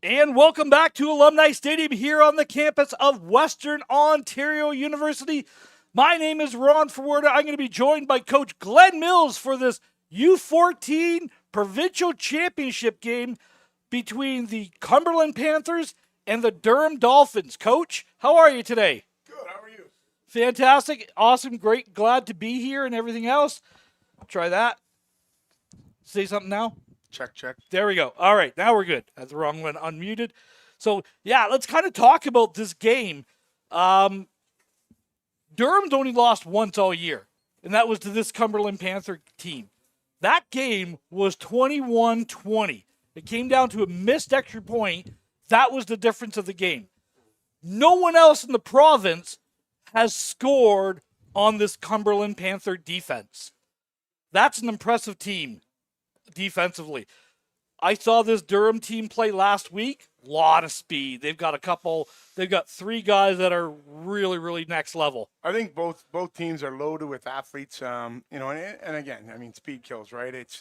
And welcome back to Alumni Stadium here on the campus of Western Ontario University. My name is Ron Forwarda. I'm going to be joined by Coach Glenn Mills for this U14 Provincial Championship game between the Cumberland Panthers and the Durham Dolphins. Coach, how are you today? Good, how are you? Fantastic, awesome, great, glad to be here and everything else. Try that. Say something now. Check. There we go. All right, now we're good. That's the wrong one, unmuted. So, yeah, let's kind of talk about this game. Durham's only lost once all year, and that was to this Cumberland Panther team. That game was 21-20. It came down to a missed extra point. That was the difference of the game. No one else in the province has scored on this Cumberland Panther defense. That's an impressive team defensively. I saw this Durham team play last week. A lot of speed. They've got three guys that are really, really next level. I think both teams are loaded with athletes. And again, I mean, speed kills, right? It's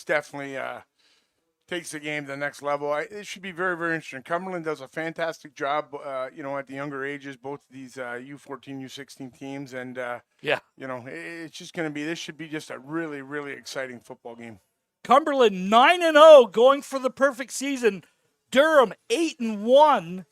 definitely takes the game to the next level. It should be very, very interesting. Cumberland does a fantastic job, at the younger ages, both of these U14, U16 teams, and it's just going to be. This should be just a really, really exciting football game. Cumberland 9-0, going for the perfect season. Durham 8-1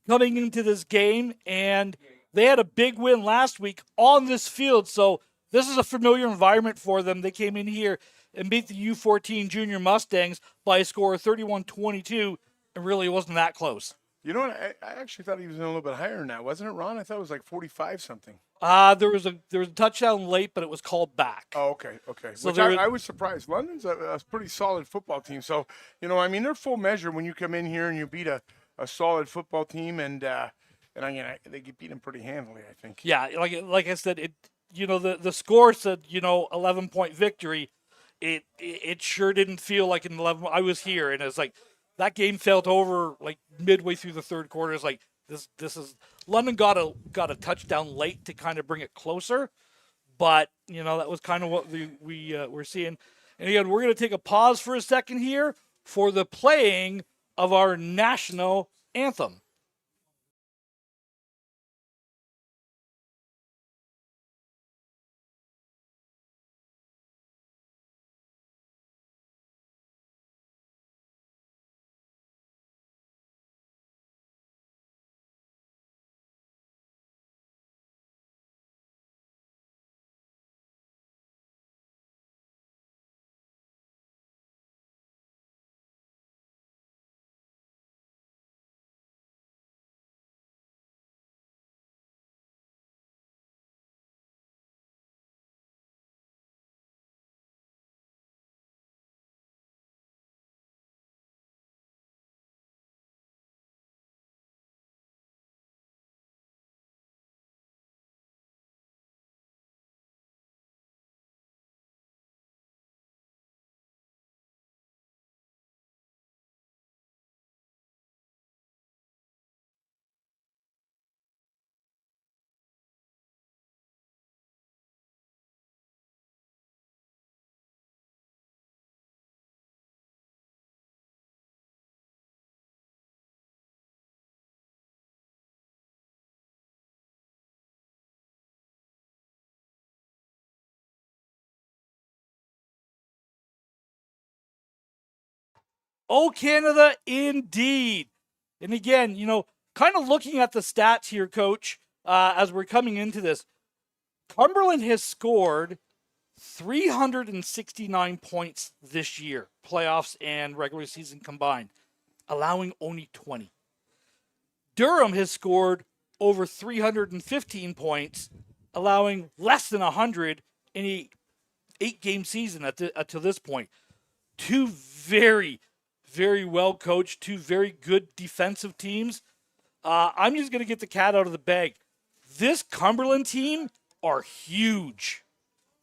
coming into this game, and they had a big win last week on this field. So this is a familiar environment for them. They came in here and beat the U14 Junior Mustangs by a score of 31-22, and really wasn't that close. You know what? I actually thought he was in a little bit higher than that, wasn't it, Ron? I thought it was like 45 something. There was a touchdown late, but it was called back. Oh, okay. So I was surprised. London's a pretty solid football team. So, they're full measure when you come in here and you beat a solid football team, and again, they beat them pretty handily, I think. Yeah, like I said, the score said 11-point victory. It sure didn't feel like an 11. I was here, and it's like that game felt over like midway through the third quarter. It's like this is London got a touchdown late to kind of bring it closer, but that was kind of what we were seeing. And again, we're going to take a pause for a second here for the playing of our national anthem. Oh, Canada, indeed. And again, kind of looking at the stats here, Coach, as we're coming into this, Cumberland has scored 369 points this year, playoffs and regular season combined, allowing only 20. Durham has scored over 315 points, allowing less than 100 in a 8-game season to this point. Two very, very well coached, two very good defensive teams. I'm just going to get the cat out of the bag. This Cumberland team are huge.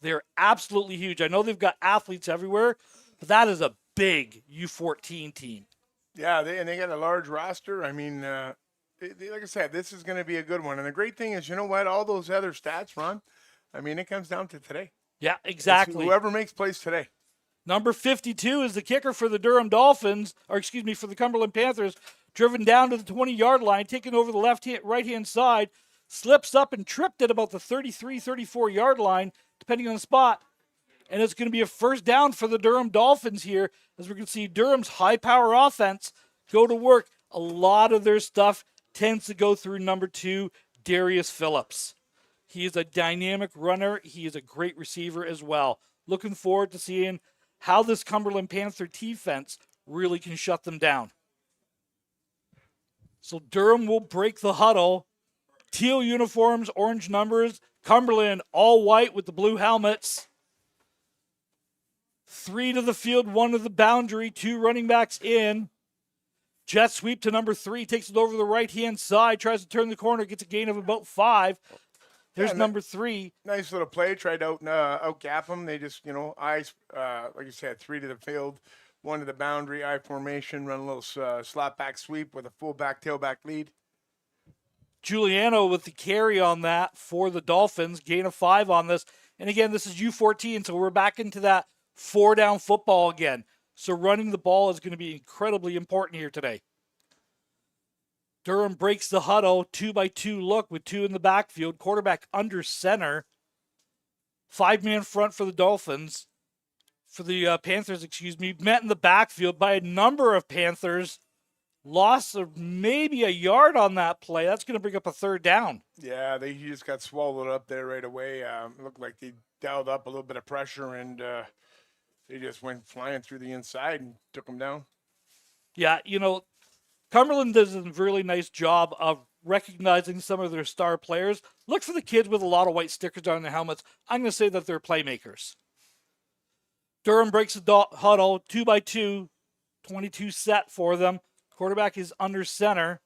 They're absolutely huge. I know they've got athletes everywhere, but that is a big U14 team. Yeah, they got a large roster. I mean, like I said, this is going to be a good one. And the great thing is, you know what? All those other stats, Ron, I mean, it comes down to today. Yeah, exactly. It's whoever makes plays today. Number 52 is the kicker for the Durham Dolphins, for the Cumberland Panthers, driven down to the 20-yard line, taking over the right-hand side, slips up and tripped at about the 33, 34-yard line, depending on the spot. And it's going to be a first down for the Durham Dolphins here, as we can see Durham's high-power offense go to work. A lot of their stuff tends to go through number 2, Darius Phillips. He is a dynamic runner. He is a great receiver as well. Looking forward to seeing how this Cumberland Panther defense really can shut them down. So Durham will break the huddle. Teal uniforms, orange numbers. Cumberland all white with the blue helmets. 3 to the field, 1 to the boundary, 2 running backs in. Jet sweep to number 3, takes it over the right-hand side, tries to turn the corner, gets a gain of about 5. There's number 3. Nice little play. Tried to out-gap them. They just, eyes, like you said, 3 to the field, 1 to the boundary, I formation, run a little slot back sweep with a fullback, tailback lead. Giuliano with the carry on that for the Dolphins, gain of 5 on this. And again, this is U14, so we're back into that 4-down football again. So running the ball is going to be incredibly important here today. Durham breaks the huddle, 2-by-2 look with 2 in the backfield. Quarterback under center. 5-man front for the Dolphins. For the Panthers, met in the backfield by a number of Panthers. Loss of maybe a yard on that play. That's going to bring up a 3rd down. Yeah, he just got swallowed up there right away. It looked like they dialed up a little bit of pressure, and they just went flying through the inside and took them down. Yeah, Cumberland does a really nice job of recognizing some of their star players. Look for the kids with a lot of white stickers on their helmets. I'm going to say that they're playmakers. Durham breaks the huddle, 2-by-2, 22 set for them. Quarterback is under center.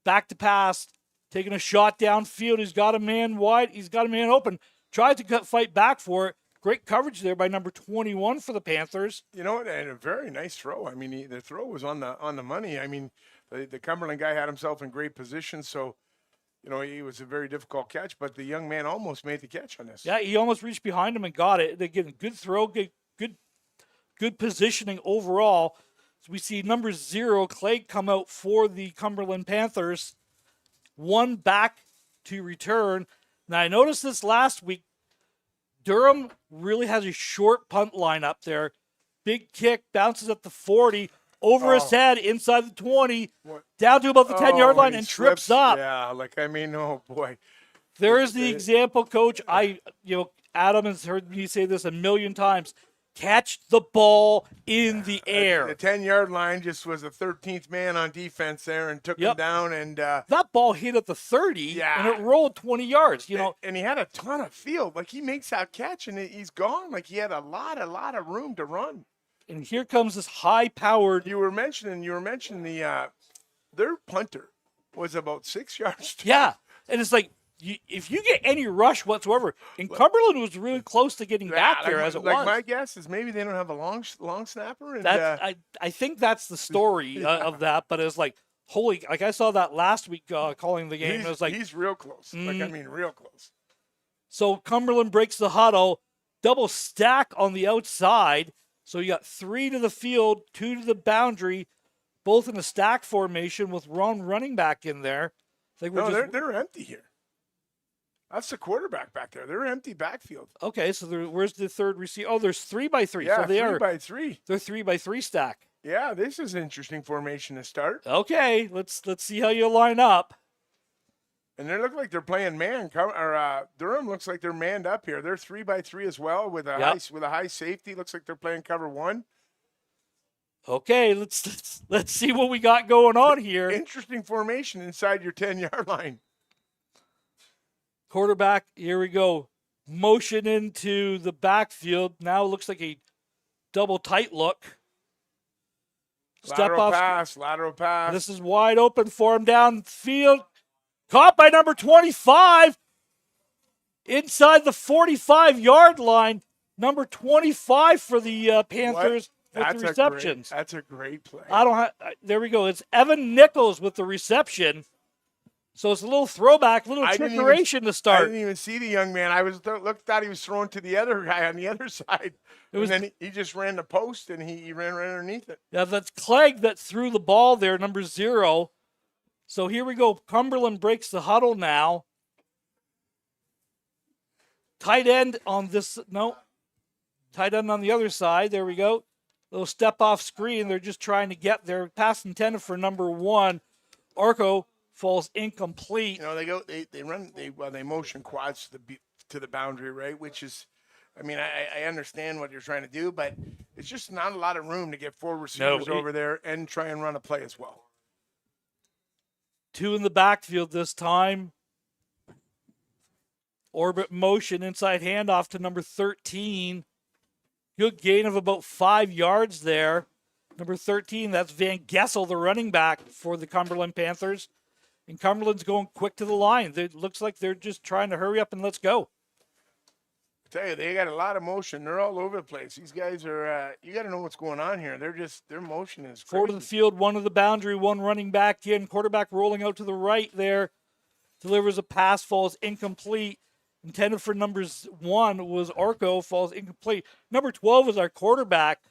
Back to pass, taking a shot downfield. He's got a man wide. He's got a man open. Tries to fight back for it. Great coverage there by number 21 for the Panthers. And a very nice throw. I mean, the throw was on the money. I mean, the Cumberland guy had himself in great position, so he was a very difficult catch. But the young man almost made the catch on this. Yeah, he almost reached behind him and got it. They get a good throw, good positioning overall. So we see number 0, Clay, come out for the Cumberland Panthers. 1 back to return. Now I noticed this last week. Durham really has a short punt line up there. Big kick, bounces at the 40, over his head, inside the 20, down to about the 10-yard line, and trips up. Yeah, oh boy. There is the example, Coach. Adam has heard me say this a million times. Catch the ball in the air. The 10-yard line just was the 13th man on defense there and took him down. And that ball hit at the 30, and it rolled 20 yards. And he had a ton of field. Like, he makes that catch, and he's gone. Like, he had a lot of room to run. And here comes this high-powered. You were mentioning their punter was about 6 yards. Yeah, and it's like, if you get any rush whatsoever, and Cumberland was really close to getting back there as it was. My guess is maybe they don't have a long snapper. And I think that's the story of that, but it's like, I saw that last week calling the game. And it was like, he's real close. Real close. So Cumberland breaks the huddle, double stack on the outside. So you got 3 to the field, 2 to the boundary, both in a stack formation with Ron running back in there. They're empty here. That's the quarterback back there. They're empty backfield. Okay, so where's the third receiver? Oh, there's 3-by-3. Yeah, so they 3-by-3. They're 3-by-3 stack. Yeah, this is an interesting formation to start. Okay, let's see how you line up. And they look like they're playing man. Durham looks like they're manned up here. They're 3-by-3 as well with a high safety. Looks like they're playing cover 1. Okay, let's see what we got going on here. Interesting formation inside your 10-yard line. Quarterback, here we go. Motion into the backfield. Now it looks like a double tight look. Lateral pass. This is wide open for him downfield. Caught by number 25. Inside the 45-yard line. Number 25 for the Panthers with the receptions. That's a great play. There we go. It's Evan Nichols with the reception. So it's a little throwback, a little I didn't trickeration to I start. didn't even see the young man. I thought he was throwing to the other guy on the other side. And then he just ran the post and he ran right underneath it. Yeah, that's Clegg that threw the ball there, number 0. So here we go. Cumberland breaks the huddle now. Tight end on this. No. Tight end on the other side. There we go. Little step off screen. They're just trying to get there. Pass intended for number 1. Arco falls incomplete. You know, they motion quads to the boundary, right? Which is, I mean, I understand what you're trying to do, but it's just not a lot of room to get 4 receivers over there and try and run a play as well. 2 in the backfield this time. Orbit motion, inside handoff to number 13. Good gain of about 5 yards there. Number 13, that's Van Gessel, the running back for the Cumberland Panthers. And Cumberland's going quick to the line. It looks like they're just trying to hurry up and let's go. I tell you, they got a lot of motion. They're all over the place. These guys are, you got to know what's going on here. Their motion is crazy. 4 to the field, 1 to the boundary, 1 running back in. Quarterback rolling out to the right there. Delivers a pass, falls incomplete. Intended for numbers 1 was Arco, falls incomplete. Number 12 is our quarterback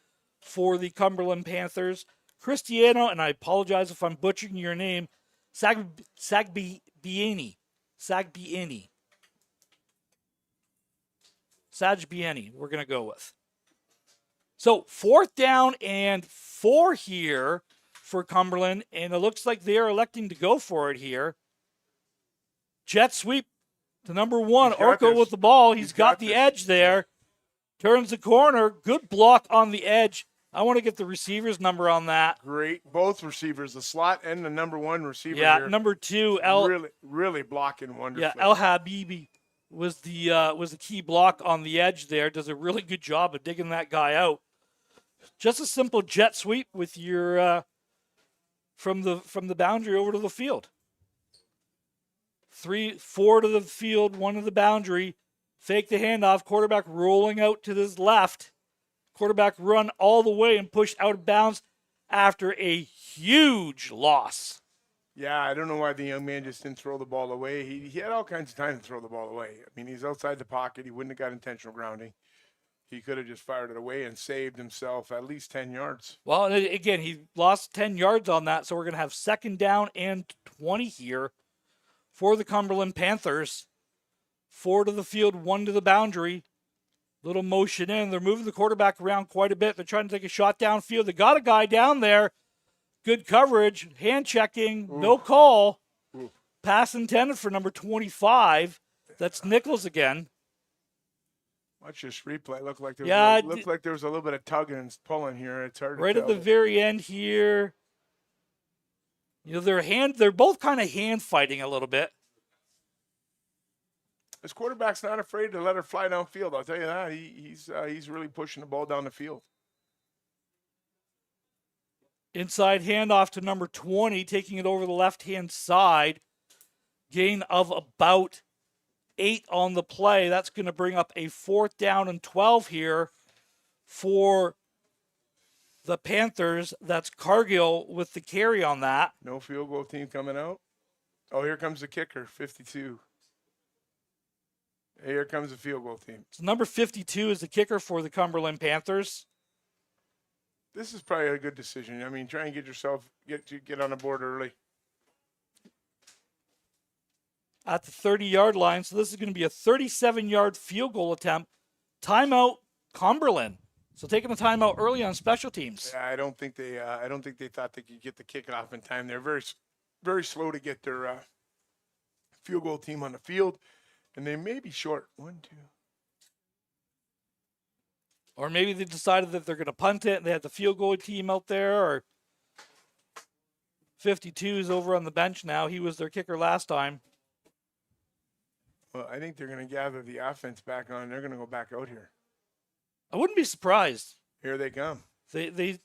for the Cumberland Panthers. Cristiano, and I apologize if I'm butchering your name, Sagbieni. Sajbieni, we're going to go with. So 4th down and 4 here for Cumberland, and it looks like they are electing to go for it here. Jet sweep to number 1, Arco with the ball. He's got the edge there. Turns the corner. Good block on the edge. I want to get the receiver's number on that. Great. Both receivers, the slot and the number 1 receiver. Yeah, here, number 2, really blocking wonderfully. Yeah, El Habibi was the key block on the edge there. Does a really good job of digging that guy out. Just a simple jet sweep with your from the boundary over to the field. 4 to the field, 1 to the boundary. Fake the handoff. Quarterback rolling out to his left. Quarterback run all the way and pushed out of bounds after a huge loss. Yeah, I don't know why the young man just didn't throw the ball away. He had all kinds of time to throw the ball away. I mean, he's outside the pocket. He wouldn't have got intentional grounding. He could have just fired it away and saved himself at least 10 yards. Well, again, he lost 10 yards on that, so we're going to have 2nd down and 20 here for the Cumberland Panthers. 4 to the field, 1 to the boundary. Little motion in. They're moving the quarterback around quite a bit. They're trying to take a shot downfield. They got a guy down there. Good coverage. Hand checking. No call. Pass intended for number 25. That's Nichols again. Watch this replay. Looked like there was a little bit of tugging and pulling here. It's hard to right tell. at the very end here. You know, they're both kind of hand fighting a little bit. This quarterback's not afraid to let her fly downfield. I'll tell you that. He's really pushing the ball down the field. Inside handoff to number 20, taking it over the left-hand side. Gain of about 8 on the play. That's going to bring up a 4th down and 12 here for the Panthers. That's Cargill with the carry on that. No field goal team coming out. Oh, here comes the kicker, 52. Here comes the field goal team. So number 52 is the kicker for the Cumberland Panthers. This is probably a good decision. I mean, try and get on the board early. At the 30-yard line, so this is going to be a 37-yard field goal attempt. Timeout, Cumberland. So taking the timeout early on special teams. Yeah, I don't think they thought they could get the kickoff in time. They're very, very slow to get their field goal team on the field. And they may be short. 1, 2. Or maybe they decided that they're going to punt it and they had the field goal team out there. Or 52 is over on the bench now. He was their kicker last time. Well, I think they're going to gather the offense back on. They're going to go back out here. I wouldn't be surprised. Here they come. They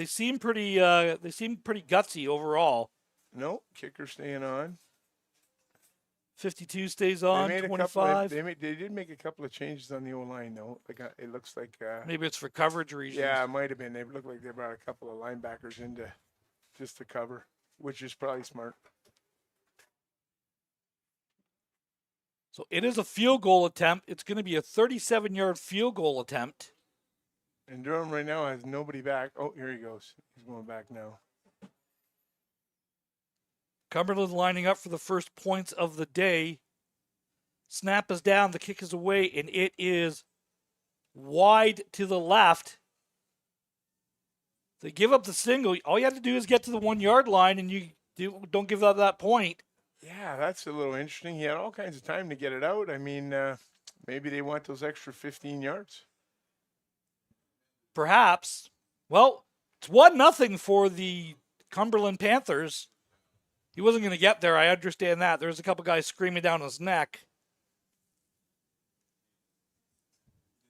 seem pretty gutsy overall. No, kicker staying on. 52 stays on, 25. They did make a couple of changes on the O-line, though. It looks like... maybe it's for coverage reasons. Yeah, it might have been. They look like they brought a couple of linebackers in just to cover, which is probably smart. So it is a field goal attempt. It's going to be a 37-yard field goal attempt. And Durham right now has nobody back. Oh, here he goes. He's going back now. Cumberland lining up for the first points of the day. Snap is down, the kick is away, and it is wide to the left. They give up the single. All you have to do is get to the 1 yard line, and you don't give up that point. Yeah, that's a little interesting. He had all kinds of time to get it out. I mean, maybe they want those extra 15 yards. Perhaps. Well, it's 1-0 for the Cumberland Panthers. He wasn't going to get there. I understand that. There's a couple guys screaming down his neck.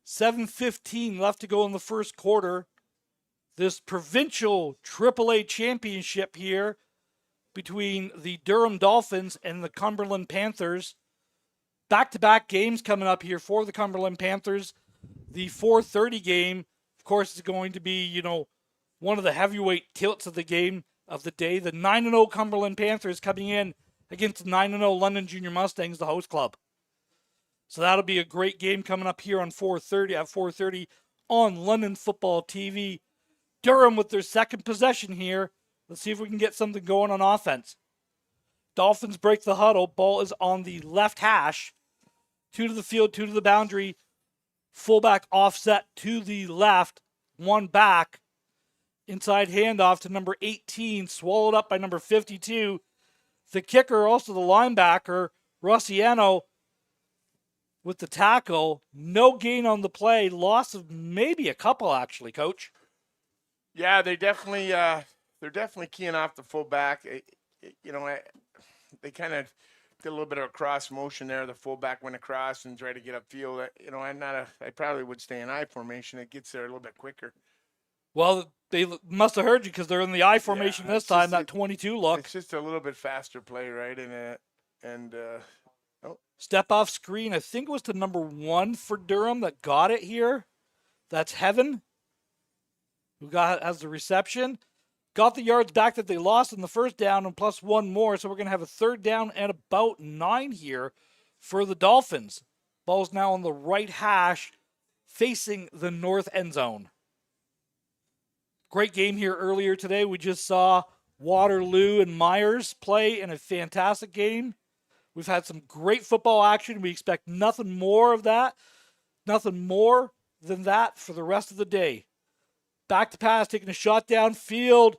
7:15 left to go in the first quarter. This provincial AAA championship here between the Durham Dolphins and the Cumberland Panthers. Back-to-back games coming up here for the Cumberland Panthers. The 4:30 game, of course, is going to be, one of the heavyweight tilts of the game of the day. The 9-0 Cumberland Panthers coming in against the 9-0 London Junior Mustangs, the host club. So that'll be a great game coming up here on 4:30 on London Football TV. Durham with their second possession here. Let's see if we can get something going on offense. Dolphins break the huddle. Ball is on the left hash. 2 to the field, 2 to the boundary. Fullback offset to the left. 1 back. Inside handoff to number 18. Swallowed up by number 52. The kicker, also the linebacker, Rossiano, with the tackle. No gain on the play. Loss of maybe a couple, actually, Coach. Yeah, they're definitely keying off the fullback. They kind of did a little bit of a cross motion there. The fullback went across and tried to get upfield. I probably would stay in I formation. It gets there a little bit quicker. Well, they must have heard you because they're in the I formation this time. That 22 look. It's just a little bit faster play, right? Step off screen. I think it was to number 1 for Durham that got it here. That's Heaven, who has the reception. Got the yards back that they lost in the first down and plus 1 more. So we're going to have a 3rd down and about 9 here for the Dolphins. Ball's now on the right hash facing the north end zone. Great game here earlier today. We just saw Waterloo and Myers play in a fantastic game. We've had some great football action. We expect nothing more of that. Nothing more than that for the rest of the day. Back to pass, taking a shot downfield.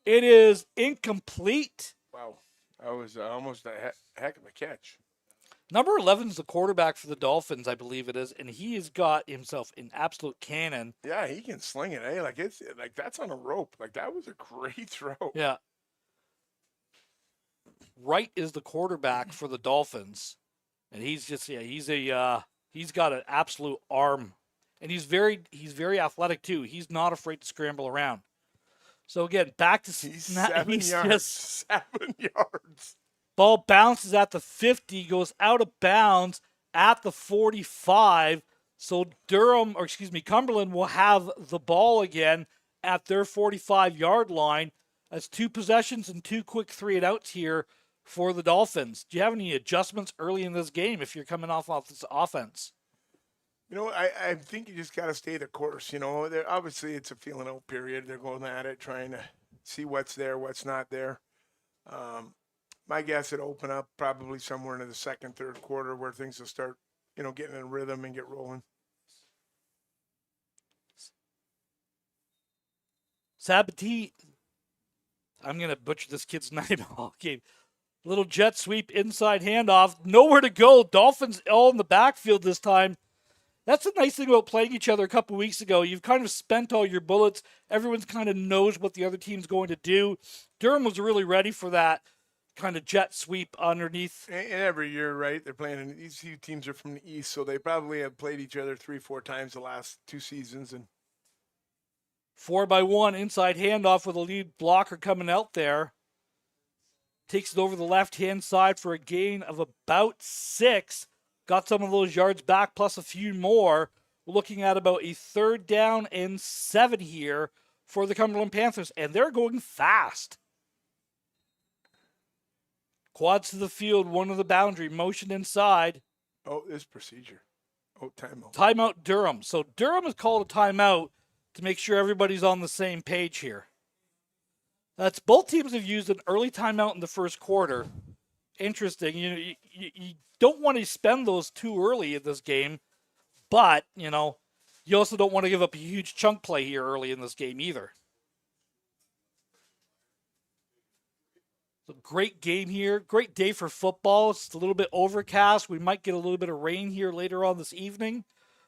It is incomplete. Wow. That was almost a heck of a catch. Number 11 is the quarterback for the Dolphins, I believe it is, and he has got himself an absolute cannon. Yeah, he can sling it, eh? Like that's on a rope. Like that was a great throw. Yeah. Wright is the quarterback for the Dolphins, and he's got an absolute arm, and he's very athletic too. He's not afraid to scramble around. So again, back to he's 7 yards. 7 yards. Ball bounces at the 50, goes out of bounds at the 45. So Cumberland will have the ball again at their 45-yard line. That's 2 possessions and 2 quick 3-and-outs here for the Dolphins. Do you have any adjustments early in this game if you're coming off this offense? I think you just got to stay the course. Obviously it's a feeling out period. They're going at it, trying to see what's there, what's not there. My guess it'll open up probably somewhere into the second, third quarter where things will start, getting in rhythm and get rolling. Sabati, I'm going to butcher this kid's name all game. Little jet sweep, inside handoff. Nowhere to go. Dolphins all in the backfield this time. That's the nice thing about playing each other a couple weeks ago. You've kind of spent all your bullets. Everyone's kind of knows what the other team's going to do. Durham was really ready for that kind of jet sweep underneath. And every year, right, they're playing. These two teams are from the East, so they probably have played each other 3-4 times the last 2 seasons. And 4-by-1 inside handoff with a lead blocker coming out there. Takes it over the left-hand side for a gain of about 6. Got some of those yards back plus a few more. We're looking at about a 3rd down and 7 here for the Cumberland Panthers, and they're going fast. Quads to the field, 1 to the boundary, motion inside. Oh, this procedure. Oh, timeout. Timeout Durham. So Durham has called a timeout to make sure everybody's on the same page here. That's both teams have used an early timeout in the first quarter. Interesting. You don't want to spend those too early in this game, but, you also don't want to give up a huge chunk play here early in this game either. So great game here. Great day for football. It's a little bit overcast. We might get a little bit of rain here later on this evening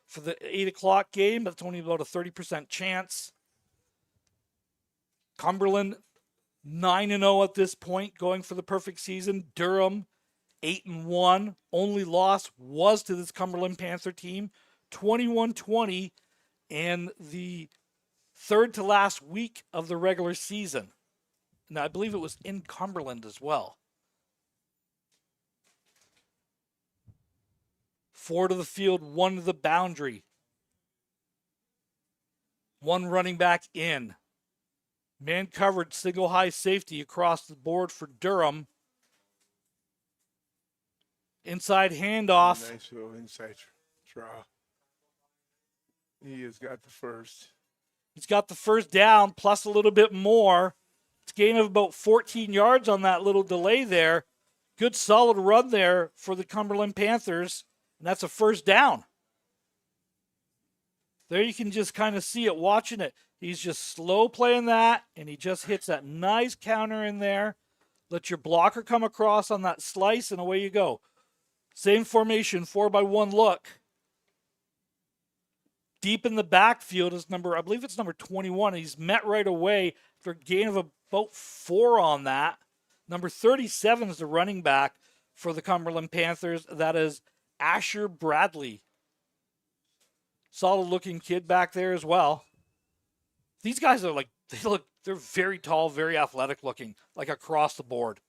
for the 8 o'clock game. That's only about a 30% chance. Cumberland 9-0 at this point, going for the perfect season. Durham 8-1. Only loss was to this Cumberland Panther team, 21-20, in the third to last week of the regular season. Now, I believe it was in Cumberland as well. 4 to the field, 1 to the boundary. 1 running back in. Man covered, single high safety across the board for Durham. Inside handoff. Nice little inside draw. He has got the first. He's got the first down, plus a little bit more. It's a gain of about 14 yards on that little delay there. Good solid run there for the Cumberland Panthers. And that's a first down. There you can just kind of see it watching it. He's just slow playing that, and he just hits that nice counter in there. Let your blocker come across on that slice, and away you go. Same formation, 4-by-1 look. Deep in the backfield is I believe it's number 21. He's met right away for a gain of about 4 on that. Number 37 is the running back for the Cumberland Panthers. That is Asher Bradley. Solid looking kid back there as well. These guys are they're very tall, very athletic looking, like across the board.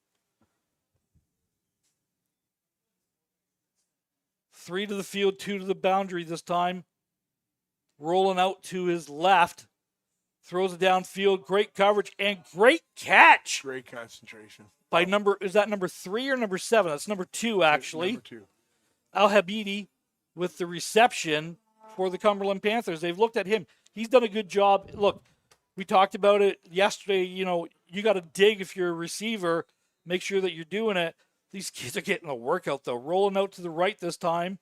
3 to the field, 2 to the boundary this time. Rolling out to his left. Throws it downfield. Great coverage and great catch. Great concentration. Is that number 3 or number 7? That's number 2, actually. Number 2. Al-Habidi with the reception for the Cumberland Panthers. They've looked at him. He's done a good job. Look, we talked about it yesterday. You got to dig if you're a receiver. Make sure that you're doing it. These kids are getting a workout, though. Rolling out to the right this time.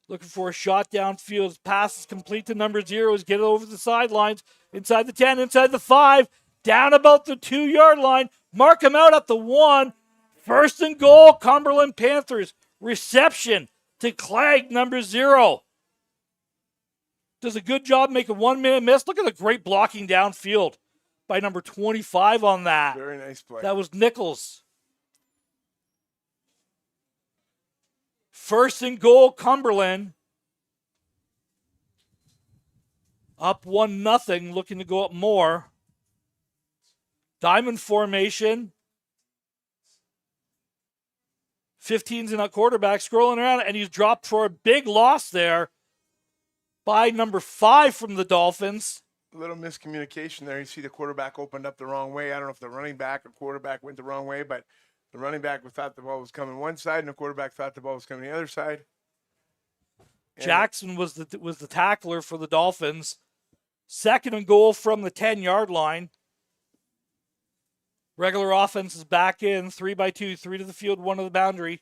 Looking for a shot downfield. His pass is complete to number 0. He's getting over the sidelines. Inside the 10, inside the 5. Down about the 2-yard line. Mark him out at the 1. First and goal, Cumberland Panthers. Reception to Clegg, number 0. Does a good job making 1-minute miss. Look at the great blocking downfield by number 25 on that. Very nice play. That was Nichols. First and goal, Cumberland. Up 1-0, looking to go up more. Diamond formation. 15's in a quarterback, scrolling around, and he's dropped for a big loss there by number 5 from the Dolphins. A little miscommunication there. You see the quarterback opened up the wrong way. I don't know if the running back or quarterback went the wrong way, but the running back thought the ball was coming one side, and the quarterback thought the ball was coming the other side. And Jackson was the tackler for the Dolphins. Second and goal from the 10-yard line. Regular offense is back in. 3-by-2, 3 to the field, 1 to the boundary.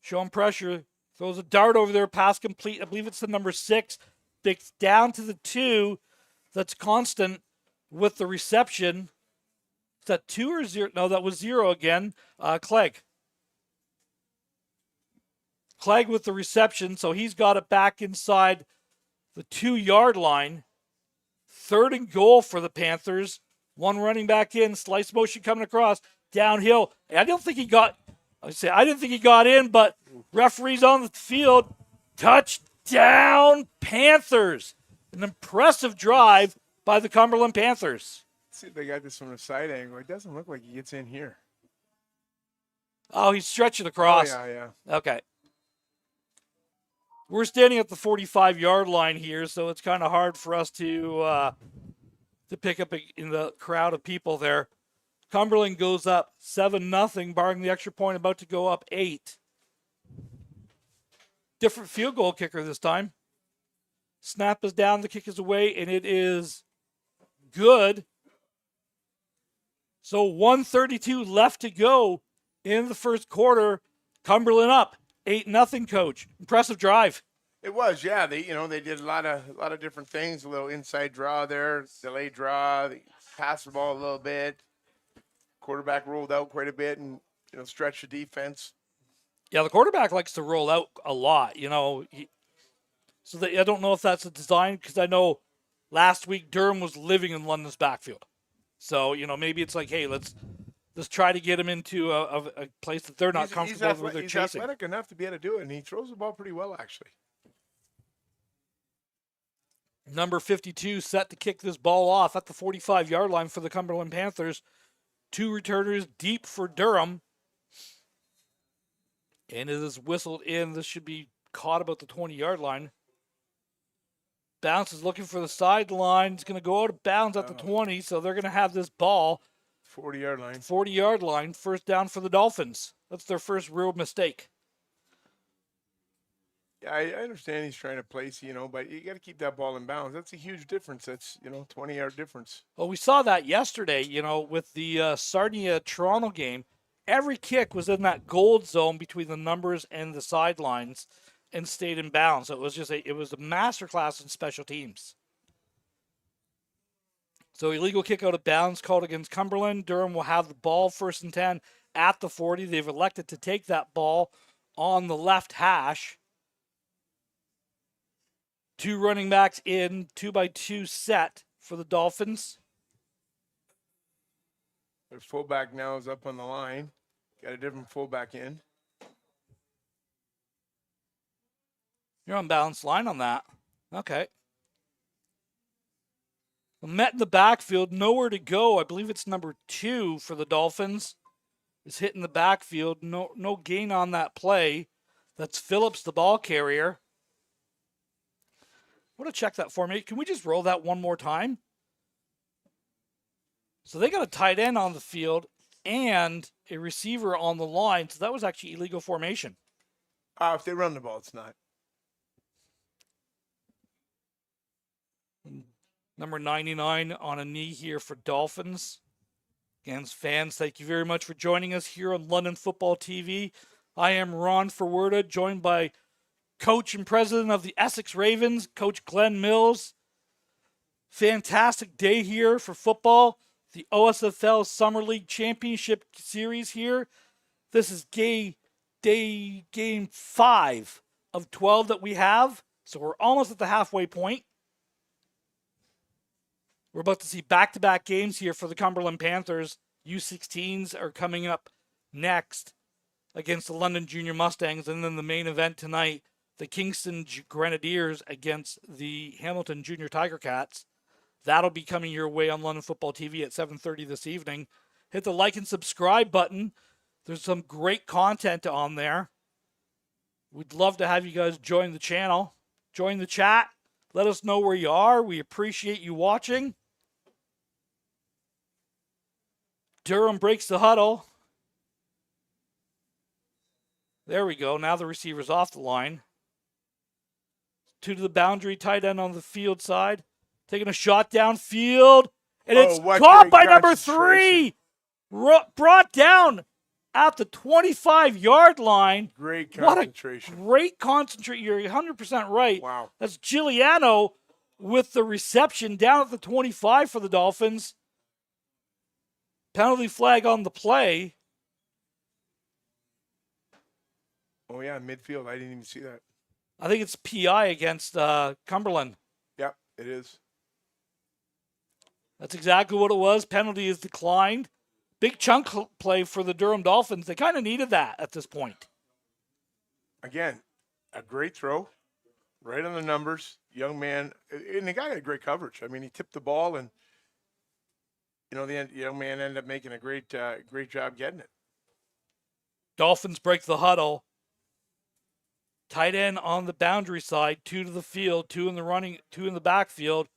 Showing pressure. Throws a dart over there, pass complete. I believe it's the number 6. It's down to the 2. That's constant with the reception. Is that 2 or 0? No, that was 0 again. Clegg. Clegg with the reception, so he's got it back inside the 2-yard line. Third and goal for the Panthers. 1 running back in, slice motion coming across, downhill. I didn't think he got in, but referees on the field. Touchdown, Panthers. An impressive drive by the Cumberland Panthers. Let's see if they got this from a side angle. It doesn't look like he gets in here. Oh, he's stretching across. Oh, yeah. Okay. We're standing at the 45-yard line here, so it's kind of hard for us to pick up in the crowd of people there. Cumberland goes up 7-0, barring the extra point, about to go up 8. Different field goal kicker this time. Snap is down, the kick is away, and it is good. So 1:32 left to go in the first quarter. Cumberland up 8-0, Coach. Impressive drive. It was, yeah. They did a lot of different things. A little inside draw there, delayed draw. They passed the ball a little bit. Quarterback rolled out quite a bit and stretched the defense. Yeah, the quarterback likes to roll out a lot. I don't know if that's a design, because I know last week Durham was living in London's backfield. So maybe it's like, hey, let's try to get him into a place that they're not comfortable with. They're chasing. He's athletic enough to be able to do it, and he throws the ball pretty well, actually. Number 52 set to kick this ball off at the 45-yard line for the Cumberland Panthers. 2 returners deep for Durham. And it is whistled in. This should be caught about the 20-yard line. Bounce is looking for the sideline. It's going to go out of bounds at the 20, so they're going to have this ball. 40-yard line. 40-yard line. First down for the Dolphins. That's their first real mistake. Yeah, I understand he's trying to place, but you got to keep that ball in bounds. That's a huge difference. That's, 20-yard difference. Well, we saw that yesterday, with the Sarnia-Toronto game. Every kick was in that gold zone between the numbers and the sidelines and stayed in bounds. So it was it was a masterclass in special teams. So illegal kick out of bounds called against Cumberland. Durham will have the ball 1st and 10 at the 40. They've elected to take that ball on the left hash. 2 running backs in, 2x2 set for the Dolphins. Their fullback now is up on the line. Got a different fullback in. You're on balanced line on that. Okay. Met in the backfield, nowhere to go. I believe it's number 2 for the Dolphins. Is hitting the backfield. No gain on that play. That's Phillips, the ball carrier. I want to check that for me. Can we just roll that one more time? So they got a tight end on the field and a receiver on the line. So that was actually illegal formation. If they run the ball, it's not. Number 99 on a knee here for Dolphins. Again, fans, thank you very much for joining us here on London Football TV. I am Ron Ferwerda, joined by coach and president of the Essex Ravens, Coach Glenn Mills. Fantastic day here for football. The OSFL Summer League Championship Series here. This is game 5 of 12 that we have. So we're almost at the halfway point. We're about to see back-to-back games here for the Cumberland Panthers. U16s are coming up next against the London Junior Mustangs. And then the main event tonight, the Kingston Grenadiers against the Hamilton Junior Tiger Cats. That'll be coming your way on London Football TV at 7:30 this evening. Hit the like and subscribe button. There's some great content on there. We'd love to have you guys join the channel. Join the chat. Let us know where you are. We appreciate you watching. Durham breaks the huddle. There we go. Now the receiver's off the line. 2 to the boundary, tight end on the field side. Taking a shot downfield. And it's caught by number 3. Brought down at the 25-yard line. Great concentration. What a great concentration. You're 100% right. Wow. That's Giuliano with the reception down at the 25 for the Dolphins. Penalty flag on the play. Oh, yeah, midfield. I didn't even see that. I think it's PI against Cumberland. Yep, it is. That's exactly what it was. Penalty is declined. Big chunk play for the Durham Dolphins. They kind of needed that at this point. Again, a great throw. Right on the numbers. Young man. And the guy had great coverage. I mean, he tipped the ball, and, the young man ended up making a great job getting it. Dolphins break the huddle. Tight end on the boundary side. 2 to the field. 2 in the running. 2 in the backfield.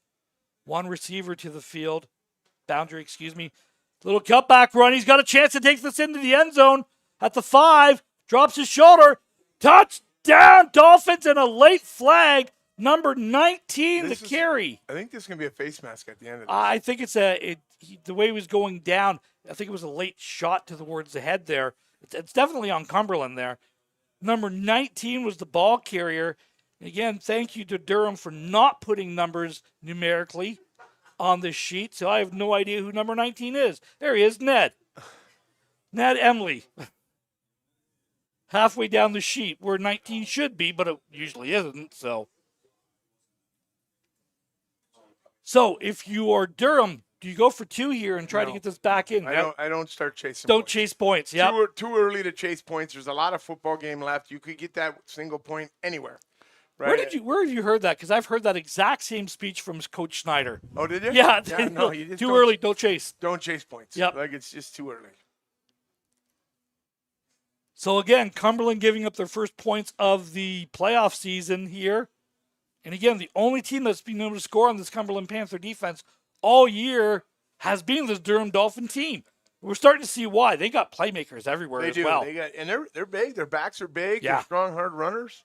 1 receiver to the field. Boundary, excuse me. Little cutback run. He's got a chance to take this into the end zone at the 5. Drops his shoulder. Touchdown! down. Dolphins and a late flag. Number 19, the carry. I think this is going to be a face mask at the end of this. I think it's the way he was going down. I think it was a late shot towards the head there. It's definitely on Cumberland there. Number 19 was the ball carrier. Again, thank you to Durham for not putting numbers numerically on this sheet. So I have no idea who number 19 is. There he is, Ned. Ned Emily. Halfway down the sheet where 19 should be, but it usually isn't. So if you are Durham, do you go for 2 here and try to get this back in? I don't start chasing Don't points. chase points, yeah. Too early to chase points. There's a lot of football game left. You could get that single point anywhere. Right? Where have you heard that? Because I've heard that exact same speech from Coach Schneider. Oh, did you? Yeah. No, you just too early, don't chase. Don't chase points. Yep. Like, it's just too early. So again, Cumberland giving up their first points of the playoff season here. And again, the only team that's been able to score on this Cumberland Panther defense all year has been this Durham Dolphin team. We're starting to see why. They got playmakers everywhere as well. And they're big. Their backs are big. Yeah. They're strong, hard runners.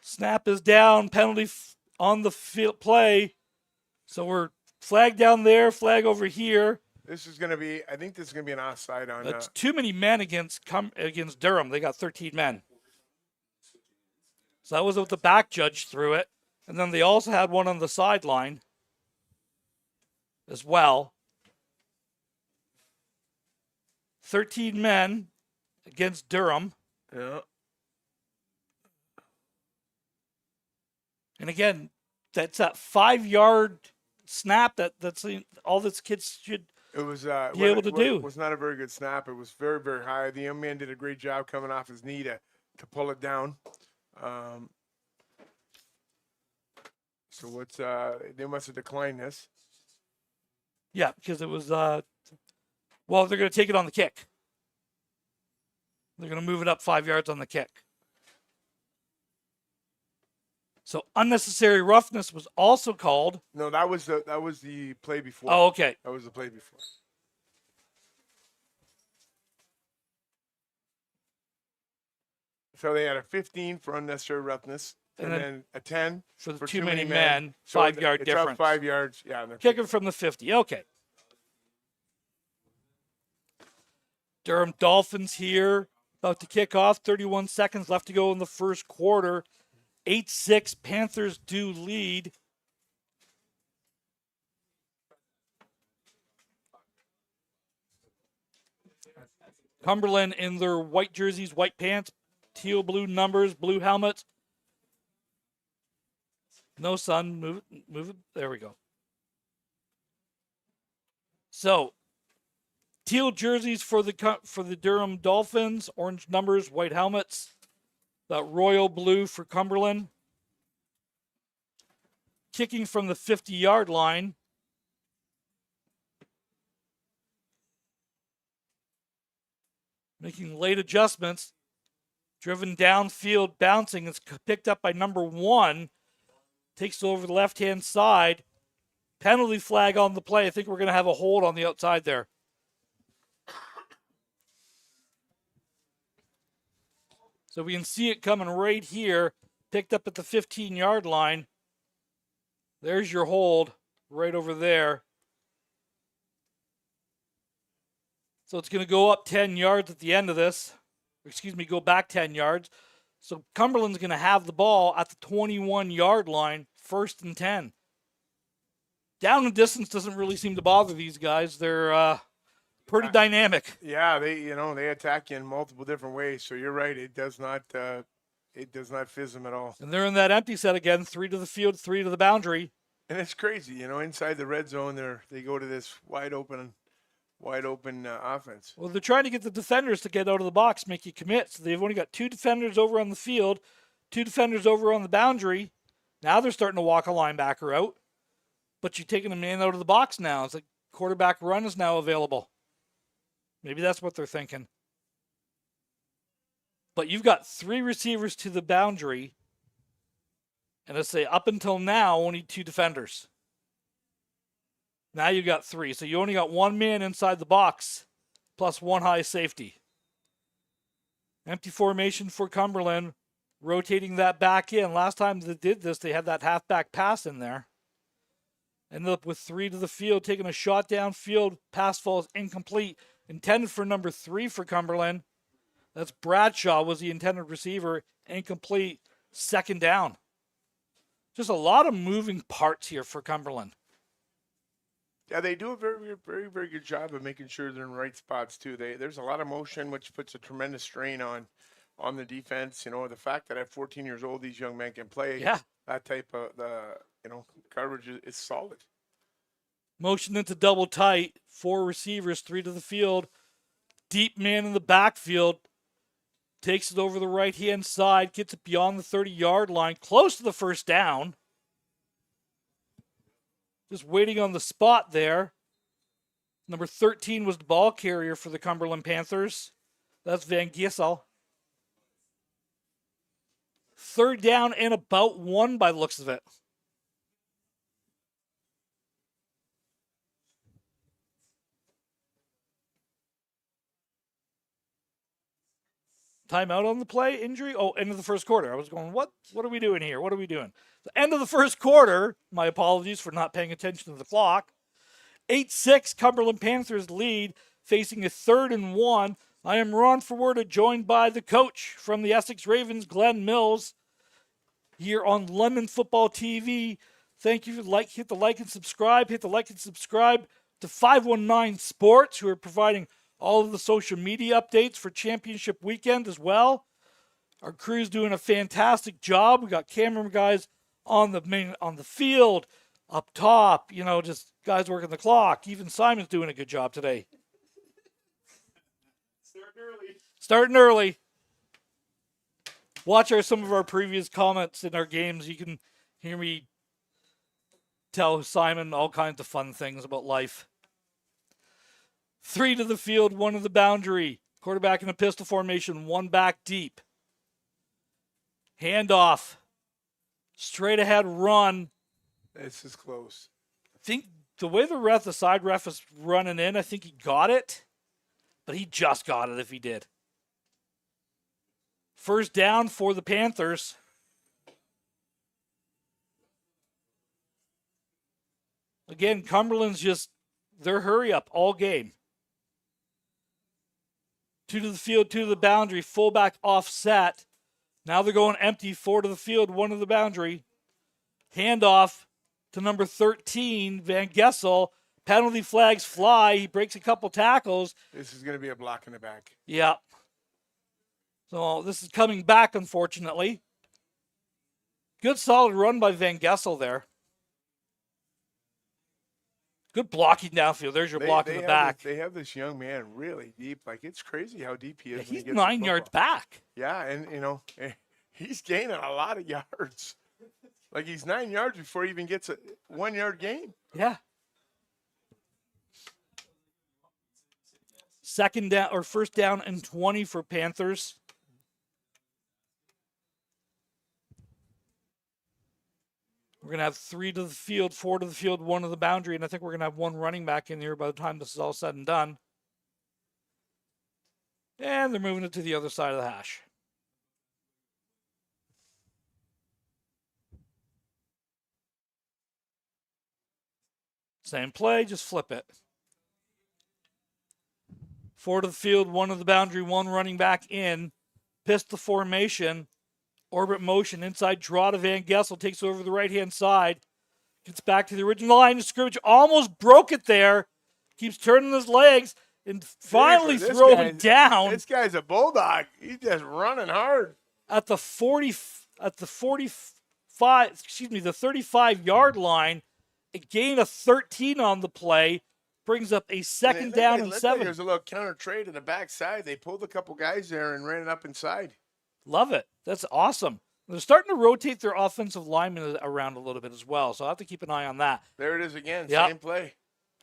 Snap is down. Penalty on the field play. So we're flag down there, flag over here. This is going to be, I think this is going to be an offside on. That's too many men against Durham. They got 13 men. So that was what the back judge threw it. And then they also had one on the sideline as well. 13 men against Durham. Yeah. And again, that's that 5-yard snap that's all this kids should be able to do. It was not a very good snap. It was very, very high. The young man did a great job coming off his knee to pull it down. So what's they must have declined this. Yeah, because it was they're going to take it on the kick. They're going to move it up 5 yards on the kick. So unnecessary roughness was also called. No, that was the play before. Oh, okay. That was the play before. So they had a 15 for unnecessary roughness, and then a 10 for the too many men. 5 yard it's difference. Up 5 yards. Yeah. Kicking from the 50. Okay. Durham Dolphins here, about to kick off. 31 seconds left to go in the first quarter. 8-6, Panthers do lead. Cumberland in their white jerseys, white pants, teal blue numbers, blue helmets. No sun, move it. There we go. So, teal jerseys for the Durham Dolphins, orange numbers, white helmets. That royal blue for Cumberland. Kicking from the 50-yard line. Making late adjustments. Driven downfield, bouncing. It's picked up by number 1. Takes it over the left-hand side. Penalty flag on the play. I think we're going to have a hold on the outside there. So we can see it coming right here, picked up at the 15-yard line. There's your hold right over there. So it's going to go up 10 yards at the end of this. Excuse me, go back 10 yards. So Cumberland's going to have the ball at the 21-yard line, 1st and 10. Down and distance doesn't really seem to bother these guys. They're pretty dynamic. Yeah, they attack you in multiple different ways. So you're right. It does not fizz them at all. And they're in that empty set again. 3 to the field, 3 to the boundary. And it's crazy, inside the red zone, they go to this wide open offense. Well, they're trying to get the defenders to get out of the box, make you commit. So they've only got 2 defenders over on the field, 2 defenders over on the boundary. Now they're starting to walk a linebacker out. But you're taking a man out of the box now. It's like quarterback run is now available. Maybe that's what they're thinking. But you've got 3 receivers to the boundary. And let's say up until now, only 2 defenders. Now you got 3. So you only got 1 man inside the box plus 1 high safety. Empty formation for Cumberland, rotating that back in. Last time they did this, they had that halfback pass in there. Ended up with 3 to the field, taking a shot downfield. Pass falls incomplete. Intended for number 3 for Cumberland. That's Bradshaw was the intended receiver. Incomplete. Second down. Just a lot of moving parts here for Cumberland. Yeah, they do a very, very, very good job of making sure they're in the right spots too. There's a lot of motion, which puts a tremendous strain on the defense. You know, the fact that at 14 years old, these young men can play that type of coverage is solid. Motion into double tight. 4 receivers, 3 to the field. Deep man in the backfield. Takes it over the right-hand side. Gets it beyond the 30-yard line. Close to the first down. Just waiting on the spot there. Number 13 was the ball carrier for the Cumberland Panthers. That's Van Giessel. Third down and about 1 by the looks of it. Timeout on the play, injury. Oh, end of the first quarter. I was going, what are we doing here? What are we doing? The end of the first quarter. My apologies for not paying attention to the clock. 8-6, Cumberland Panthers lead, facing a 3rd and 1. I am Ron Forwarda, joined by the coach from the Essex Ravens, Glenn Mills, here on London Football TV. Thank you. Hit the like and subscribe. Hit the like and subscribe to 519 Sports, who are providing all of the social media updates for championship weekend as well. Our crew's doing a fantastic job. We got camera guys on the field, up top, just guys working the clock. Even Simon's doing a good job today. Starting early. Watch some of our previous comments in our games. You can hear me tell Simon all kinds of fun things about life. 3 to the field, 1 to the boundary. Quarterback in a pistol formation, 1 back deep. Handoff. Straight ahead run. This is close. I think the way the side ref is running in, I think he got it. But he just got it if he did. First down for the Panthers. Again, Cumberland's their hurry up all game. 2 to the field, 2 to the boundary, fullback offset. Now they're going empty, 4 to the field, 1 to the boundary. Handoff to number 13, Van Giessel. Penalty flags fly. He breaks a couple tackles. This is going to be a block in the back. Yeah. So this is coming back, unfortunately. Good solid run by Van Giessel there. Good blocking downfield. There's your block in the back. They have this young man really deep. Like, it's crazy how deep he is. Yeah, he's 9 yards back. Yeah, and, he's gaining a lot of yards. Like, he's 9 yards before he even gets a 1 yard gain. Yeah. First down and 20 for Panthers. We're going to have 3 to the field, 4 to the field, 1 to the boundary, and I think we're going to have 1 running back in here by the time this is all said and done. And they're moving it to the other side of the hash. Same play, just flip it. 4 to the field, 1 to the boundary, 1 running back in. Pistol formation. Orbit motion, inside draw to Van Giessel, takes over the right-hand side. Gets back to the original line of scrimmage, almost broke it there. Keeps turning his legs and finally throwing down. This guy's a bulldog. He's just running hard. At the 35-yard line, a gain of 13 on the play, brings up a second down and 7. There's a little counter trade in the backside. They pulled a couple guys there and ran it up inside. Love it. That's awesome. They're starting to rotate their offensive linemen around a little bit as well, so I'll have to keep an eye on that. There it is again. Yep. Same play.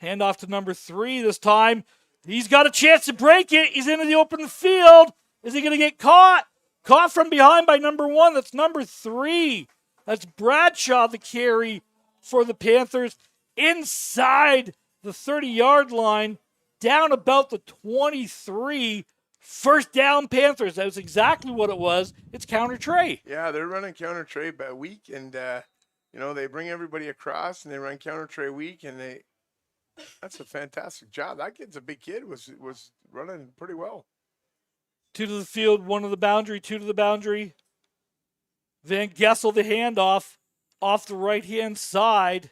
Handoff to number 3 this time. He's got a chance to break it. He's into the open field. Is he going to get caught? Caught from behind by number 1. That's number 3. That's Bradshaw, the carry for the Panthers. Inside the 30-yard line, down about the 23. First down Panthers. That was exactly what it was. It's counter tray. Yeah, they're running counter tray by week, and they bring everybody across and they run counter tray week, and that's a fantastic job. That kid's a big kid. Was running pretty well. 2 to the field, 1 to the boundary, 2 to the boundary. Van Gessel the handoff off the right-hand side.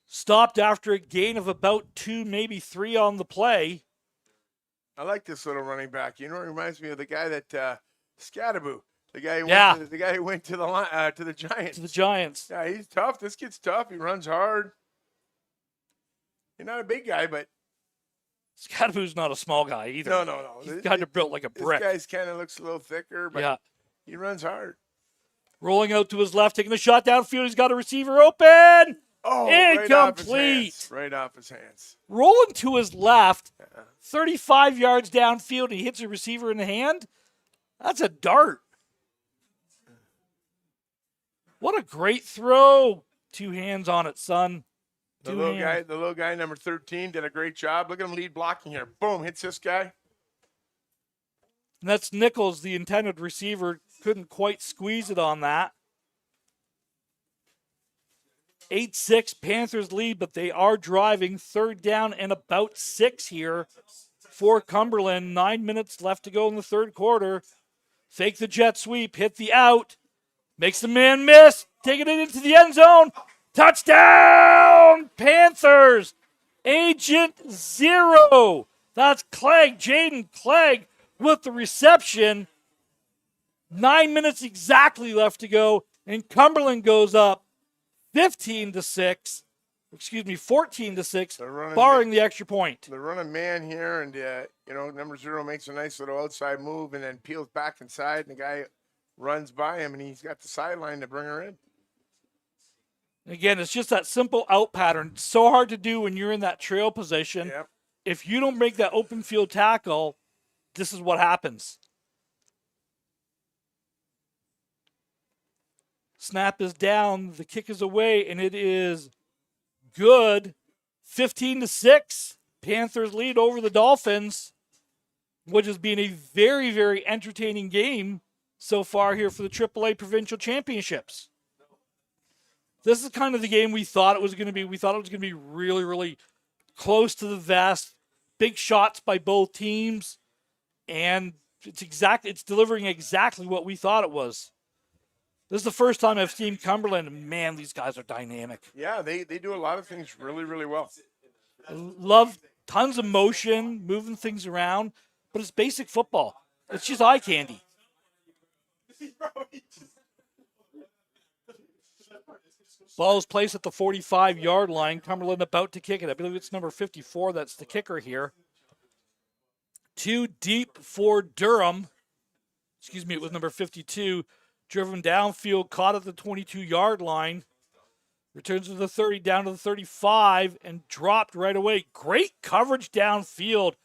Stopped after a gain of about 2, maybe 3 on the play. I like this little running back. You know, it reminds me of the guy that Scadaboo, the guy who went to the Giants. To the Giants. Yeah, he's tough. This kid's tough. He runs hard. He's not a big guy, but Scadaboo's not a small guy either. No. He's kind of built like a brick. This guy's kind of looks a little thicker, but he runs hard. Rolling out to his left, taking the shot downfield. He's got a receiver open. Oh, incomplete. Right off his hands. Rolling to his left, 35 yards downfield, and he hits a receiver in the hand. That's a dart. What a great throw. 2 hands on it, son. The little guy, number 13, did a great job. Look at him lead blocking here. Boom, hits this guy. And that's Nichols, the intended receiver. Couldn't quite squeeze it on that. 8-6, Panthers lead, but they are driving. 3rd down and about 6 here for Cumberland. 9 minutes left to go in the 3rd quarter. Fake the jet sweep, hit the out. Makes the man miss. Taking it into the end zone. Touchdown, Panthers. Agent 0. That's Clegg, Jaden Clegg with the reception. 9 minutes exactly left to go, and Cumberland goes up 14-6, barring the extra point. They're running man here, and number 0 makes a nice little outside move and then peels back inside, and the guy runs by him, and he's got the sideline to bring her in. Again, it's just that simple out pattern. It's so hard to do when you're in that trail position. Yep. If you don't make that open field tackle, this is what happens. Snap is down, the kick is away, and it is good. 15-6. Panthers lead over the Dolphins, which has been a very, very entertaining game so far here for the AAA Provincial Championships. This is kind of the game we thought it was going to be. We thought it was going to be really, really close to the vest. Big shots by both teams, and it's delivering exactly what we thought it was. This is the first time I've seen Cumberland, and man, these guys are dynamic. Yeah, they do a lot of things really, really well. I love tons of motion, moving things around, but it's basic football. It's just eye candy. Ball is placed at the 45-yard line. Cumberland about to kick it. I believe it's number 54. That's the kicker here. 2 deep for Durham. It was number 52. Driven downfield, caught at the 22-yard line. Returns to the 30, down to the 35, and dropped right away. Great coverage downfield. I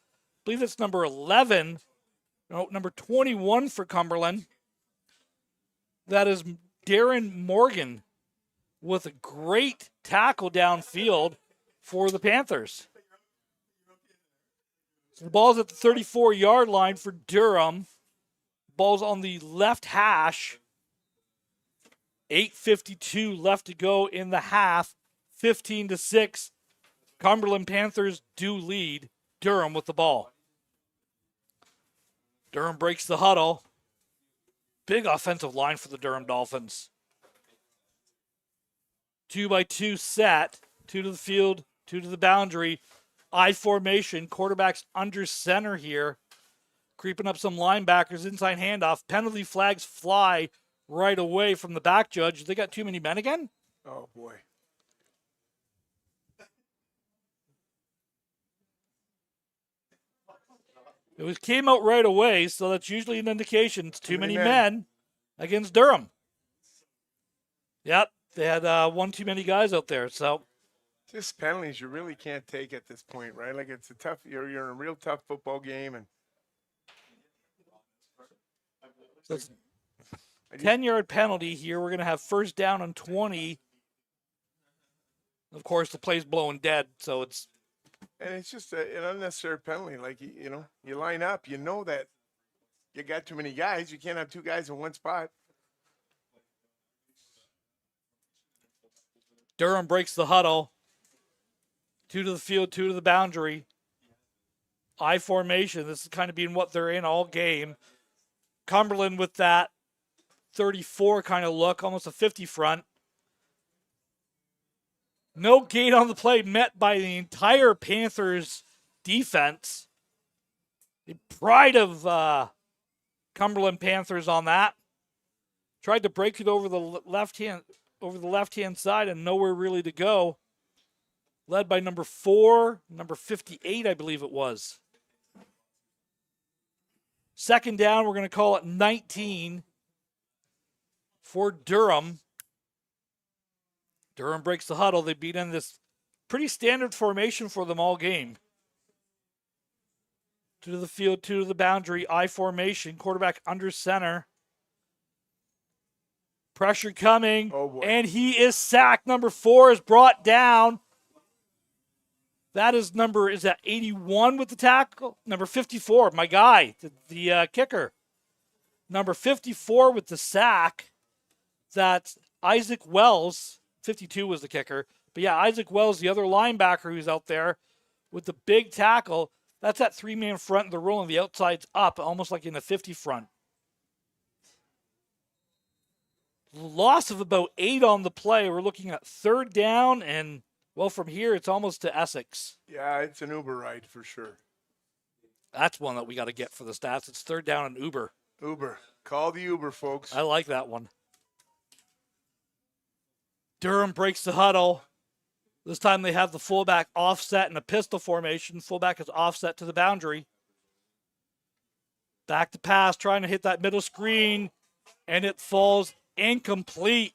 believe that's number 11. No, number 21 for Cumberland. That is Darren Morgan with a great tackle downfield for the Panthers. So the ball's at the 34-yard line for Durham. Ball's on the left hash. 8:52 left to go in the half. 15-6. Cumberland Panthers do lead. Durham with the ball. Durham breaks the huddle. Big offensive line for the Durham Dolphins. 2-by-2 set. 2 to the field, 2 to the boundary. I formation. Quarterback's under center here. Creeping up some linebackers. Inside handoff. Penalty flags fly right away from the back judge. They got too many men again? Oh, boy. It came out right away, so that's usually an indication it's too many men against Durham. Yep, they had one too many guys out there, so. Just penalties you really can't take at this point, right? Like, it's a tough, you're in a real tough football game, and. So 10-yard penalty here. We're going to have first down on 20. Of course, the play's blowing dead, so it's And it's just an unnecessary penalty. Like, you line up, you know that you got too many guys. You can't have two guys in one spot. Durham breaks the huddle. 2 to the field, 2 to the boundary. I formation. This is kind of being what they're in all game. Cumberland with that 34 kind of look, almost a 50 front. No gate on the play met by the entire Panthers defense. The pride of Cumberland Panthers on that. Tried to break it over the left hand side and nowhere really to go. Led by number 4, number 58, I believe it was. Second down, we're going to call it 19 for Durham. Durham breaks the huddle. They beat in this pretty standard formation for them all game. 2 to the field, 2 to the boundary, I formation, quarterback under center. Pressure coming, and he is sacked. Number 4 is brought down. That is that 81 with the tackle? Number 54, my guy, the kicker. Number 54 with the sack. That's Isaac Wells. 52 was the kicker. But yeah, Isaac Wells, the other linebacker who's out there with the big tackle. That's that 3-man front, and they're rolling the outsides up, almost like in a 50 front. Loss of about 8 on the play. We're looking at third down, and, well, from here, it's almost to Essex. Yeah, it's an Uber ride for sure. That's one that we got to get for the stats. It's third down and Uber. Uber. Call the Uber, folks. I like that one. Durham breaks the huddle. This time they have the fullback offset in a pistol formation. Fullback is offset to the boundary. Back to pass, trying to hit that middle screen, and it falls incomplete.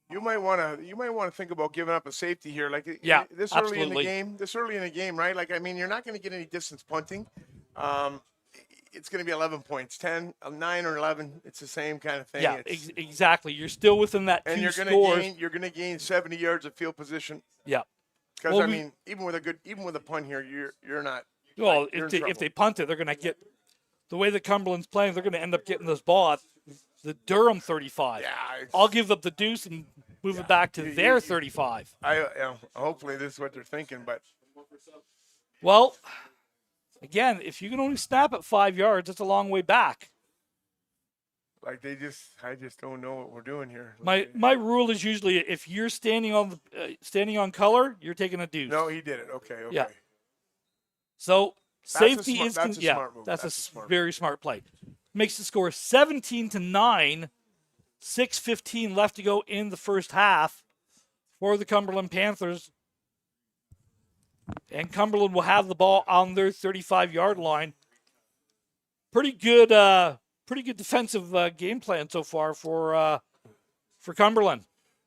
You might want to think about giving up a safety here, like this absolutely. early in the game, right? Like, I mean, you're not going to get any distance punting. It's going to be 11 points, 10, 9 or 11. It's the same kind of thing. Yeah, exactly. You're still within that and two scores. You're going to gain 70 yards of field position. Yeah. Because well, I mean, even with a punt here, you're not. Well, if they punt it, they're going to get the way that Cumberland's playing. They're going to end up getting this ball at the Durham 35. Yeah. I'll give up the deuce and move it back to their 35. Hopefully this is what they're thinking, but. Well, again, if you can only snap at 5 yards, that's a long way back. Like I just don't know what we're doing here. My rule is usually if you're standing on color, you're taking a deuce. No, he did it. Okay. Yeah. So safety is that's a smart move. That's a very smart play. Makes the score 17-9. 6:15 left to go in the first half for the Cumberland Panthers. And Cumberland will have the ball on their 35-yard line. Pretty good defensive game plan so far for Cumberland.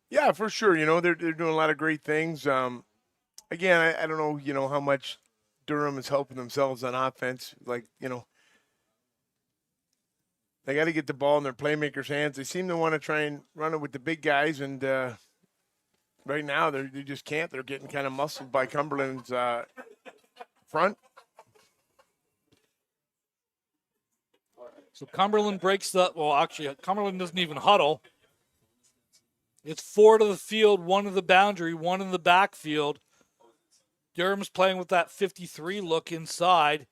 Yeah, for sure. You know, they're doing a lot of great things. Again, I don't know, how much Durham is helping themselves on offense. Like, they got to get the ball in their playmakers' hands. They seem to want to try and run it with the big guys, and right now they just can't. They're getting kind of muscled by Cumberland's front. So Cumberland Cumberland doesn't even huddle. It's 4 to the field, 1 to the boundary, 1 in the backfield. Durham's playing with that 53 look inside.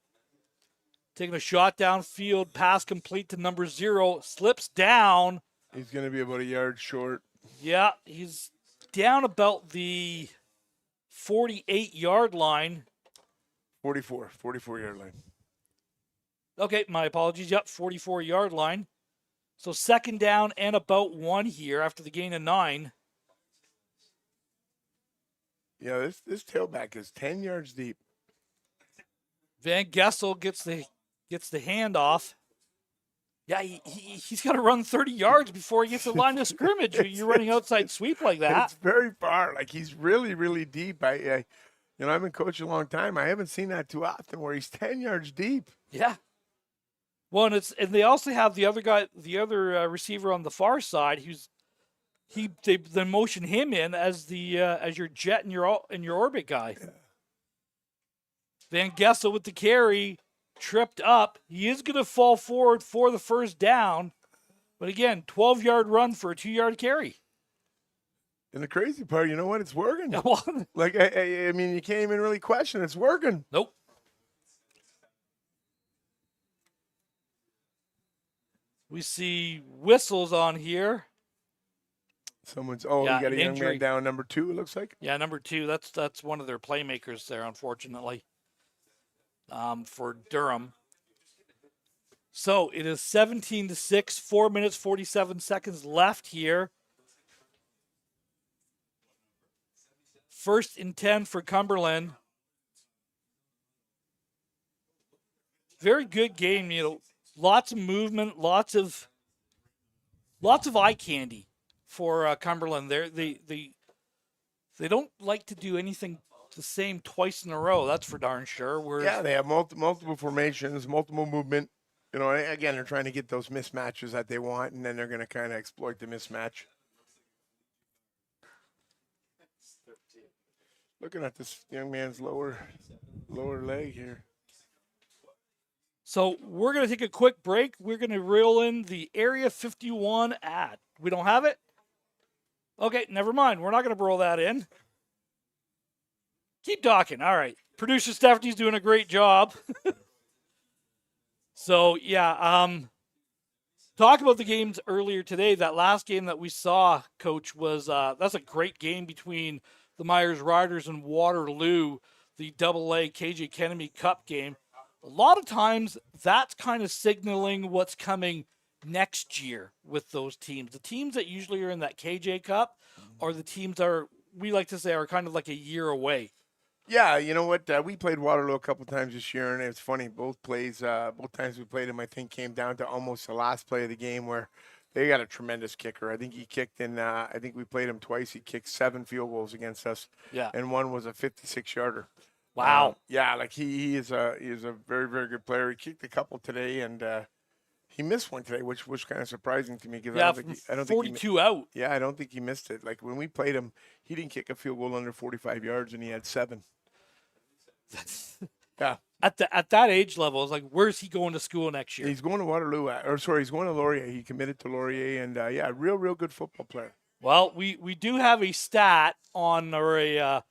Taking a shot downfield, pass complete to number 0, slips down. He's going to be about a yard short. Yeah, he's down about the 48-yard line. 44-yard line. Okay, my apologies. Yep, 44-yard line. So second down and about 1 here after the gain of 9. Yeah, this tailback is 10 yards deep. Van Gessel gets the handoff. Yeah, he's got to run 30 yards before he gets the line of scrimmage. You're running outside sweep like that. It's very far. Like, he's really, really deep. I've been coaching a long time. I haven't seen that too often where he's 10 yards deep. Yeah. Well, and they also have the other receiver on the far side they motion him in as your jet and your orbit guy. Yeah. Van Gessel with the carry, tripped up. He is going to fall forward for the first down. But again, 12-yard run for a 2-yard carry. And the crazy part, you know what? It's working. Yeah, well, Like, I mean, you can't even really question it's working. nope. We see whistles on here. Someone's, Yeah, you got a an young injury. man down, number 2, it looks like. Yeah, number 2. That's one of their playmakers there, unfortunately, for Durham. So it is 17-6, 4 minutes, 47 seconds left here. 1st and 10 for Cumberland. Very good game, lots of movement, lots of eye candy for Cumberland. They don't like to do anything the same twice in a row. That's for darn sure. Yeah, they have multiple formations, multiple movement. Again, they're trying to get those mismatches that they want, and then they're going to kind of exploit the mismatch. Looking at this young man's lower leg here. So we're going to take a quick break. We're going to reel in the Area 51 ad. We don't have it? Okay, never mind. We're not going to roll that in. Keep talking. All right. Producer Stephanie's doing a great job. So, yeah, talk about the games earlier today. That last game that we saw, Coach, was that's a great game between the Myers Riders and Waterloo, the AA KJ Kennedy Cup game. A lot of times that's kind of signaling what's coming next year with those teams. The teams that usually are in that KJ Cup are the teams that we like to say are kind of like a year away. Yeah, you know what? We played Waterloo a couple times this year, and it's funny. Both times we played them, I think, came down to almost the last play of the game where they got a tremendous kicker. I think he kicked in. I think we played him twice. He kicked 7 field goals against us. Yeah, and one was a 56-yarder. Wow. Yeah, like he is a very, very good player. He kicked a couple today, and he missed one today, which was kind of surprising to me. Yeah, I don't think 42 out. Yeah, I don't think he missed it. Like when we played him, he didn't kick a field goal under 45 yards, and he had 7. Yeah. At that age level, it's like, where's he going to school next year? He's going to Waterloo, he's going to Laurier. He committed to Laurier, and yeah, real good football player. Well, we do have a stat on or a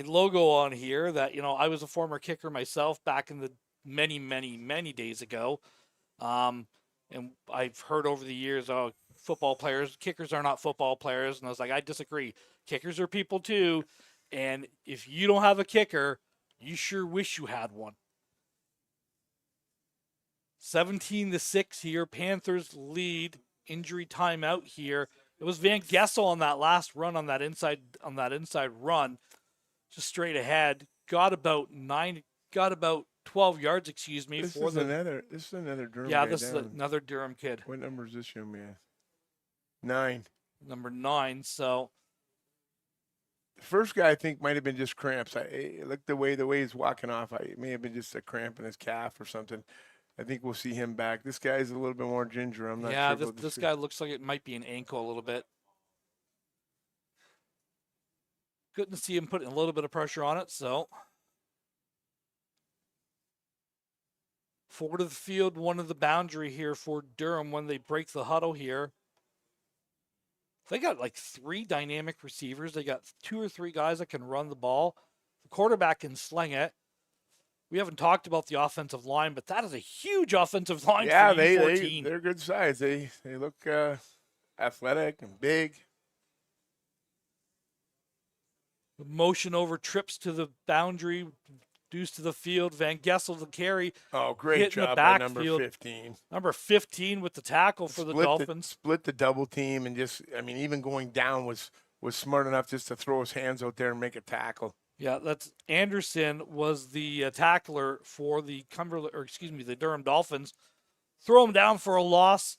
logo on here that I was a former kicker myself back in the many days ago, and I've heard over the years, kickers are not football players, and I was like, I disagree. Kickers are people too, and if you don't have a kicker, you sure wish you had one. 17-6 here. Panthers lead. Injury timeout here. It was Van Gessel on that last run on that inside run, just straight ahead. Got about 12 yards. Excuse me. This is another Durham. Yeah, this is another Durham kid. What number is this young man? 9. Number 9. So. The first guy I think might have been just cramps. I look the way he's walking off. It may have been just a cramp in his calf or something. I think we'll see him back. This guy's a little bit more ginger. I'm not sure. Yeah, this guy looks like it might be an ankle a little bit. Good to see him putting a little bit of pressure on it. So 4 to the field, 1 to the boundary here for Durham when they break the huddle here. They got like 3 dynamic receivers. They got 2 or 3 guys that can run the ball. The quarterback can sling it. We haven't talked about the offensive line, but that is a huge offensive line for U14. They're good size. They look athletic and big. The motion over trips to the boundary, deuce to the field. Van Gessel the carry. Oh, great job by number 15. Number 15 with the tackle for the Dolphins. Split the double team and even going down was smart enough just to throw his hands out there and make a tackle. Yeah, that's Anderson was the tackler for the the Durham Dolphins. Throw him down for a loss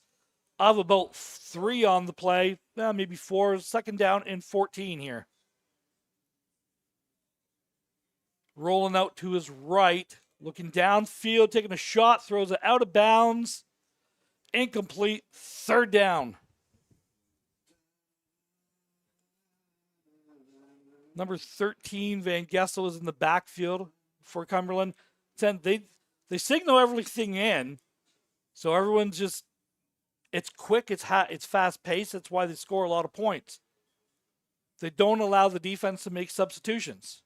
of about 3 on the play, maybe 4. 2nd down and 14 here. Rolling out to his right, looking downfield, taking a shot, throws it out of bounds. Incomplete. 3rd down. Number 13, Van Gessel, is in the backfield for Cumberland. They signal everything in, so everyone's just, it's quick, it's fast paced. That's why they score a lot of points. They don't allow the defense to make substitutions.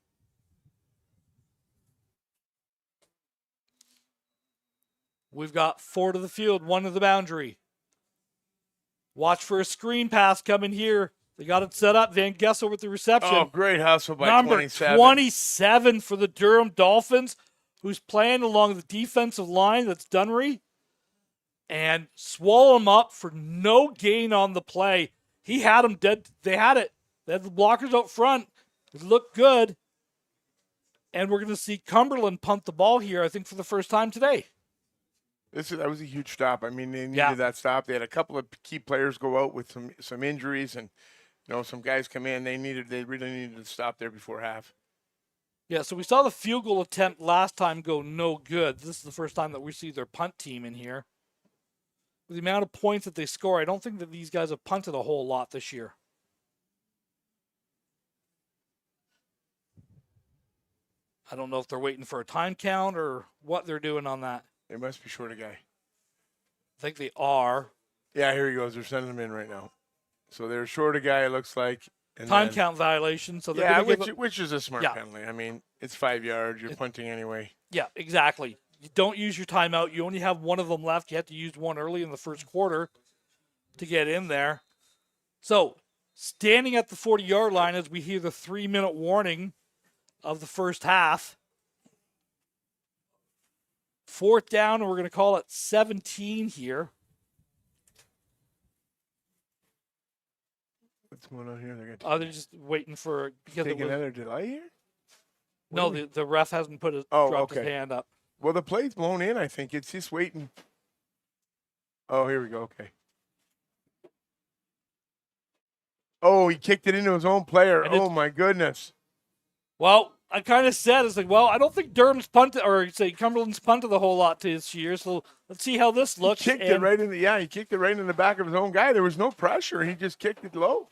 We've got 4 to the field, 1 to the boundary. Watch for a screen pass coming here. They got it set up. Van Gessel with the reception. Oh, great hustle by Number 27. 27 for the Durham Dolphins, who's playing along the defensive line. That's Dunnery. And swallow him up for no gain on the play. He had him dead. They had it. They had the blockers out front. It looked good. And we're going to see Cumberland punt the ball here, I think, for the first time today. That was a huge stop. I mean, they needed that stop. They had a couple of key players go out with some injuries, and some guys come in. They really needed to stop there before half. Yeah, so we saw the field goal attempt last time go no good. This is the first time that we see their punt team in here. With the amount of points that they score, I don't think that these guys have punted a whole lot this year. I don't know if they're waiting for a time count or what they're doing on that. They must be short a guy. I think they are. Yeah, here he goes. They're sending him in right now. So they're short a guy, it looks like. And time count violation. So they're which is a smart penalty. I mean, it's 5 yards. You're punting anyway. Yeah, exactly. You don't use your timeout. You only have one of them left. You have to use one early in the first quarter to get in there. So, standing at the 40-yard line as we hear the 3-minute warning of the first half. 4th down, and we're going to call it 17 here. What's going on here? They're just waiting for... Taking another delay here? No, the ref hasn't dropped his hand up. Well, the play's blown in, I think. It's just waiting. Oh, here we go. Okay. Oh, he kicked it into his own player. Oh, my goodness. Well, I kind of said, it's like, I don't think Durham's punted, or say Cumberland's punted a whole lot this year, so let's see how this looks. He kicked it right in the back of his own guy. There was no pressure. He just kicked it low.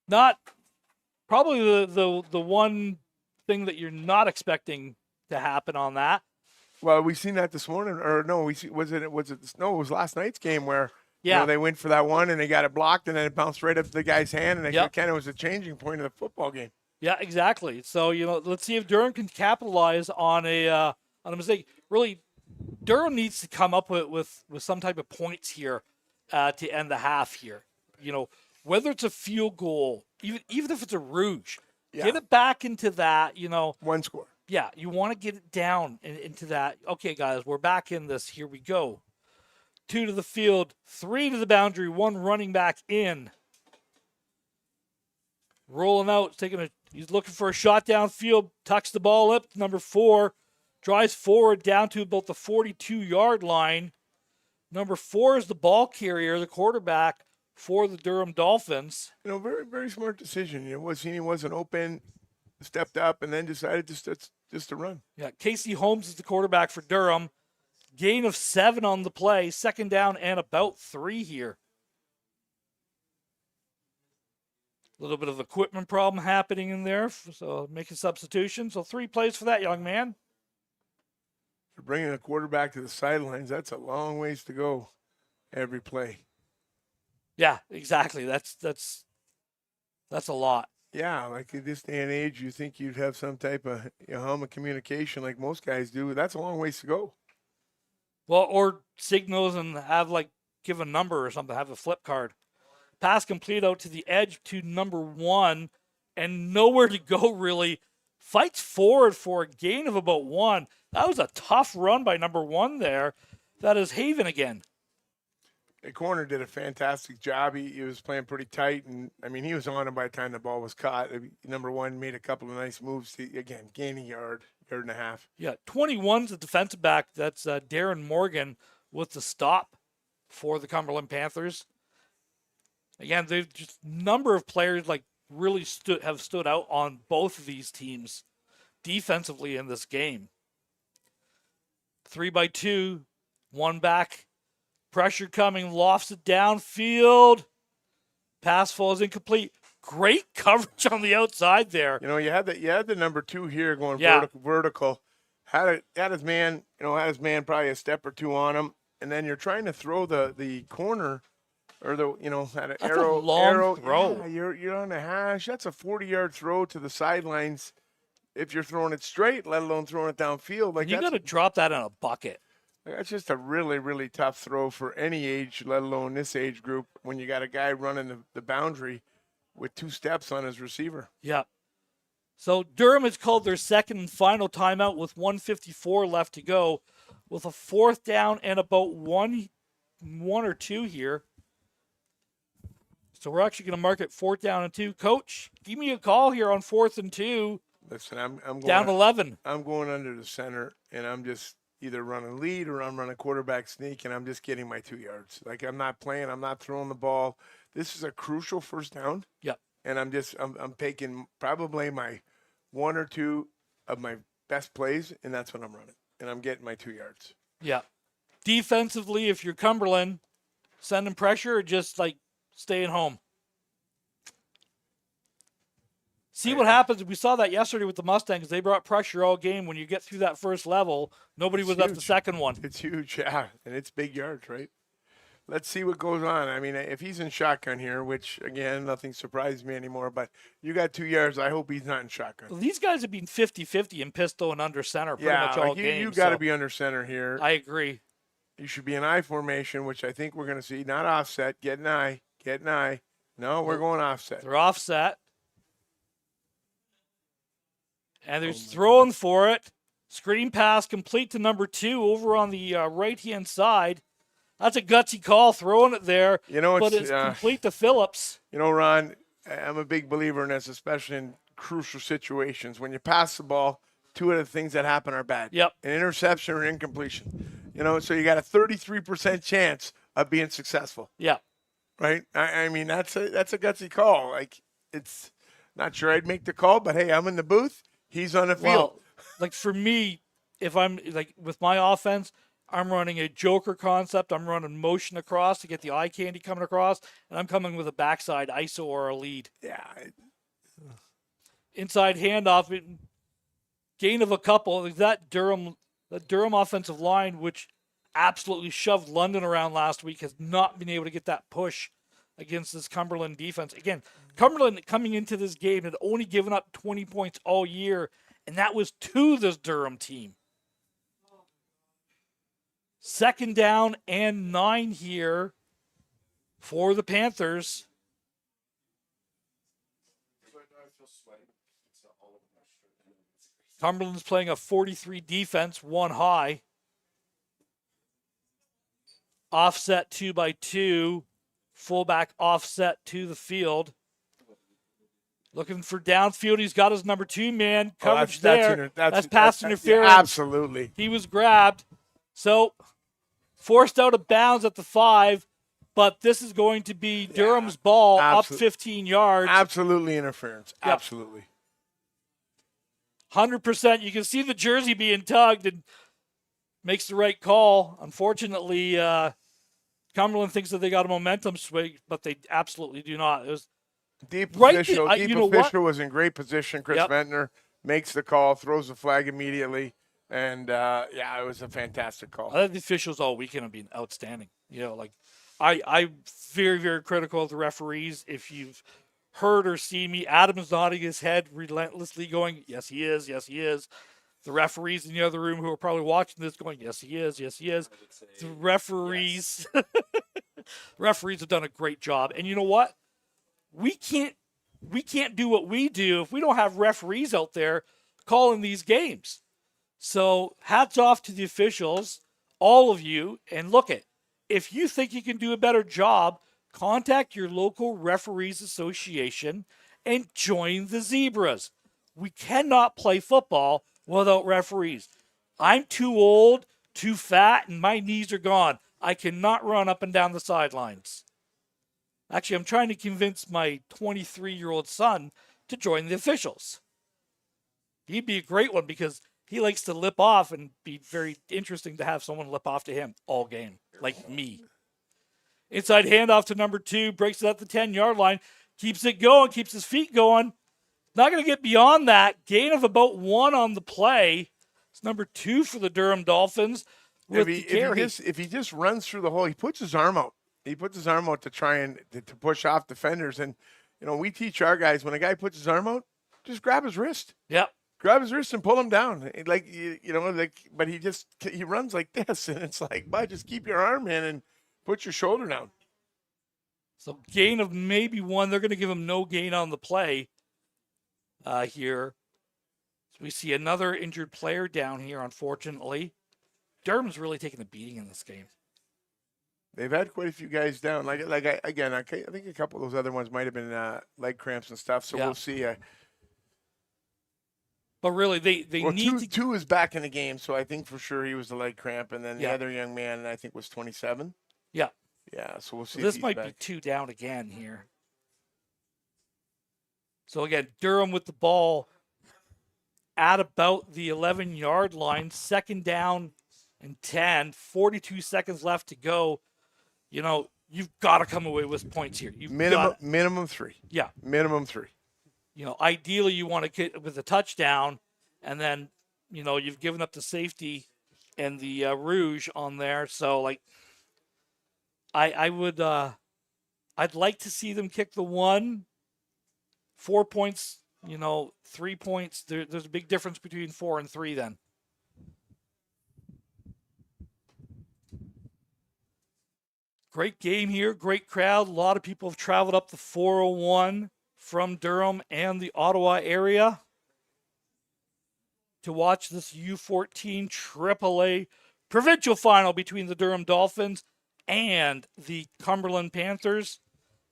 Not probably the one thing that you're not expecting to happen on that. Well, we seen that this morning, or no? It was last night's game where they went for that one and they got it blocked and then it bounced right up to the guy's hand and it was a changing point of the football game. Yeah, exactly. So let's see if Durham can capitalize on a mistake. Really, Durham needs to come up with some type of points here to end the half here. Whether it's a field goal, even if it's a rouge, get it back into that. One score. Yeah, you want to get it down into that. Okay, guys, we're back in this. Here we go. 2 to the field, 3 to the boundary, 1 running back in. Rolling out, he's looking for a shot downfield, tucks the ball up. Number 4 drives forward down to about the 42-yard line. Number 4 is the ball carrier, the quarterback for the Durham Dolphins. Very, very smart decision. He wasn't open, stepped up, and then decided just to run. Yeah, Casey Holmes is the quarterback for Durham. Gain of 7 on the play. 2nd down and about 3 here. A little bit of equipment problem happening in there, so making substitutions. So 3 plays for that young man. For bringing a quarterback to the sidelines, that's a long ways to go every play. Yeah, exactly. That's a lot. Yeah, like in this day and age, you think you'd have some type of hum of communication like most guys do. That's a long ways to go. Well, or signals and give a number or something, have a flip card. Pass complete out to the edge to number 1 and nowhere to go really. Fights forward for a gain of about 1. That was a tough run by number 1 there. That is Haven again. The corner did a fantastic job. He was playing pretty tight, and he was on him by the time the ball was caught. Number 1 made a couple of nice moves to, again, gain a yard and a half. Yeah, 21's the defensive back. That's Darren Morgan with the stop for the Cumberland Panthers. Again, there's just a number of players really have stood out on both of these teams defensively in this game. 3-by-2, 1 back. Pressure coming, lofts it downfield. Pass falls incomplete. Great coverage on the outside there. You had the number 2 here going vertical. had his man, had his man probably a step or two on him, and then you're trying to throw the corner or had an That's arrow. a long throw. Yeah, you're on the hash. That's a 40-yard throw to the sidelines. If you're throwing it straight, let alone throwing it downfield, You got to drop that in a bucket. That's just a really, really tough throw for any age, let alone this age group, when you got a guy running the boundary with 2 steps on his receiver. Yeah. So Durham has called their second and final timeout with 1:54 left to go, with a 4th down and about one or two here. So we're actually going to mark it 4th down and 2. Coach, give me a call here on 4th and 2. Listen, I'm going down 11. I'm going under the center, and I'm just either running lead or I'm running quarterback sneak, and I'm just getting my 2 yards. Like, I'm not playing. I'm not throwing the ball. This is a crucial first down. Yep. And I'm taking probably my 1 or 2 of my best plays, and that's what I'm running. And I'm getting my 2 yards. Yeah. Defensively, if you're Cumberland, sending pressure or just like staying home. See what happens. We saw that yesterday with the Mustangs. They brought pressure all game. When you get through that first level, nobody was at the second one. It's huge, yeah, and it's big yards, right? Let's see what goes on. I mean, if he's in shotgun here, which, again, nothing surprises me anymore, but you got 2 yards. I hope he's not in shotgun. Well, these guys have been 50-50 in pistol and under center pretty much all game. You got to be under center here. I agree. You should be in I formation, which I think we're going to see. Not offset. Get an I. No, we're going offset. They're offset. And they're throwing for it. Screen pass complete to number 2 over on the right-hand side. That's a gutsy call, throwing it there. But it's complete to Phillips. Ron, I'm a big believer in this, especially in crucial situations. When you pass the ball, 2 of the things that happen are bad. Yep. An interception or incompletion. So you got a 33% chance of being successful. Yeah. Right? I mean, that's a gutsy call. Like, it's not sure I'd make the call, but hey, I'm in the booth. He's on the field. Well, like for me, if I'm like with my offense, I'm running a joker concept. I'm running motion across to get the eye candy coming across, and I'm coming with a backside ISO or a lead. Yeah. Inside handoff, gain of a couple. That Durham offensive line, which absolutely shoved London around last week, has not been able to get that push against this Cumberland defense. Again, Cumberland coming into this game had only given up 20 points all year, and that was to this Durham team. 2nd down and 9 here for the Panthers. Cumberland's playing a 43 defense, 1 high. Offset 2x2. Fullback offset to the field. Looking for downfield. He's got his number 2 man coverage there. That's pass interference. Yeah, absolutely. He was grabbed. So forced out of bounds at the 5, but this is going to be Durham's ball up 15 yards. Absolutely interference. Yep. Absolutely. 100%. You can see the jersey being tugged and makes the right call. Unfortunately, Cumberland thinks that they got a momentum swing, but they absolutely do not. It was deep right official. Deep official was in great position. Chris Ventnor makes the call, throws the flag immediately, and it was a fantastic call. I think the officials all weekend have been outstanding. I'm very, very critical of the referees. If you've heard or seen me, Adam's nodding his head relentlessly, going, "Yes, he is. Yes, he is." The referees in the other room who are probably watching this going, "Yes, he is. Yes, he is." The referees, referees have done a great job. And you know what? We can't do what we do if we don't have referees out there calling these games. So hats off to the officials, all of you. And look if you think you can do a better job, contact your local referees association and join the Zebras. We cannot play football without referees. I'm too old, too fat, and my knees are gone. I cannot run up and down the sidelines. Actually, I'm trying to convince my 23-year-old son to join the officials. He'd be a great one because he likes to lip off, and be very interesting to have someone lip off to him all game, like me. Inside handoff to number 2, breaks it at the 10-yard line, keeps it going, keeps his feet going. Not going to get beyond that. Gain of about 1 on the play. It's number 2 for the Durham Dolphins. With if he just runs through the hole, he puts his arm out. He puts his arm out to try and to push off defenders. And, we teach our guys, when a guy puts his arm out, just grab his wrist. Yep. Grab his wrist and pull him down. But he runs like this. And it's like, bud, just keep your arm in and put your shoulder down. So gain of maybe 1. They're going to give him no gain on the play here. So we see another injured player down here, unfortunately. Durham's really taking a beating in this game. They've had quite a few guys down. I think a couple of those other ones might have been leg cramps and stuff. So we'll see. But really, they need two is back in the game, so I think for sure he was the leg cramp, and then the other young man I think was 27. Yeah. Yeah. So we'll see. So this might be 2 down again here. So again, Durham with the ball at about the 11-yard line, 2nd down and 10, 42 seconds left to go. You've got to come away with points here. Minimum 3. Yeah. Minimum 3. Ideally you want to get with a touchdown, and then, you've given up the safety and the rouge on there. So, I'd like to see them kick the 1. 4 points, 3 points. There's a big difference between 4 and 3 then. Great game here, great crowd. A lot of people have traveled up the 401 from Durham and the Ottawa area to watch this U14 AAA provincial final between the Durham Dolphins and the Cumberland Panthers.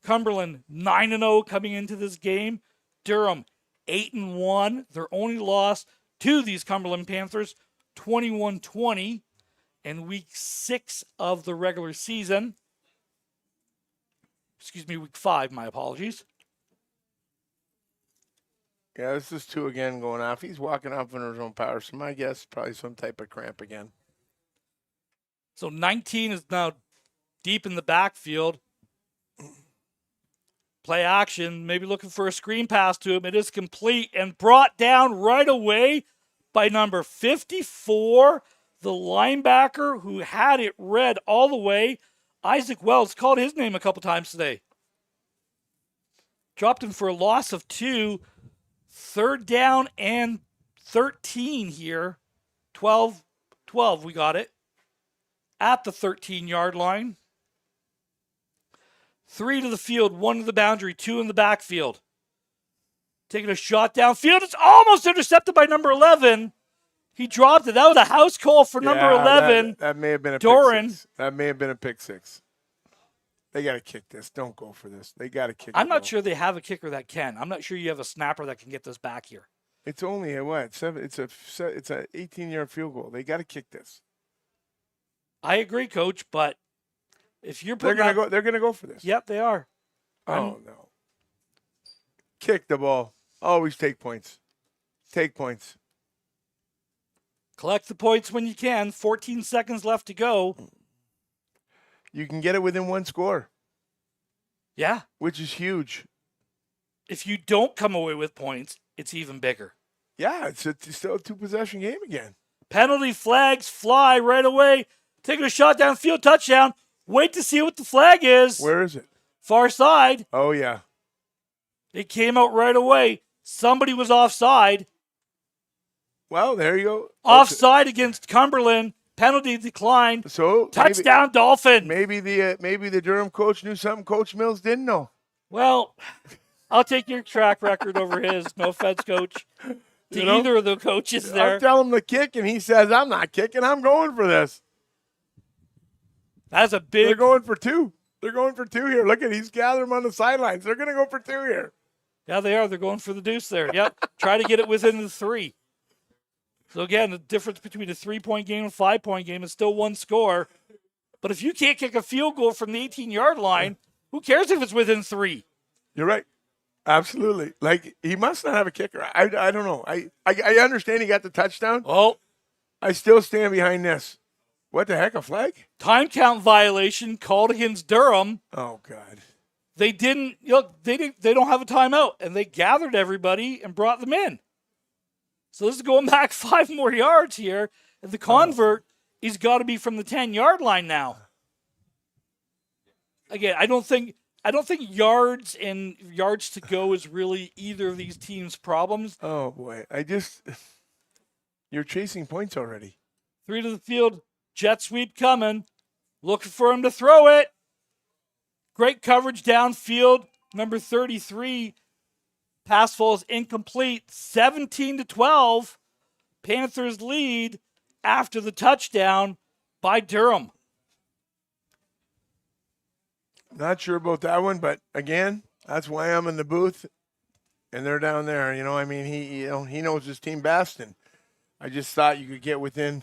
Cumberland 9-0 coming into this game. Durham 8-1. Their only loss to these Cumberland Panthers, 21-20 in week 6 of the regular season. Week 5, my apologies. Yeah, this is 2 again going off. He's walking off under his own power, so my guess probably some type of cramp again. So 19 is now deep in the backfield. Play action, maybe looking for a screen pass to him. It is complete and brought down right away by number 54, the linebacker who had it read all the way. Isaac Wells, called his name a couple times today. Dropped him for a loss of 2. 3rd down and 13 here. 12, we got it. At the 13-yard line. 3 to the field, 1 to the boundary, 2 in the backfield. Taking a shot downfield. It's almost intercepted by number 11. He dropped it. That was a house call for number 11. That may have been a Doran. pick 6. That may have been a pick 6. They got to kick this. Don't go for this. They got to kick. I'm not sure they have a kicker that can. I'm not sure you have a snapper that can get this back here. It's only a what? 7. It's a 18-yard field goal. They got to kick this. I agree, Coach, but if you're they're gonna go for this. Yep, they are. Oh no! Kick the ball. Always take points. Take points. Collect the points when you can. 14 seconds left to go. You can get it within 1 score. Yeah. Which is huge. If you don't come away with points, it's even bigger. Yeah, it's still a 2-possession game again. Penalty flags fly right away. Taking a shot downfield, touchdown. Wait to see what the flag is. Where is it? Far side. Oh, yeah. It came out right away. Somebody was offside. Well, there you go. Offside against Cumberland. Penalty declined. So touchdown, Dolphin. Maybe the Durham coach knew something Coach Mills didn't know. Well, I'll take your track record over his. No offense, Coach. To either of the coaches there. I tell him to kick, and he says, I'm not kicking. I'm going for this. That's a big. They're going for 2. They're going for 2 here. Look at he's gathering them on the sidelines. They're going to go for 2 here. Yeah, they are. They're going for the deuce there. Yep. Try to get it within the 3. So, again, the difference between a 3-point game and a 5-point game is still 1 score. But if you can't kick a field goal from the 18-yard line, who cares if it's within 3? You're right. Absolutely. Like, he must not have a kicker. I don't know. I understand he got the touchdown. Oh. I still stand behind this. What the heck, a flag? Time count violation called against Durham. Oh, God. They don't have a timeout, and they gathered everybody and brought them in. So this is going back 5 more yards here. And the convert is got to be from the 10-yard line now. Again, I don't think yards and yards to go is really either of these teams' problems. Oh boy, you're chasing points already. 3 to the field, jet sweep coming. Looking for him to throw it. Great coverage downfield. Number 33. Pass falls incomplete. 17-12. Panthers lead after the touchdown by Durham. Not sure about that one, but again, that's why I'm in the booth and they're down there. You know, I mean, he knows his team best, and I just thought you could get within,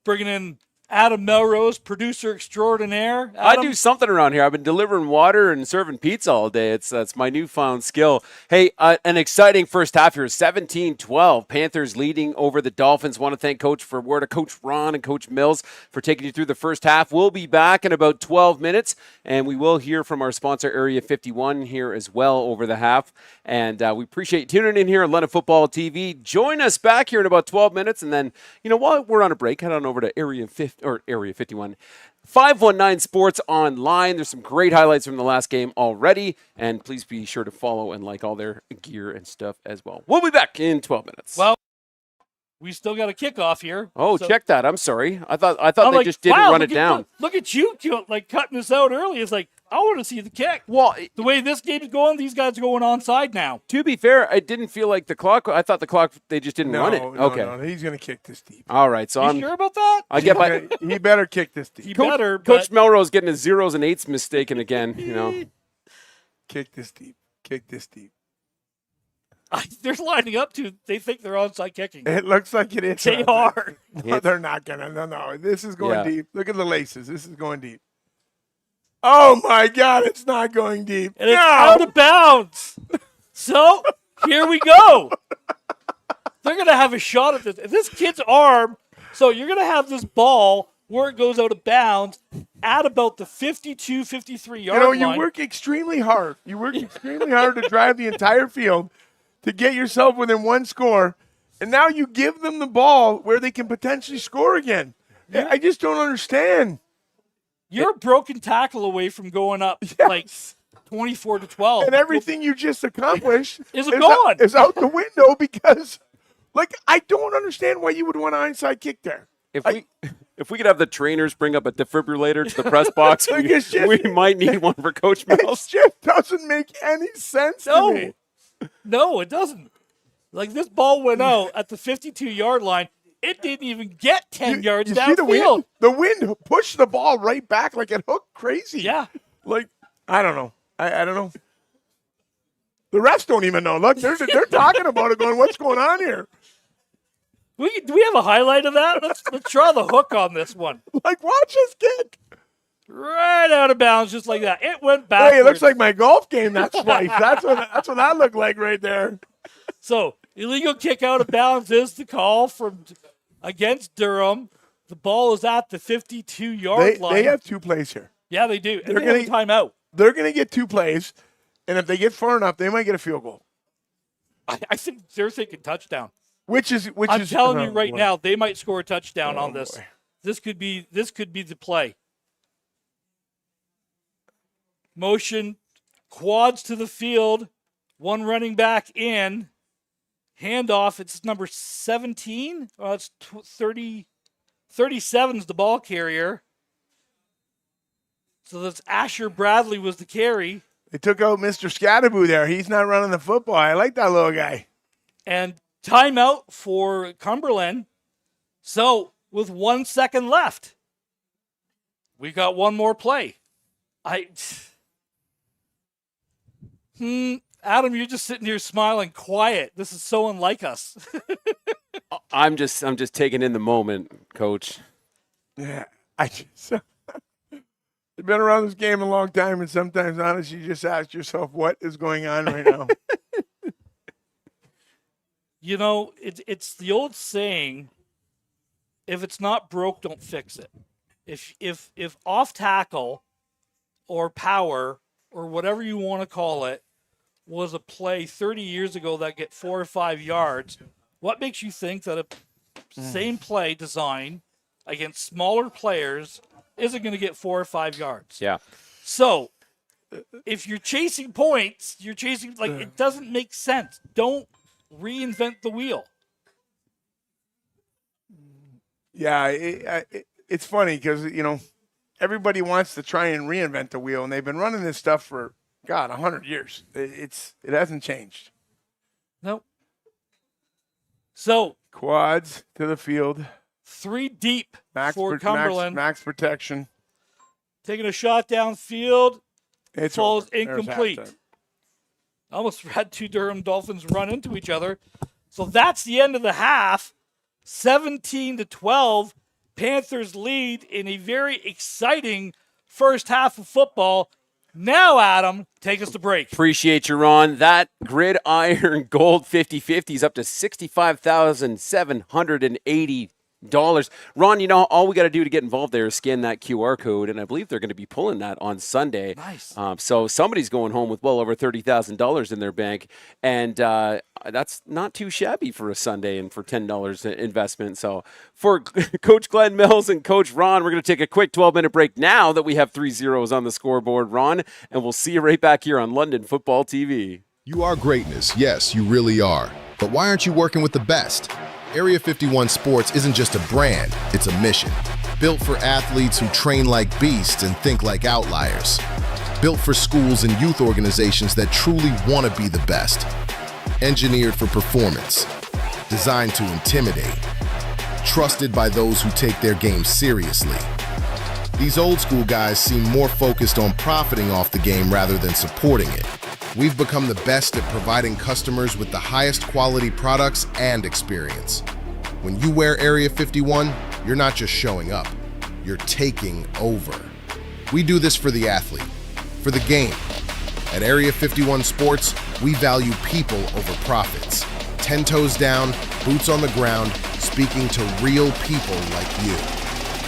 Bringing in Adam Melrose, producer extraordinaire. Adam? I do something around here. I've been delivering water and serving pizza all day. That's my newfound skill. Hey, an exciting first half here. 17-12. Panthers leading over the Dolphins. Want to thank Coach Ron and Coach Mills for taking you through the first half. We'll be back in about 12 minutes, and we will hear from our sponsor, Area 51, here as well over the half. And we appreciate you tuning in here on London Football TV. Join us back here in about 12 minutes, and then, while we're on a break, head on over to Area 51. 519 Sports Online. There's some great highlights from the last game already, and please be sure to follow and like all their gear and stuff as well. We'll be back in 12 minutes. Well, we still got a kickoff here. Oh, so. Check that. I'm sorry. I thought they just didn't run it down. Look at you, cutting this out early. It's like, I want to see the kick. Well, the way this game's going, these guys are going onside now. To be fair, I didn't feel like the clock. I thought the clock, they just didn't run it. Okay. No, he's going to kick this deep. All right. So I'm sure about that? He better kick this deep. Coach Melrose getting his 0s and 8s mistaken again, Kick this deep. Kick this deep. They're lining up to. They think they're onside kicking. It looks like it is. They are. No, they're not going to. No. This is going deep. Look at the laces. This is going deep. Oh, my God. It's not going deep. And it's out of bounds. So, here we go. They're going to have a shot at this. This kid's arm. So, you're going to have this ball where it goes out of bounds at about the 52, 53-yard line. You work extremely hard. You work extremely hard to drive the entire field to get yourself within one score, and now you give them the ball where they can potentially score again. I just don't understand. You're a broken tackle away from going up like 24-12. And everything you just accomplished is gone. Is out the window because, I don't understand why you would want an onside kick there. If we could have the trainers bring up a defibrillator to the press box, we might need one for Coach Mills. It just doesn't make any sense to me. No, it doesn't. This ball went out at the 52-yard line. It didn't even get 10 yards downfield. See the wind pushed the ball right back like it hooked crazy. Yeah. I don't know. I don't know. The refs don't even know. Look, they're talking about it going, what's going on here? Do we have a highlight of that? Let's draw the hook on this one. Watch this kick. Right out of bounds, just like that. It went backwards. Hey, it looks like my golf game. That's right. That's what that looked like right there. So, illegal kick out of bounds is the call against Durham. The ball is at the 52-yard line. They have 2 plays here. Yeah, they do. They're going to timeout. They're going to get 2 plays, and if they get far enough, they might get a field goal. I think they're thinking touchdown. I'm telling you right now, they might score a touchdown on this. Boy. This could be the play. Motion, quads to the field, one running back in, handoff. It's number 17. Oh, it's 30. 37 is the ball carrier. So that's Asher Bradley was the carry. They took out Mr. Scatterboo there. He's not running the football. I like that little guy. And timeout for Cumberland. So with 1 second left, we got one more play. Adam, you're just sitting here smiling, quiet. This is so unlike us. I'm just taking in the moment, Coach. Yeah, I've been around this game a long time, and sometimes, honestly, you just ask yourself, what is going on right now? It's the old saying, if it's not broke, don't fix it. If off tackle or power or whatever you want to call it was a play 30 years ago that get 4 or 5 yards, what makes you think that a same play design against smaller players isn't going to get 4 or 5 yards? Yeah. So if you're chasing points, you're chasing, like, it doesn't make sense. Don't reinvent the wheel. Yeah, it's funny because, everybody wants to try and reinvent the wheel, and they've been running this stuff for, God, 100 years. It hasn't changed. Nope. So Quads to the field. 3 deep for Cumberland. Max protection. Taking a shot downfield. It's falls over. There's incomplete. halftime. Almost had 2 Durham Dolphins run into each other. So that's the end of the half. 17-12. Panthers lead in a very exciting first half of football. Now, Adam, take us to break. Appreciate you, Ron. That Gridiron Gold 50/50 is up to $65,780. Ron, all we got to do to get involved there is scan that QR code, and I believe they're going to be pulling that on Sunday. Nice. So somebody's going home with well over $30,000 in their bank, and that's not too shabby for a Sunday and for $10 investment. So for Coach Glenn Mills and Coach Ron, we're going to take a quick 12-minute break now that we have 3 zeros on the scoreboard, Ron, and we'll see you right back here on London Football TV. You are greatness. Yes, you really are. But why aren't you working with the best? Area 51 Sports isn't just a brand, it's a mission. Built for athletes who train like beasts and think like outliers. Built for schools and youth organizations that truly want to be the best. Engineered for performance. Designed to intimidate. Trusted by those who take their game seriously. These old school guys seem more focused on profiting off the game rather than supporting it. We've become the best at providing customers with the highest quality products and experience. When you wear Area 51, you're not just showing up, you're taking over. We do this for the athlete, for the game. At Area 51 Sports, we value people over profits. 10 toes down, boots on the ground, speaking to real people like you.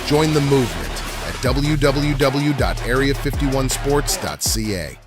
Join the movement at www.area51sports.ca.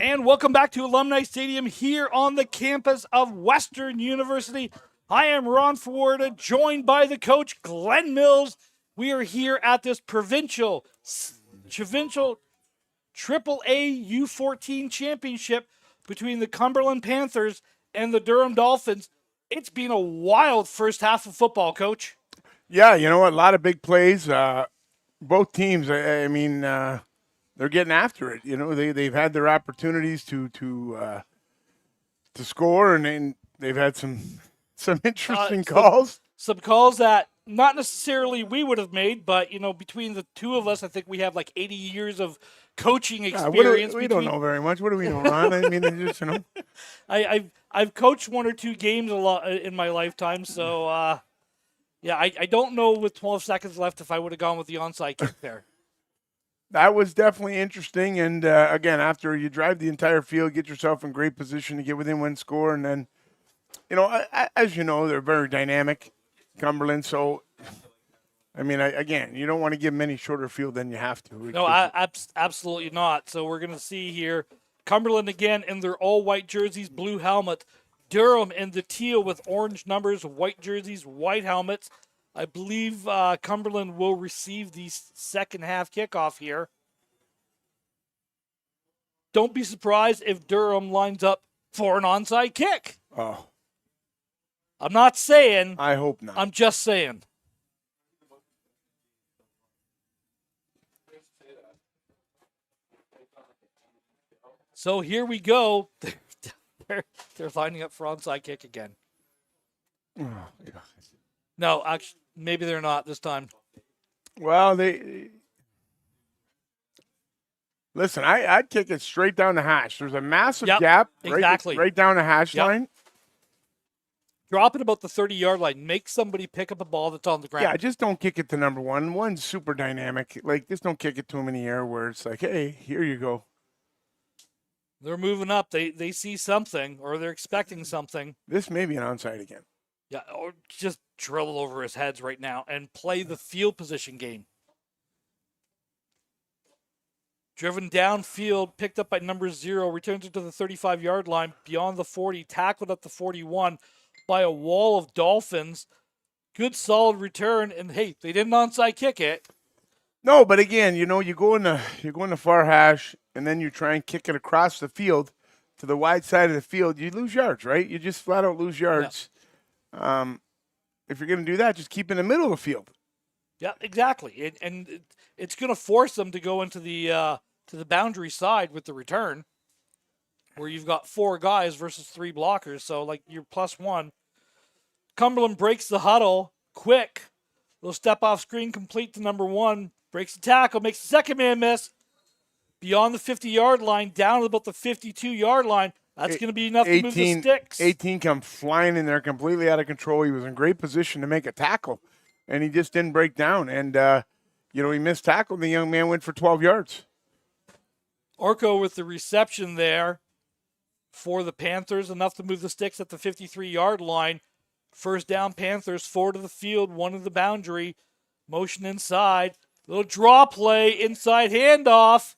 And welcome back to Alumni Stadium here on the campus of Western University. I am Ron Fawarda, joined by the coach, Glenn Mills. We are here at this provincial AAA U14 championship between the Cumberland Panthers and the Durham Dolphins. It's been a wild first half of football, Coach. Yeah, you know what? A lot of big plays. Both teams, I mean, they're getting after it. You know, they've had their opportunities to score, and they've had some interesting calls. Some calls that not necessarily we would have made, but, you know, between the two of us, I think we have like 80 years of coaching experience. We don't know very much. What do we know, Ron? I mean, just, you know. I've coached one or two games a lot in my lifetime, so yeah, I don't know with 12 seconds left if I would have gone with the onside kick there. That was definitely interesting, and again, after you drive the entire field, get yourself in great position to get within one score, and then, you know, as you know, they're very dynamic, Cumberland. So, I mean, again, you don't want to give them any shorter field than you have to. No, absolutely not. So we're going to see here Cumberland again in their all-white jerseys, blue helmet. Durham in the teal with orange numbers, white jerseys, white helmets. I believe Cumberland will receive the second half kickoff here. Don't be surprised if Durham lines up for an onside kick. Oh. I'm not saying. I hope not. I'm just saying. So here we go. They're lining up for onside kick again. Oh, yeah. No, actually, maybe they're not this time. Well, listen. I'd kick it straight down the hash. There's a massive gap right down the hash line. Drop it about the 30-yard line. Make somebody pick up a ball that's on the ground. Yeah, just don't kick it to number one. One's super dynamic. Like, just don't kick it to him in the air where it's like, hey, here you go. They're moving up. They see something, or they're expecting something. This may be an onside again. Yeah, or just drill it over his heads right now and play the field position game. Driven downfield, picked up by number 0, returns it to the 35-yard line, beyond the 40, tackled at the 41 by a wall of Dolphins. Good, solid return, and hey, they didn't onside kick it. No, but again, you know, you go in the far hash, and then you try and kick it across the field to the wide side of the field. You lose yards, right? You just flat out lose yards. Yeah. If you're going to do that, just keep in the middle of the field. Yeah, exactly. And it's going to force them to go into the boundary side with the return, where you've got 4 guys versus 3 blockers. So, like, you're +1. Cumberland breaks the huddle quick. Little step off screen complete to number 1. Breaks the tackle, makes the second man miss. Beyond the 50-yard line, down to about the 52-yard line. That's going to be enough to move the sticks. 18 come flying in there completely out of control. He was in great position to make a tackle, and he just didn't break down. And, you know, he missed tackle, and the young man went for 12 yards. Orko with the reception there for the Panthers, enough to move the sticks at the 53-yard line. First down, Panthers, 4 to the field, 1 to the boundary. Motion inside. Little draw play, inside handoff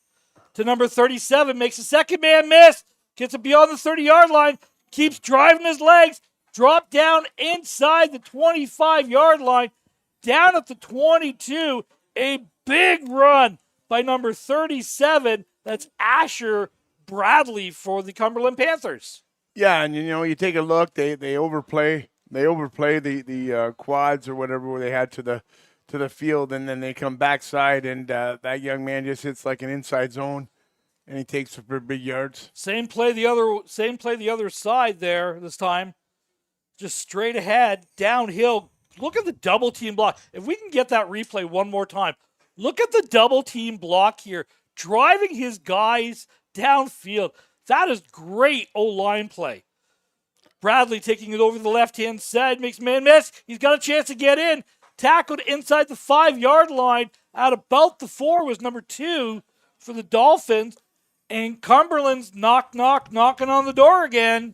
to number 37. Makes the second man miss. Gets it beyond the 30-yard line. Keeps driving his legs. Drop down inside the 25-yard line. Down at the 22. A big run by number 37. That's Asher Bradley for the Cumberland Panthers. Yeah, and, you know, you take a look. They overplay. They overplay the quads or whatever they had to the field, and then they come backside, and that young man just hits like an inside zone, and he takes for big yards. Same play the other side there this time. Just straight ahead, downhill. Look at the double team block. If we can get that replay one more time, look at the double team block here, driving his guys downfield. That is great O-line play. Bradley taking it over the left-hand side, makes man miss. He's got a chance to get in. Tackled inside the 5-yard line. At about the 4 was number 2 for the Dolphins. And Cumberland's knocking on the door again.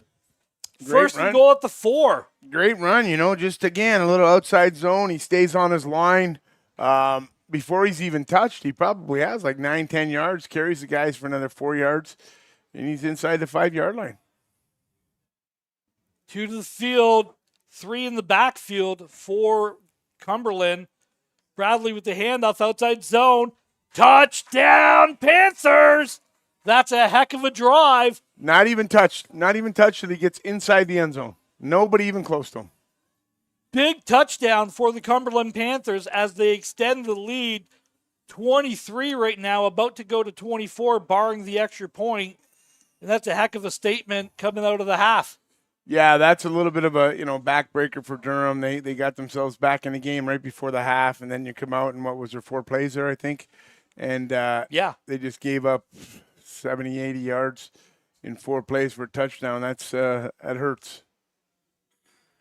First and goal at the 4. Great run, you know, just again, a little outside zone. He stays on his line. Before he's even touched, he probably has like 9-10 yards, carries the guys for another 4 yards. And he's inside the 5-yard line. 2 to the field, 3 in the backfield for Cumberland. Bradley with the handoff outside zone. Touchdown, Panthers! That's a heck of a drive. Not even touched. Not even touched till he gets inside the end zone. Nobody even close to him. Big touchdown for the Cumberland Panthers as they extend the lead. 23 right now, about to go to 24, barring the extra point. And that's a heck of a statement coming out of the half. Yeah, that's a little bit of a backbreaker for Durham. They got themselves back in the game right before the half, and then you come out and what was there, 4 plays there, I think, and they just gave up 70, 80 yards in 4 plays for a touchdown. That hurts.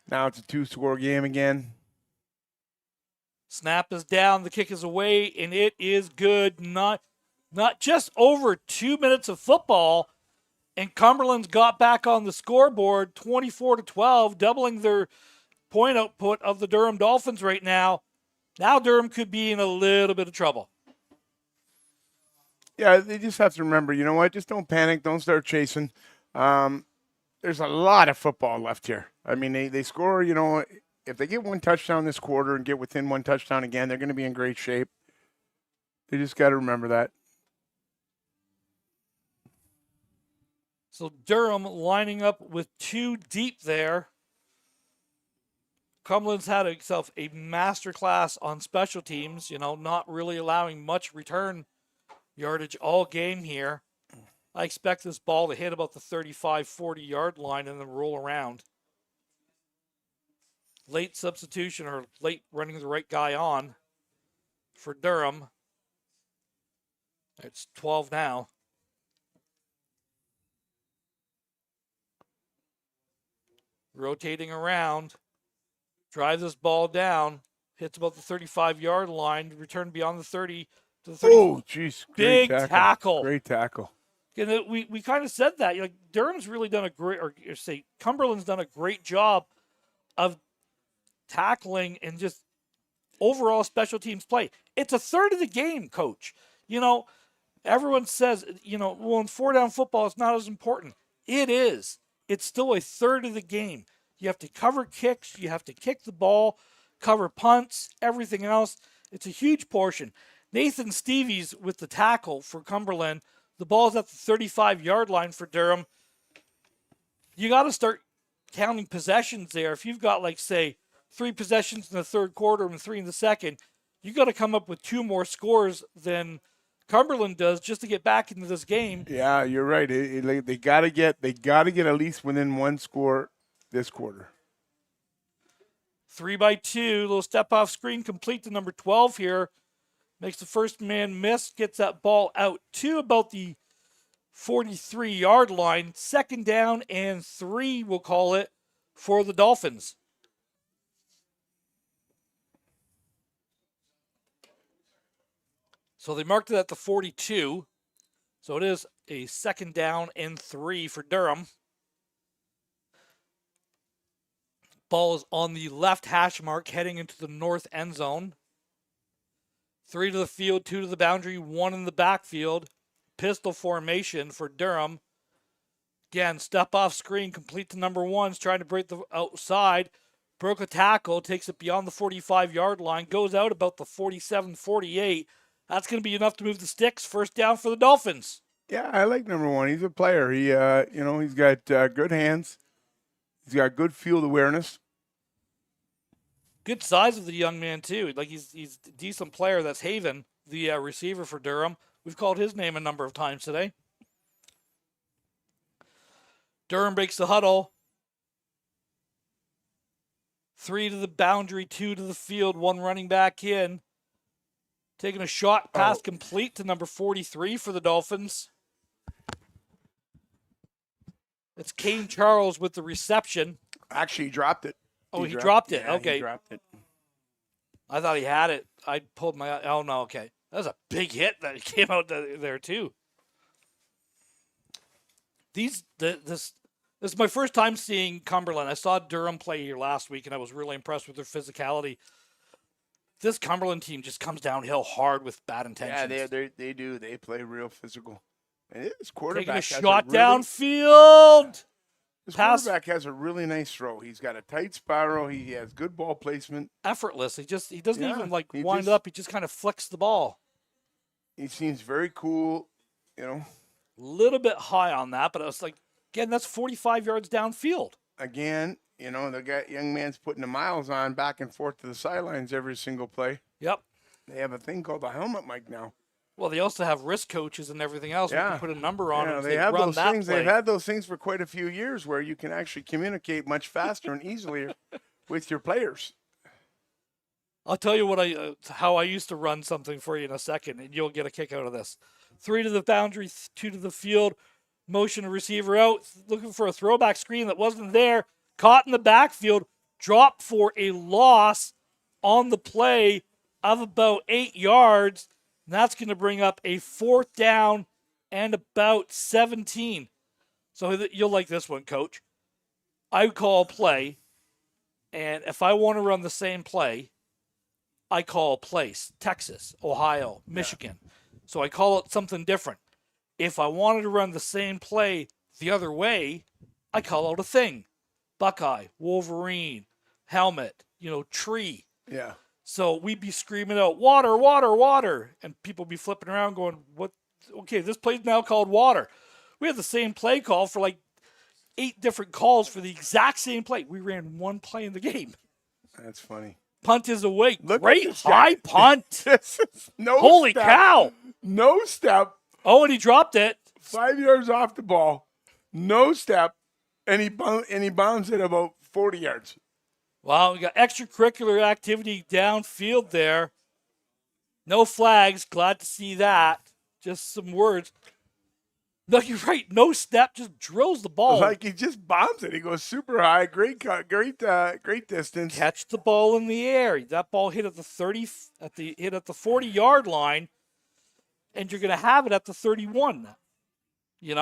Now it's a 2-score game again. Snap is down, the kick is away, and it is good. Not just over 2 minutes of football. And Cumberland's got back on the scoreboard, 24-12, doubling their point output of the Durham Dolphins right now. Now Durham could be in a little bit of trouble. Yeah, they just have to remember, you know what? Just don't panic. Don't start chasing. There's a lot of football left here. I mean, they score, if they get 1 touchdown this quarter and get within 1 touchdown again, they're going to be in great shape. They just got to remember that. So Durham lining up with 2 deep there. Cumberland's had himself a masterclass on special teams, not really allowing much return yardage all game here. I expect this ball to hit about the 35-40 yard line and then roll around. Late substitution or late running the right guy on for Durham. It's 12 now. Rotating around, drives this ball down, hits about the 35-yard line, return beyond the 30 to the 30. Oh, jeez. Big tackle. Great tackle. And we kind of said that. Durham's really done Cumberland's done a great job of tackling and just overall special teams play. It's a third of the game, Coach. Everyone says, in 4-down football, it's not as important. It is. It's still a third of the game. You have to cover kicks. You have to kick the ball, cover punts, everything else. It's a huge portion. Nathan Stevies with the tackle for Cumberland. The ball's at the 35-yard line for Durham. You got to start counting possessions there. If you've got, 3 possessions in the third quarter and 3 in the second, you got to come up with 2 more scores than Cumberland does just to get back into this game. Yeah, you're right. They gotta get at least within 1 score this quarter. 3-by-2, little step off screen, complete to number 12 here. Makes the first man miss, gets that ball out to about the 43-yard line. 2nd down and 3, we'll call it, for the Dolphins. So they marked it at the 42. So it is a 2nd down and 3 for Durham. Ball is on the left hash mark heading into the north end zone. 3 to the field, 2 to the boundary, 1 in the backfield. Pistol formation for Durham. Again, step off screen, complete to number 1's trying to break the outside. Broke a tackle, takes it beyond the 45-yard line, goes out about the 47-48. That's going to be enough to move the sticks. 1st down for the Dolphins. Yeah, I like number 1. He's a player. He, he's got good hands. He's got good field awareness. Good size of the young man, too. He's a decent player. That's Haven, the receiver for Durham. We've called his name a number of times today. Durham breaks the huddle. 3 to the boundary, 2 to the field, 1 running back in. Taking a shot pass complete to number 43 for the Dolphins. It's Kane Charles with the reception. Actually, he dropped it. Oh, he dropped it. Yeah, Okay. He dropped it. I thought he had it. I pulled my... Oh, no, okay. That was a big hit that came out there, too. This is my first time seeing Cumberland. I saw Durham play here last week, and I was really impressed with their physicality. This Cumberland team just comes downhill hard with bad intentions. Yeah, they do. They play real physical. And his Taking a has shot really, downfield. His Pass. quarterback has a really nice throw. He's got a tight spiral. He has good ball placement. Effortless. He doesn't even he wind up. He just kind of flicks the ball. He seems very cool, you know. A little bit high on that, but I was like, again, that's 45 yards downfield. Again, you know, young man's putting the miles on back and forth to the sidelines every single play. Yep. They have a thing called the helmet mic now. Well, they also have risk coaches and everything else. Yeah. You can put a number on it. They have run those that things. play. They've had those things for quite a few years where you can actually communicate much faster and easily with your players. I'll tell you how I used to run something for you in a second, and you'll get a kick out of this. 3 to the boundary, 2 to the field, motion a receiver out, looking for a throwback screen that wasn't there, caught in the backfield, dropped for a loss on the play of about 8 yards. And that's going to bring up a 4th down and about 17. So you'll like this one, Coach. I call a play, and if I want to run the same play, I call a place. Texas, Ohio, Michigan. Yeah. So I call it something different. If I wanted to run the same play the other way, I call out a thing. Buckeye, Wolverine, helmet, tree. Yeah. So we'd be screaming out, water, water, water. And people be flipping around going, what? Okay, this play's now called water. We had the same play call for like 8 different calls for the exact same play. We ran one play in the game. That's funny. Punt is away. Look Great high punt. No Holy step. cow. No step. Oh, and he dropped it. 5 yards off the ball. No step. And he bounds it about 40 yards. Wow, we got extracurricular activity downfield there. No flags. Glad to see that. Just some words. No, you're right. No step. Just drills the ball. Like he just bombs it. He goes super high. Great distance. Catch the ball in the air. That ball hit at the 40-yard line, and you're going to have it at the 31. You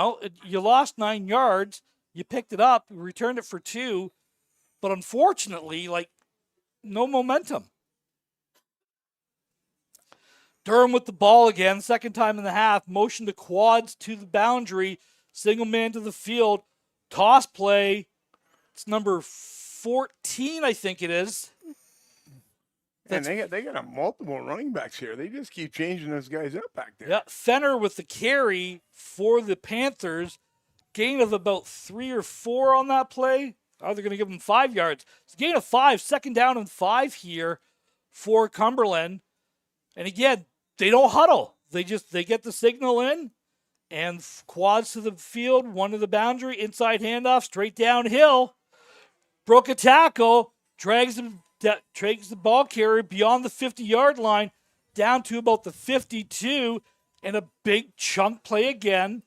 lost 9 yards. You picked it up. You returned it for 2. But unfortunately, no momentum. Durham with the ball again, second time in the half. Motion to quads to the boundary. Single man to the field. Toss play. It's number 14, I think it is. And they got a multiple running backs here. They just keep changing those guys up back there. Yeah, Fenner with the carry for the Panthers. Gain of about 3 or 4 on that play. Oh, they're going to give them 5 yards. It's a gain of 5, second down and 5 here for Cumberland. And again, they don't huddle. They get the signal in and quads to the field, 1 to the boundary, inside handoff, straight downhill. Broke a tackle, drags the ball carrier beyond the 50-yard line, down to about the 52, and a big chunk play again.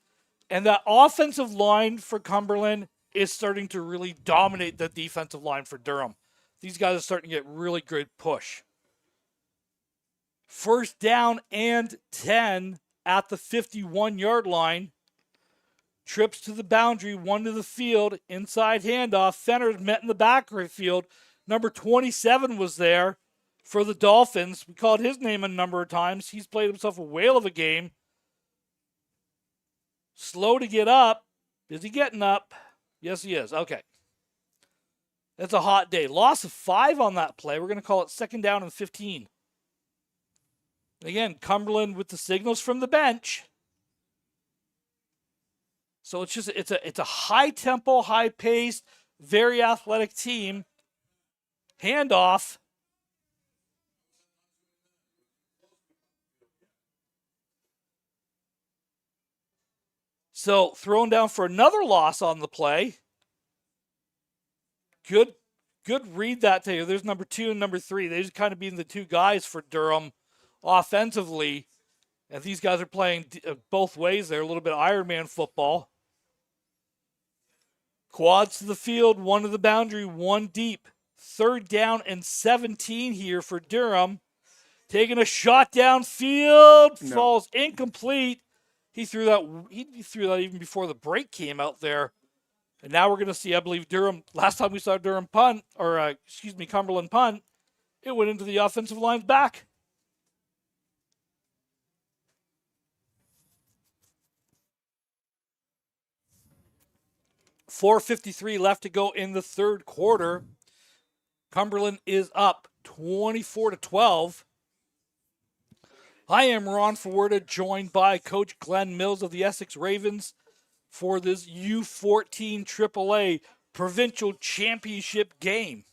And that offensive line for Cumberland is starting to really dominate the defensive line for Durham. These guys are starting to get really good push. First down and 10 at the 51-yard line. Trips to the boundary, 1 to the field, inside handoff. Fenner's met in the backfield. Number 27 was there for the Dolphins. We called his name a number of times. He's played himself a whale of a game. Slow to get up. Is he getting up? Yes, he is. Okay. That's a hot day. Loss of 5 on that play. We're going to call it second down and 15. Again, Cumberland with the signals from the bench. So it's a high tempo, high paced, very athletic team. Handoff. So thrown down for another loss on the play. Good read that to you. There's number 2 and number 3. They just kind of being the 2 guys for Durham offensively. And these guys are playing both ways there, a little bit of Ironman football. Quads to the field, 1 to the boundary, 1 deep. Third down and 17 here for Durham. Taking a shot downfield, falls incomplete. He threw that even before the break came out there. And now we're going to see, I believe, Durham. Last time we saw Cumberland punt, it went into the offensive line's back. 4:53 left to go in the third quarter. Cumberland is up 24-12. I am Ron Forwerda, joined by Coach Glenn Mills of the Essex Ravens for this U14 AAA Provincial Championship game.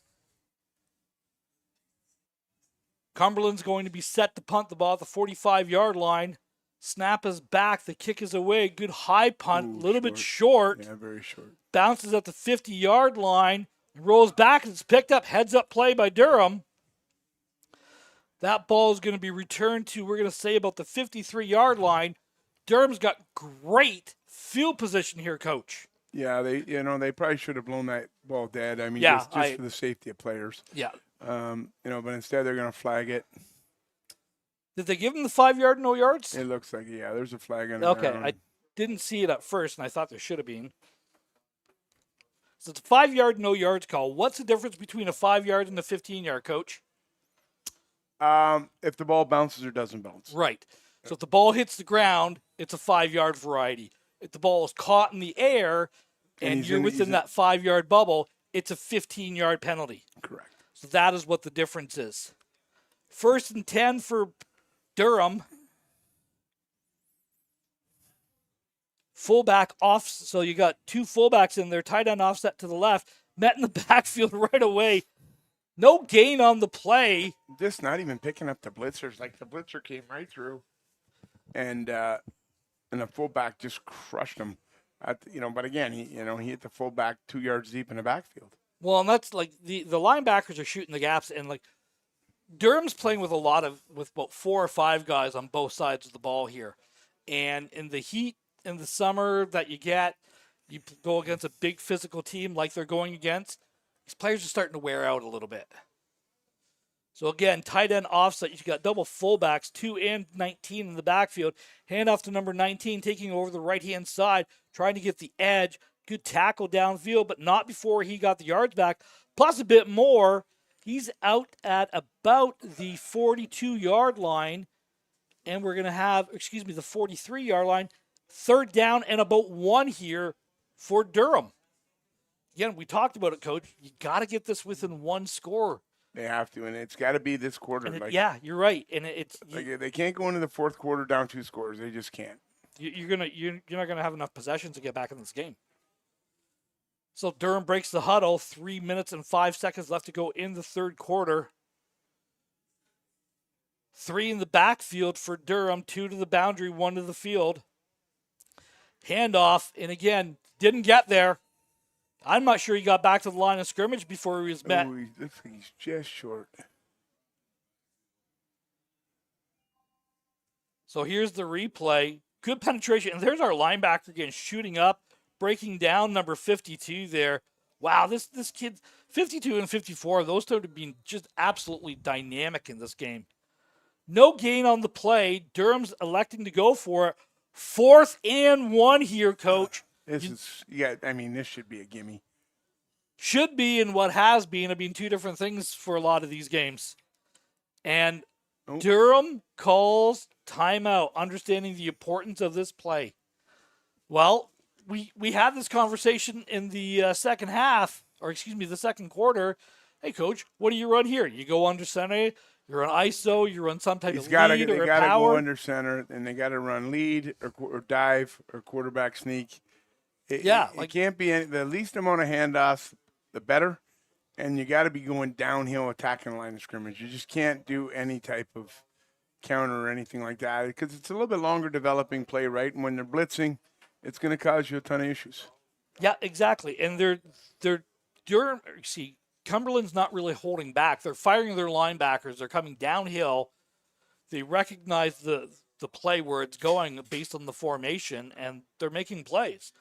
Cumberland's going to be set to punt the ball at the 45-yard line. Snap is back. The kick is away. Good high punt. A little bit short. Yeah, very short. Bounces at the 50-yard line. Rolls back. It's picked up. Heads-up play by Durham. That ball is going to be returned to, we're going to say, about the 53-yard line. Durham's got great field position here, Coach. Yeah, they probably should have blown that ball dead. I mean, Yeah, just for the safety of players. Yeah. But instead they're going to flag it. Did they give him the 5-yard, no yards? It looks like, yeah, there's a flag on it. Okay, I didn't see it at first, and I thought there should have been. So it's a 5-yard, no yards call. What's the difference between a 5-yard and a 15-yard, Coach? If the ball bounces or doesn't bounce. Right. So if the ball hits the ground, it's a 5-yard variety. If the ball is caught in the air and you're within that 5-yard bubble, it's a 15-yard penalty. Correct. So that is what the difference is. 1st and 10 for Durham. Fullback off. So you got two fullbacks in there. Tight end offset to the left. Met in the backfield right away. No gain on the play. Just not even picking up the blitzers. Like, the blitzer came right through. And the fullback just crushed him. But again, he hit the fullback 2 yards deep in the backfield. Well, and that's like the linebackers are shooting the gaps, and like Durham's playing with about 4 or 5 guys on both sides of the ball here. And in the heat in the summer that you go against a big physical team like they're going against, these players are starting to wear out a little bit. So again, tight end offset, you've got double fullbacks, 2 and 19 in the backfield. Handoff to number 19, taking over the right-hand side, trying to get the edge. Good tackle downfield, but not before he got the yards back. Plus a bit more. He's out at about the 42-yard line. And we're going to have, the 43-yard line. 3rd down and about 1 here for Durham. Again, we talked about it, Coach. You got to get this within 1 score. They have to, and it's got to be this quarter. Yeah, you're right. And they can't go into the 4th quarter down 2 scores. They just can't. You're not gonna have enough possessions to get back in this game. So Durham breaks the huddle. 3 minutes and 5 seconds left to go in the third quarter. 3 in the backfield for Durham. 2 to the boundary, 1 to the field. Handoff, and again, didn't get there. I'm not sure he got back to the line of scrimmage before he was met. He's just short. So here's the replay. Good penetration. And there's our linebacker again shooting up, breaking down number 52 there. Wow, this kid, 52 and 54, those two have been just absolutely dynamic in this game. No gain on the play. Durham's electing to go for it. 4th and 1 here, Coach. This should be a gimme. Should be, and what has been have been 2 different things for a lot of these games. And Durham calls timeout, understanding the importance of this play. Well, we had this conversation in the second quarter. Hey, Coach, what do you run here? You go under center, you run ISO, you run some type of lead or a power. They got to go under center, and they got to run lead or dive or quarterback sneak. It can't be the least amount of handoffs, the better. And you got to be going downhill attacking the line of scrimmage. You just can't do any type of counter or anything like that because it's a little bit longer developing play, right? And when they're blitzing, it's going to cause you a ton of issues. Yeah, exactly. And Cumberland's not really holding back. They're firing their linebackers. They're coming downhill. They recognize the play where it's going based on the formation, and they're making plays.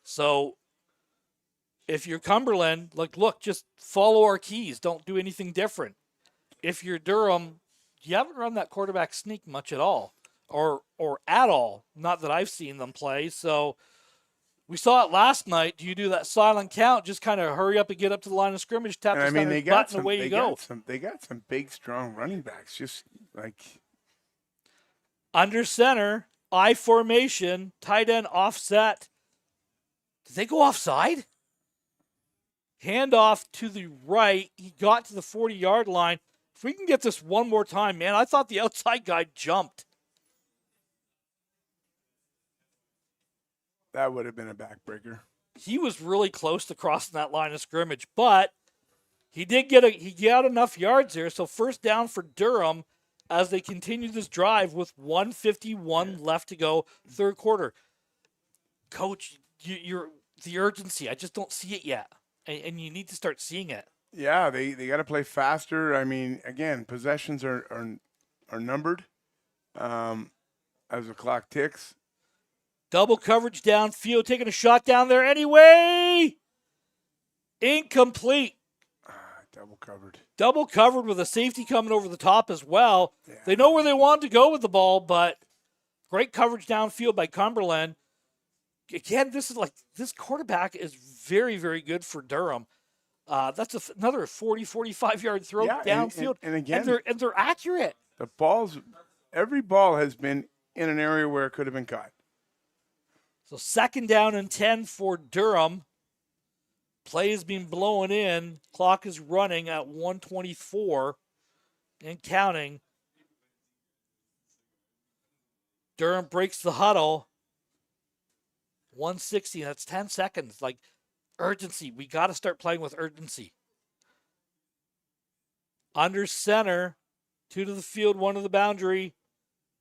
So if you're Cumberland, look, just follow our keys. Don't do anything different. If you're Durham, you haven't run that quarterback sneak much at all, or at all. Not that I've seen them play. So we saw it last night. Do you do that silent count? Just kind of hurry up and get up to the line of scrimmage, tap the center button, away you go. They got some big, strong running backs. Just like under center, I formation, tight end offset. Did they go offside? Handoff to the right. He got to the 40-yard line. If we can get this one more time, man, I thought the outside guy jumped. That would have been a backbreaker. He was really close to crossing that line of scrimmage, but he got enough yards there. So first down for Durham as they continue this drive with 1:51 left to go, third quarter. Coach, you're the urgency. I just don't see it yet, and you need to start seeing it. Yeah, they got to play faster. I mean, again, possessions are numbered as the clock ticks. Double coverage downfield, taking a shot down there anyway. Incomplete. Double covered. Double covered with a safety coming over the top as well. Yeah. They know where they want to go with the ball, but great coverage downfield by Cumberland. Again, this quarterback is very, very good for Durham. That's another 40, 45-yard throw downfield. And again, they're accurate. Every ball has been in an area where it could have been caught. So second down and 10 for Durham. Play is being blown in. Clock is running at 1:24 and counting. Durham breaks the huddle. 160, that's 10 seconds. Like, urgency. We got to start playing with urgency. Under center. 2 to the field, 1 to the boundary.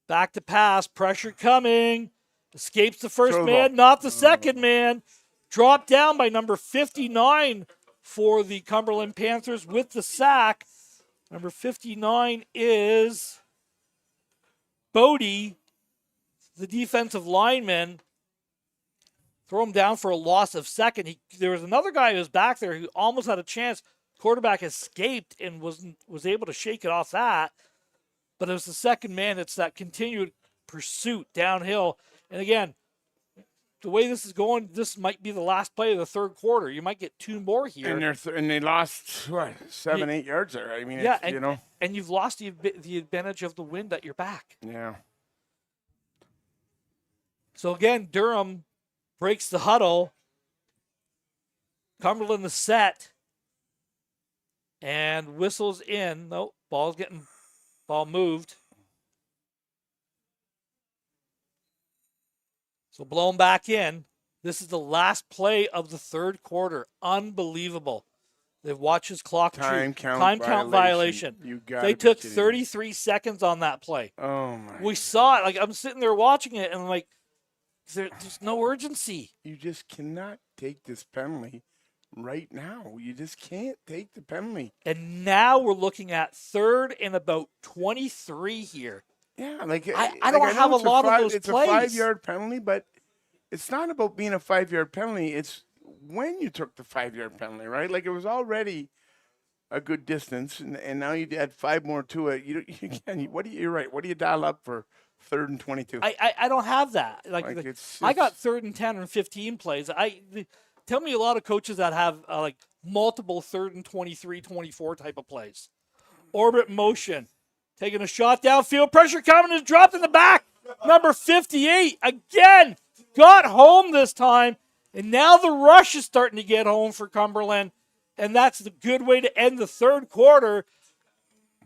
Back to pass. Pressure coming. Escapes the first man, not the second man. Dropped down by number 59 for the Cumberland Panthers with the sack. Number 59 is Bodie, the defensive lineman. Throw him down for a loss of second. There was another guy who was back there who almost had a chance. Quarterback escaped and was able to shake it off that. But it was the second man. It's that continued pursuit downhill. And again, the way this is going, this might be the last play of the third quarter. You might get 2 more here. And they lost, 7, 8 yards there. I mean, yeah, and you've lost the advantage of the wind at your back. Yeah. So again, Durham breaks the huddle. Cumberland the set. And whistles in. Nope, ball moved. So blown back in. This is the last play of the third quarter. Unbelievable. They've watched his clock. Time count violation. They took 33 seconds on that play. Oh, my We saw it. Like, I'm sitting there watching it, and I'm like, there's no urgency. You just cannot take this penalty right now. You just can't take the penalty. And now we're looking at third and about 23 here. Yeah, I don't have a lot of those it's plays. It's a 5-yard penalty, but it's not about being a 5-yard penalty. It's when you took the 5-yard penalty, right? Like, it was already a good distance, and now you add 5 more to it. You're right. What do you dial up for third and 22? I don't have that. I got third and 10 and 15 plays. Tell me a lot of coaches that have multiple third and 23, 24 type of plays. Orbit motion. Taking a shot downfield. Pressure coming is dropped in the back. Number 58, again, got home this time. And now the rush is starting to get home for Cumberland. And that's the good way to end the third quarter.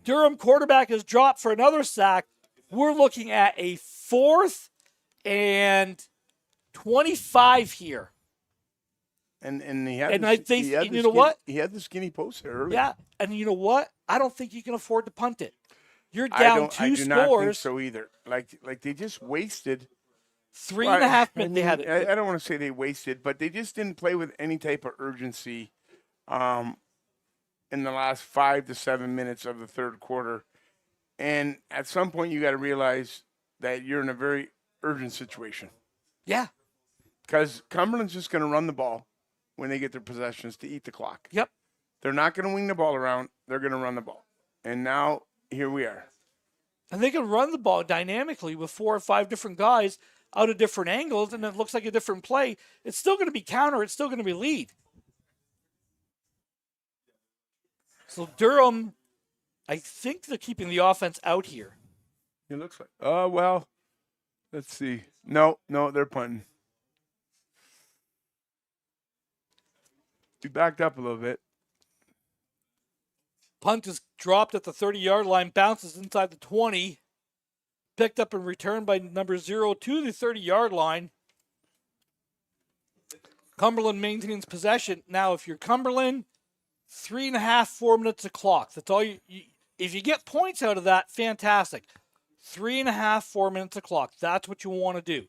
Durham quarterback is dropped for another sack. We're looking at a 4th and 25 here. And he had he had the skinny post there earlier. Yeah, and you know what? I don't think you can afford to punt it. You're down 2 scores. I do not think so either. Like they just wasted 3.5 minutes. They had it. I don't want to say they wasted, but they just didn't play with any type of urgency in the last 5 to 7 minutes of the third quarter. And at some point, you got to realize that you're in a very urgent situation. Yeah. Because Cumberland's just going to run the ball when they get their possessions to eat the clock. Yep. They're not going to wing the ball around. They're going to run the ball. And now, here we are. And they can run the ball dynamically with 4 or 5 different guys out of different angles, and it looks like a different play. It's still going to be counter. It's still going to be lead. So Durham, I think they're keeping the offense out here. It looks like. Oh, well, let's see. No, they're punting. We backed up a little bit. Punt is dropped at the 30-yard line, bounces inside the 20. Picked up and returned by number 0 to the 30-yard line. Cumberland maintains possession. Now, if you're Cumberland, 3.5, 4 minutes of clock. That's all you if you get points out of that, fantastic. 3.5, 4 minutes of clock. That's what you want to do.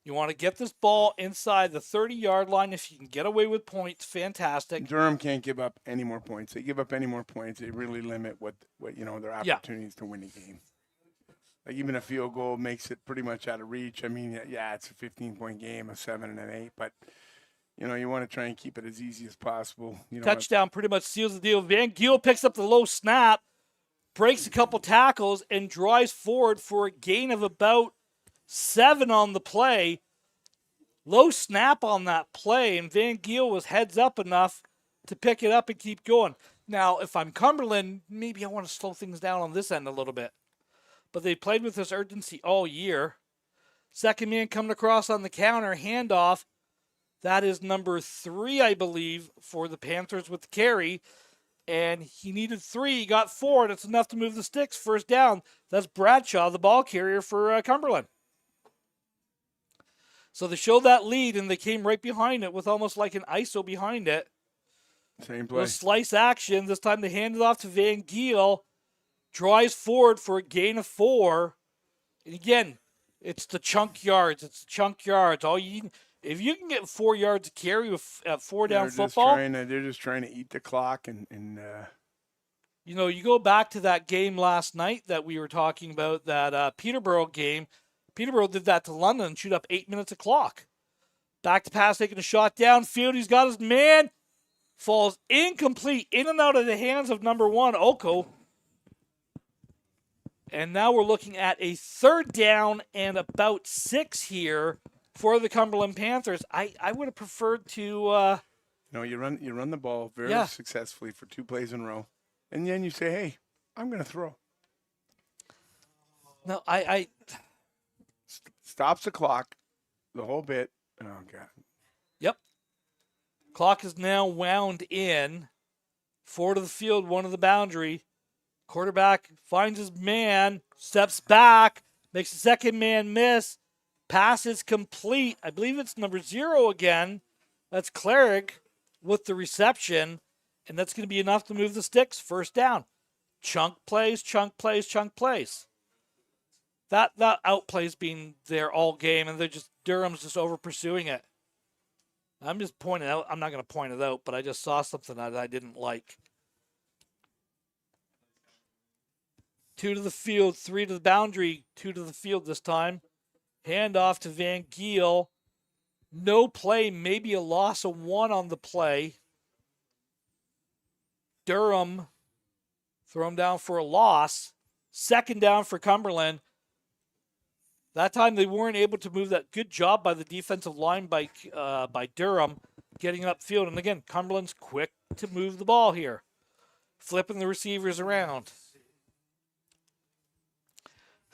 You want to get this ball inside the 30-yard line. If you can get away with points, fantastic. Durham can't give up any more points. They give up any more points, they really limit what their opportunities to win the game. Like even a field goal makes it pretty much out of reach. I mean, yeah, it's a 15-point game, a 7 and an 8, but you want to try and keep it as easy as possible. Touchdown pretty much seals the deal. Van Giel picks up the low snap, breaks a couple tackles, and drives forward for a gain of about 7 on the play. Low snap on that play, and Van Giel was heads up enough to pick it up and keep going. Now, if I'm Cumberland, maybe I want to slow things down on this end a little bit. But they played with this urgency all year. Second man coming across on the counter, handoff. That is number 3, I believe, for the Panthers with the carry. And he needed 3. He got 4. That's enough to move the sticks. First down. That's Bradshaw, the ball carrier for Cumberland. So they showed that lead, and they came right behind it with almost like an ISO behind it. Same play. Slice action. This time they hand it off to Van Giel. Drives forward for a gain of 4. And again, it's the chunk yards. All if you can get 4 yards of carry with 4-down football, they're just trying to eat the clock and you go back to that game last night that we were talking about, that Peterborough game. Peterborough did that to London and shoot up 8 minutes of clock. Back to pass, taking a shot downfield. He's got his man. Falls incomplete, in and out of the hands of number 1, Oko. And now we're looking at a 3rd down and about 6 here for the Cumberland Panthers. I would have preferred to. You run the ball very successfully for 2 plays in a row, and then you say, "Hey, I'm going to throw." No, I stops the clock, the whole bit. Oh God. Yep. Clock is now wound in. 4 to the field, 1 to the boundary. Quarterback finds his man, steps back, makes the second man miss. Pass is complete. I believe it's number 0 again. That's Cleric with the reception, and that's going to be enough to move the sticks. First down. Chunk plays. That outplay's been there all game, and Durham's just over pursuing it. I'm just pointing out. I'm not going to point it out, but I just saw something that I didn't like. 2 to the field, 3 to the boundary, 2 to the field this time. Hand off to Van Giel. No play, maybe a loss of 1 on the play. Durham throw him down for a loss. 2nd down for Cumberland. That time they weren't able to move that. Good job by the defensive line by Durham getting upfield. And again, Cumberland's quick to move the ball here. Flipping the receivers around.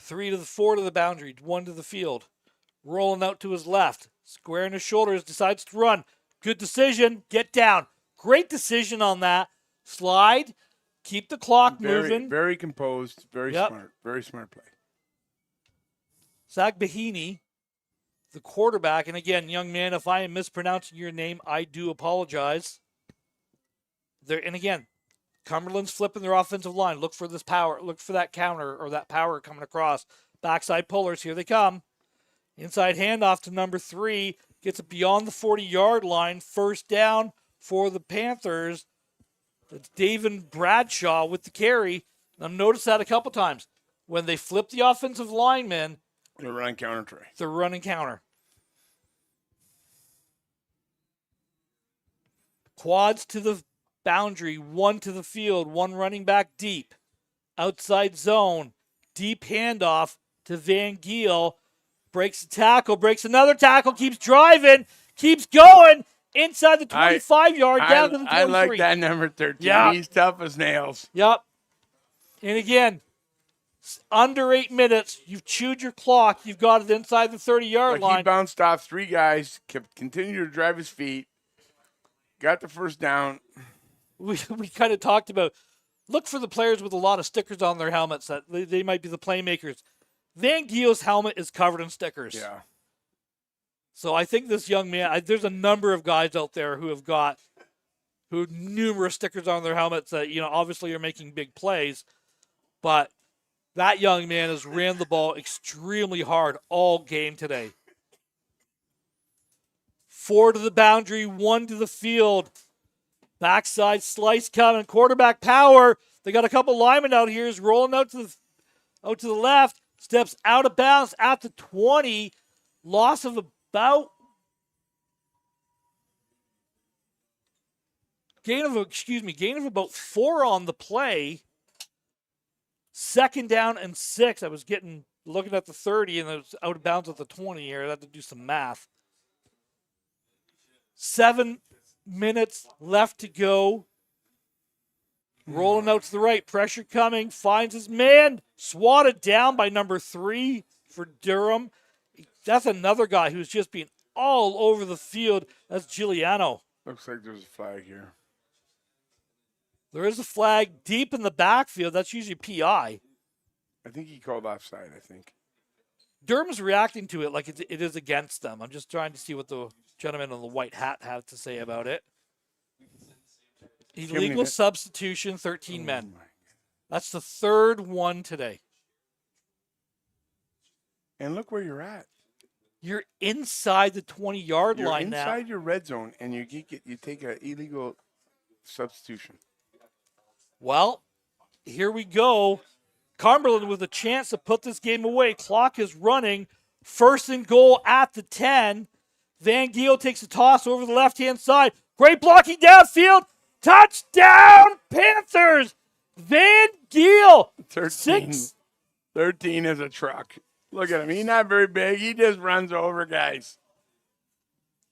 3 to the 4 to the boundary, 1 to the field. Rolling out to his left. Squaring his shoulders, decides to run. Good decision. Get down. Great decision on that. Slide. Keep the clock moving. Very composed. Very smart. Very smart play. Zach Bahini, the quarterback. And again, young man, if I am mispronouncing your name, I do apologize. And again, Cumberland's flipping their offensive line. Look for this power. Look for that counter or that power coming across. Backside pullers. Here they come. Inside handoff to number 3. Gets it beyond the 40-yard line. First down for the Panthers. It's David Bradshaw with the carry. And I've noticed that a couple times. When they flip the offensive linemen, they're running counter tray. They're running counter. Quads to the boundary, 1 to the field, 1 running back deep. Outside zone, deep handoff to Van Giel. Breaks a tackle, breaks another tackle, keeps driving, keeps going inside the 25-yard, down to the 23. I like that number 13. Yeah. He's tough as nails. Yep. And again, under 8 minutes, you've chewed your clock. You've got it inside the 30-yard line. He bounced off 3 guys, continued to drive his feet. got the first down. We kind of talked about, look for the players with a lot of stickers on their helmets that they might be the playmakers. Van Giel's helmet is covered in stickers. Yeah. So I think this young man, there's a number of guys out there who have numerous stickers on their helmets that, obviously are making big plays. But that young man has ran the ball extremely hard all game today. 4 to the boundary, 1 to the field. Backside slice coming, quarterback power. They got a couple linemen out here. He's rolling out to the left. Steps out of bounds at the 20. Loss of about gain of about 4 on the play. 2nd down and 6. I was looking at the 30 and it was out of bounds at the 20 here. I had to do some math. 7 minutes left to go. Rolling out to the right. Pressure coming. Finds his man. Swatted down by number 3 for Durham. That's another guy who's just been all over the field. That's Giuliano. Looks like there's a flag here. There is a flag deep in the backfield. That's usually PI. I think he called offside, I think. Durham's reacting to it like it is against them. I'm just trying to see what the gentleman in the white hat had to say about it. Illegal substitution, 13 men. That's the 3rd one today. And look where you're at. You're inside the 20-yard line now. You're inside your red zone, and you take an illegal substitution. Well, here we go. Cumberland with a chance to put this game away. Clock is running. 1st and goal at the 10. Van Giel takes a toss over the left-hand side. Great blocking downfield. Touchdown, Panthers! Van Giel. 13 is a truck. Look at him. He's not very big. He just runs over guys.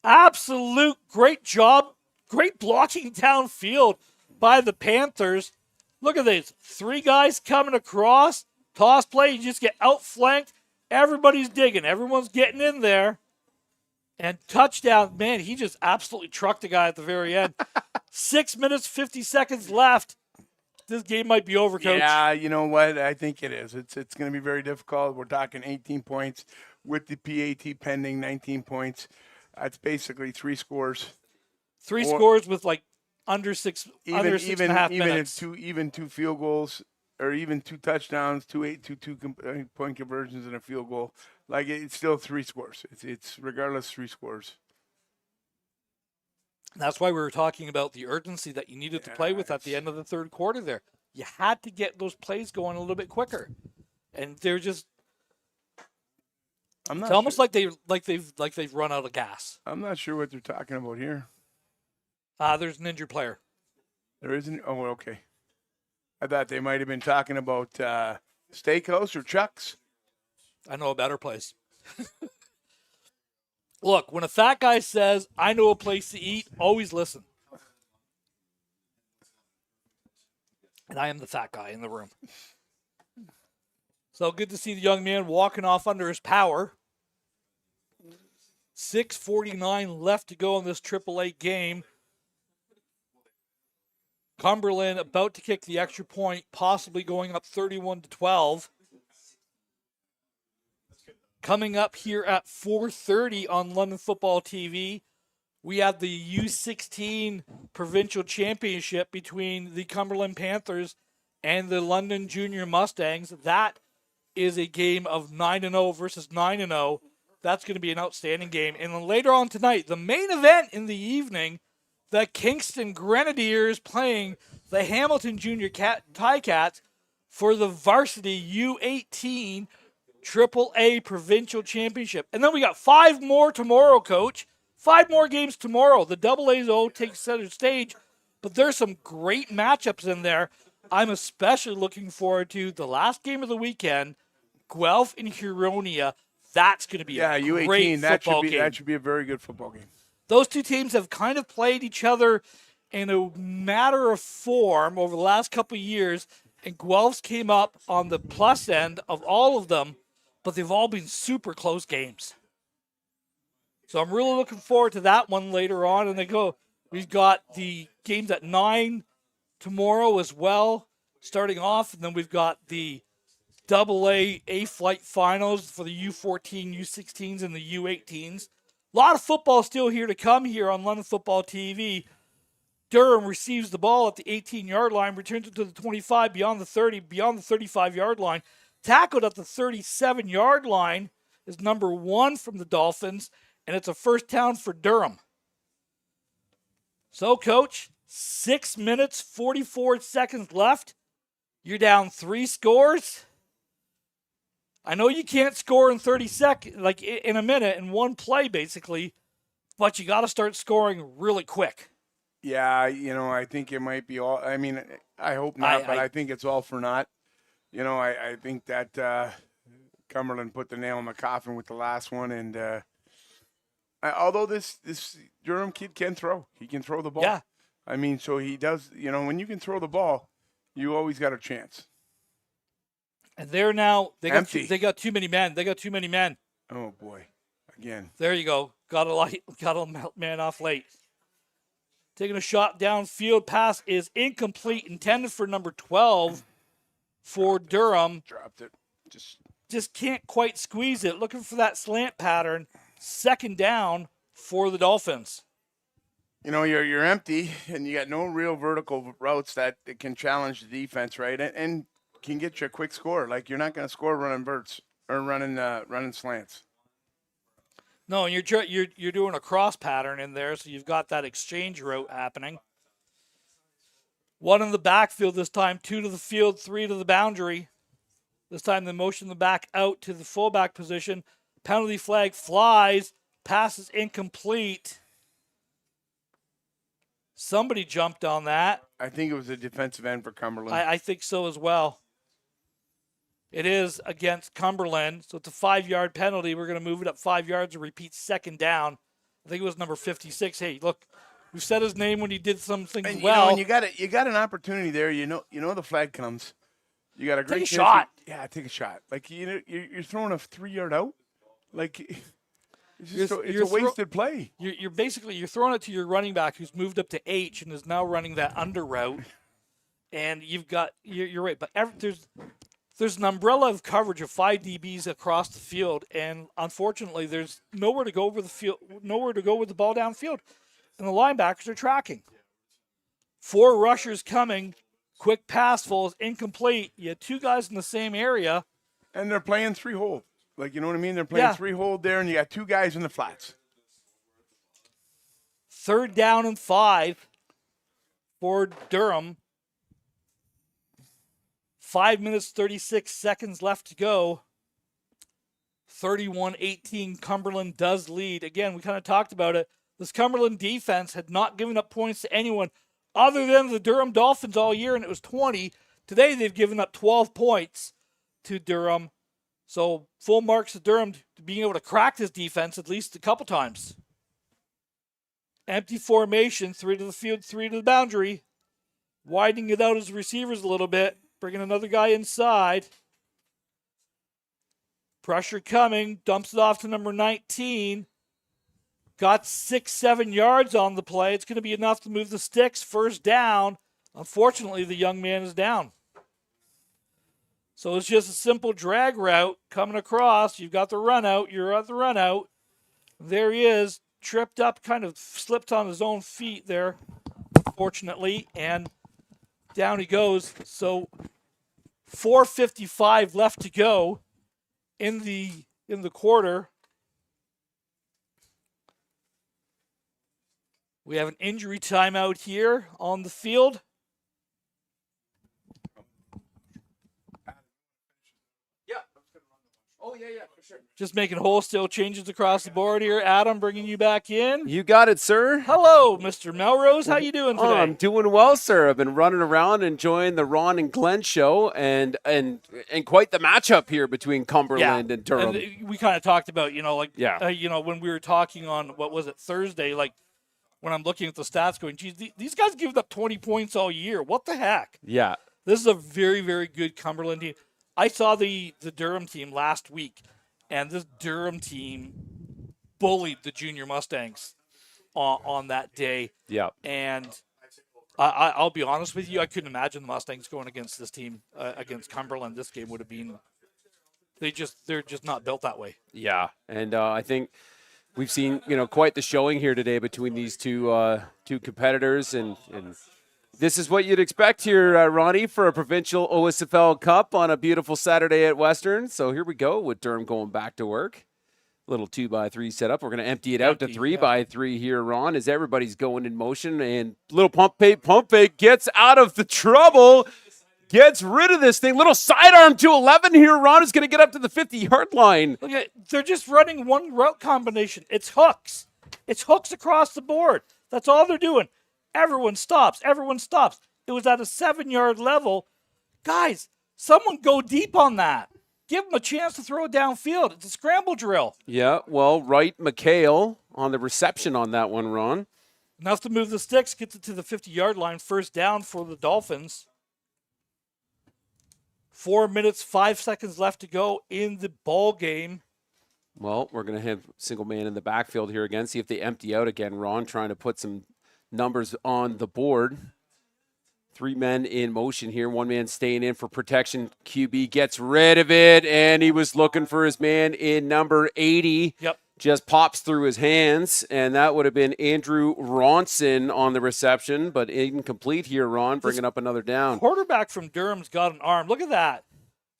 Absolute great job. Great blocking downfield by the Panthers. Look at this. 3 guys coming across. Toss play. You just get outflanked. Everybody's digging. Everyone's getting in there. And touchdown. Man, he just absolutely trucked the guy at the very end. 6 minutes, 50 seconds left. This game might be over, Coach. Yeah, you know what? I think it is. It's going to be very difficult. We're talking 18 points with the PAT pending, 19 points. That's basically 3 scores. 3 scores with like under 6 and a half minutes. Even 2 field goals or even 2 touchdowns, 2 point conversions and a field goal. Like it's still 3 scores. It's regardless 3 scores. That's why we were talking about the urgency that you needed to play with at the end of the 3rd quarter there. You had to get those plays going a little bit quicker. And they're just it's almost like they've run out of gas. I'm not sure what they're talking about here. There's an injured player. There isn't? Oh, okay. I thought they might have been talking about Steakhouse or Chuck's. I know a better place. Look, when a fat guy says, I know a place to eat, always listen. And I am the fat guy in the room. So good to see the young man walking off under his power. 6:49 left to go in this AAA game. Cumberland about to kick the extra point, possibly going up 31-12. Coming up here at 4:30 on London Football TV, we have the U16 Provincial Championship between the Cumberland Panthers and the London Junior Mustangs. That is a game of 9-0 versus 9-0. That's going to be an outstanding game. And then later on tonight, the main event in the evening, the Kingston Grenadiers playing the Hamilton Junior Ticats for the varsity U18 AAA Provincial Championship. And then we got 5 more tomorrow, Coach. 5 more games tomorrow. The AA takes center stage, but there's some great matchups in there. I'm especially looking forward to the last game of the weekend, Guelph and Huronia. That's going to be a U18, great football game. That should be a very good football game. Those 2 teams have kind of played each other in a matter of form over the last couple of years, and Guelph's came up on the plus end of all of them, but they've all been super close games. So I'm really looking forward to that one later on. And they go, We've got the games at 9 tomorrow as well, starting off. And then we've got the AA A-Flight finals for the U14, U16s, and the U18s. A lot of football still here to come here on London Football TV. Durham receives the ball at the 18-yard line, returns it to the 25, beyond the 30, beyond the 35-yard line. Tackled at the 37-yard line is number 1 from the Dolphins, and it's a first down for Durham. So, Coach, 6 minutes, 44 seconds left. You're down 3 scores. I know you can't score in 30 seconds, like in a minute, in one play, basically, but you got to start scoring really quick. Yeah, I think it might be all. I mean, I hope not, but I think it's all for naught. I think that Cumberland put the nail in the coffin with the last one, and although this Durham kid can throw, he can throw the ball. Yeah. I mean, so he does. When you can throw the ball, you always got a chance. And they're now they got too many men. They got too many men. Oh boy, again. There you go. Got a man off late. Taking a shot downfield. Pass is incomplete. Intended for number 12 for Durham. Dropped it. Just can't quite squeeze it. Looking for that slant pattern. Second down for the Dolphins. You're empty, and you got no real vertical routes that can challenge the defense, right? And can get you a quick score. Like, you're not going to score running verts or running slants. No, and you're doing a cross pattern in there, so you've got that exchange route happening. 1 in the backfield this time, 2 to the field, 3 to the boundary. This time they motion the back out to the fullback position. Penalty flag flies. Pass is incomplete. Somebody jumped on that. I think it was a defensive end for Cumberland. I think so as well. It is against Cumberland, so it's a 5-yard penalty. We're going to move it up 5 yards and repeat second down. I think it was number 56. Hey, look, we said his name when he did some things and, well. And you got an opportunity there. The flag comes. You got a great take a shot. Yeah, take a shot. Like, you're throwing a 3-yard out. Like, it's a wasted play. You're throwing it to your running back who's moved up to H and is now running that under route. And you're right, but there's an umbrella of coverage of 5 DBs across the field, and unfortunately, there's nowhere to go over the field, nowhere to go with the ball downfield, and the linebackers are tracking. 4 rushers coming, quick pass falls incomplete. You had 2 guys in the same area, and they're playing 3-hold. Like, you know what I mean? They're playing 3-hold there, and you got 2 guys in the flats. 3rd down and 5 for Durham. 5 minutes, 36 seconds left to go. 31-18, Cumberland does lead. Again, we kind of talked about it. This Cumberland defense had not given up points to anyone other than the Durham Dolphins all year, and it was 20. Today, they've given up 12 points to Durham. So, full marks to Durham to being able to crack this defense at least a couple times. Empty formation, 3 to the field, 3 to the boundary. Widening it out as receivers a little bit. Bringing another guy inside. Pressure coming. Dumps it off to number 19. Got 6-7 yards on the play. It's going to be enough to move the sticks. First down. Unfortunately, the young man is down. So it's just a simple drag route coming across. You've got the run out. You're at the run out. There he is. Tripped up, kind of slipped on his own feet there, unfortunately. And down he goes. So 4:55 left to go in the quarter. We have an injury timeout here on the field. Oh, yeah, for sure. Just making wholesale changes across the board here. Adam, bringing you back in. You got it, sir. Hello, Mr. Melrose. How you doing today? Oh, I'm doing well, sir. I've been running around enjoying the Ron and Glenn show, and quite the matchup here between Cumberland and Durham. And we kind of talked about, when we were talking on, what was it, Thursday, like when I'm looking at the stats going, geez, these guys give up 20 points all year. What the heck? Yeah. This is a very, very good Cumberland team. I saw the Durham team last week, and this Durham team bullied the Junior Mustangs on that day. Yeah. And I'll be honest with you, I couldn't imagine the Mustangs going against this team, against Cumberland. This game would have been, they're just not built that way. Yeah, and I think we've seen quite the showing here today between these two competitors, and this is what you'd expect here, Ronnie, for a provincial OSFL Cup on a beautiful Saturday at Western. So here we go with Durham going back to work. Little 2x3 setup. We're going to empty it out to 3x3 here, Ron, as everybody's going in motion. And little pump fake gets out of the trouble, gets rid of this thing. Little sidearm to 11 here. Ron is going to get up to the 50-yard line. Look at, they're just running one route combination. It's hooks. It's hooks across the board. That's all they're doing. Everyone stops. Everyone stops. It was at a 7-yard level. Guys, someone go deep on that. Give them a chance to throw it downfield. It's a scramble drill. Yeah, well, Wright McHale on the reception on that one, Ron. Enough to move the sticks, gets it to the 50-yard line. First down for the Dolphins. 4 minutes, 5 seconds left to go in the ball game. Well, we're going to have single man in the backfield here again. See if they empty out again, Ron, trying to put some numbers on the board. 3 men in motion here. 1 man staying in for protection. QB gets rid of it, and he was looking for his man in number 80. Yep. Just pops through his hands, and that would have been Andrew Ronson on the reception, but incomplete here, Ron, bringing up another down. Quarterback from Durham's got an arm. Look at that.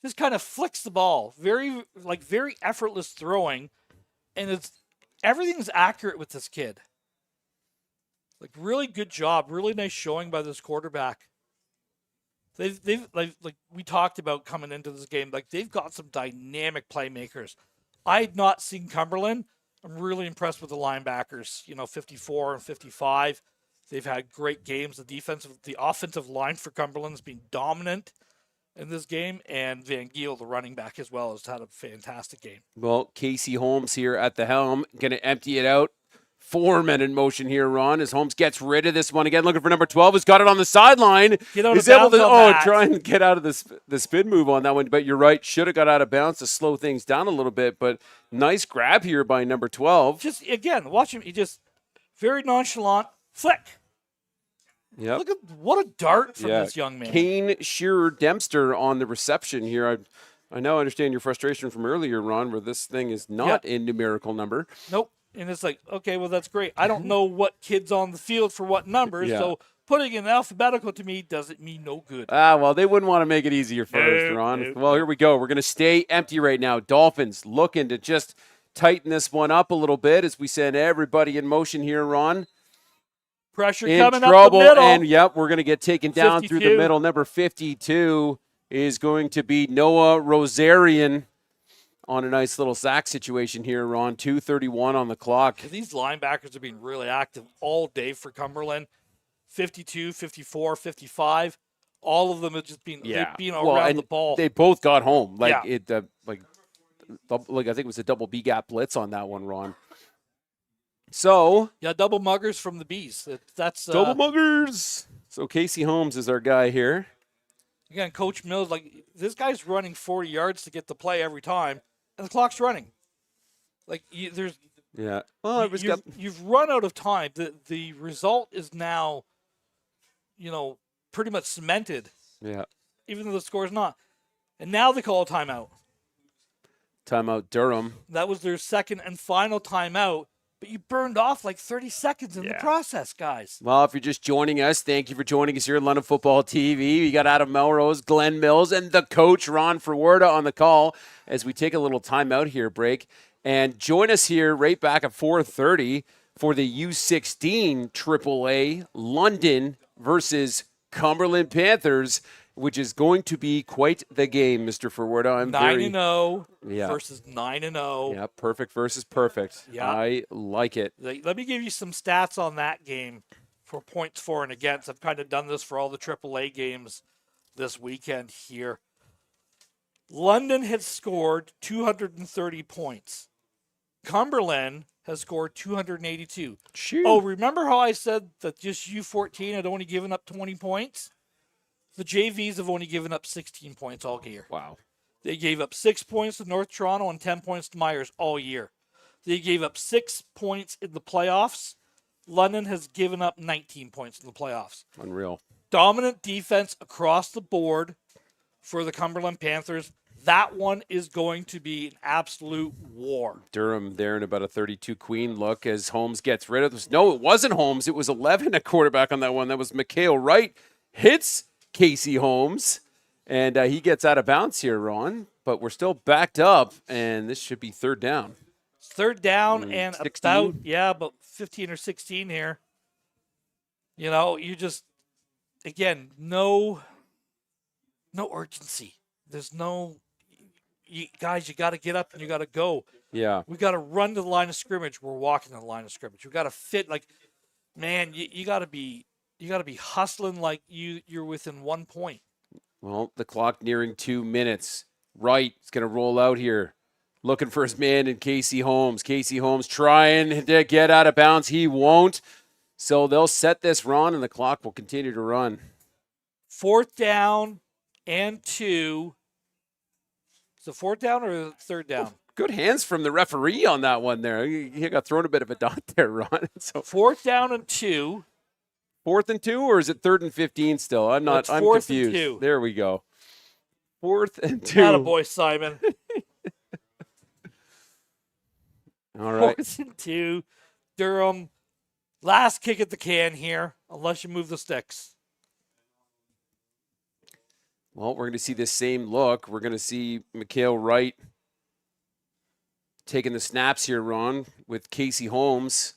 Just kind of flicks the ball. Very effortless throwing, and everything's accurate with this kid. Like, really good job. Really nice showing by this quarterback. They've like we talked about coming into this game, like, they've got some dynamic playmakers. I had not seen Cumberland. I'm really impressed with the linebackers, 54 and 55. They've had great games. The offensive line for Cumberland has been dominant in this game, and Van Giel, the running back as well, has had a fantastic game. Well, Casey Holmes here at the helm, going to empty it out. 4 men in motion here, Ron, as Holmes gets rid of this one again, looking for number 12, who's got it on the sideline. Get out He's of able bounds to on that. try and get out of the spin move on that one, but you're right, should have got out of bounds to slow things down a little bit, but nice grab here by number 12. Just, again, watch him. He just very nonchalant, flick. Yep. Look at what a dart from this young man. Kane Shearer Dempster on the reception here. I now understand your frustration from earlier, Ron, where this thing is not in numerical number. Nope. And it's like, okay, well, that's great. I don't know what kid's on the field for what numbers, so putting it in alphabetical to me doesn't mean no good. Well, they wouldn't want to make it easier first, Ron. Well, here we go. We're going to stay empty right now. Dolphins looking to just tighten this one up a little bit as we send everybody in motion here, Ron. Pressure In coming trouble, up the middle. and we're going to get taken down 52. through the middle. Number 52 is going to be Noah Rosarian on a nice little sack situation here, Ron. 2:31 on the clock. These linebackers have been really active all day for Cumberland. 52, 54, 55. All of them have just been, they've been around the ball. They both got home. I think it was a double B gap blitz on that one, Ron. So double muggers from the Bees. That's double muggers. So Casey Holmes is our guy here. Again, Coach Mills, this guy's running 40 yards to get the play every time, and the clock's running. Well, you've run out of time. The result is now, pretty much cemented. Yeah. Even though the score's not. And now they call a timeout. Timeout Durham. That was their second and final timeout. But you burned off 30 seconds in the process, guys. Well, if you're just joining us, thank you for joining us here at London Football TV. We got Adam Melrose, Glenn Mills, and the coach, Ron Ferwerda, on the call as we take a little timeout here, break. And join us here right back at 4:30 for the U16 AAA London versus Cumberland Panthers, which is going to be quite the game, Mr. Ferwerda. 9-0 versus 9-0. Yeah, perfect versus perfect. Yeah. I like it. Let me give you some stats on that game for points for and against. I've kind of done this for all the AAA games this weekend here. London has scored 230 points. Cumberland has scored 282. Shoot. Oh, remember how I said that just U14 had only given up 20 points? The JVs have only given up 16 points all year. Wow. They gave up 6 points to North Toronto and 10 points to Myers all year. They gave up 6 points in the playoffs. London has given up 19 points in the playoffs. Unreal. Dominant defense across the board for the Cumberland Panthers. That one is going to be an absolute war. Durham there in about a 32 queen look as Holmes gets rid of this. No, it wasn't Holmes. It was 11 at quarterback on that one. That was Mikhail Wright. Hits Casey Holmes. And he gets out of bounds here, Ron. But we're still backed up, and this should be third down. Third down and 16? about 15 or 16 here. You know, you just, again, no urgency. There's no, guys, you got to get up and you got to go. Yeah. We got to run to the line of scrimmage. We're walking to the line of scrimmage. We got to fit, like, man, you got to be hustling like you're within 1 point. Well, the clock nearing 2 minutes. Wright is going to roll out here. Looking for his man in Casey Holmes. Casey Holmes trying to get out of bounds. He won't. So they'll set this, Ron, and the clock will continue to run. Fourth down and 2. Is it fourth down or third down? Good hands from the referee on that one there. He got thrown a bit of a dot there, Ron. So fourth down and 2. 4th and 2, or is it 3rd and 15 still? I'm confused. And 2. There we go. 4th and 2. Attaboy, Simon. All right. 4th and 2. Durham. Last kick at the can here, unless you move the sticks. Well, we're going to see this same look. We're going to see Mikhail Wright taking the snaps here, Ron, with Casey Holmes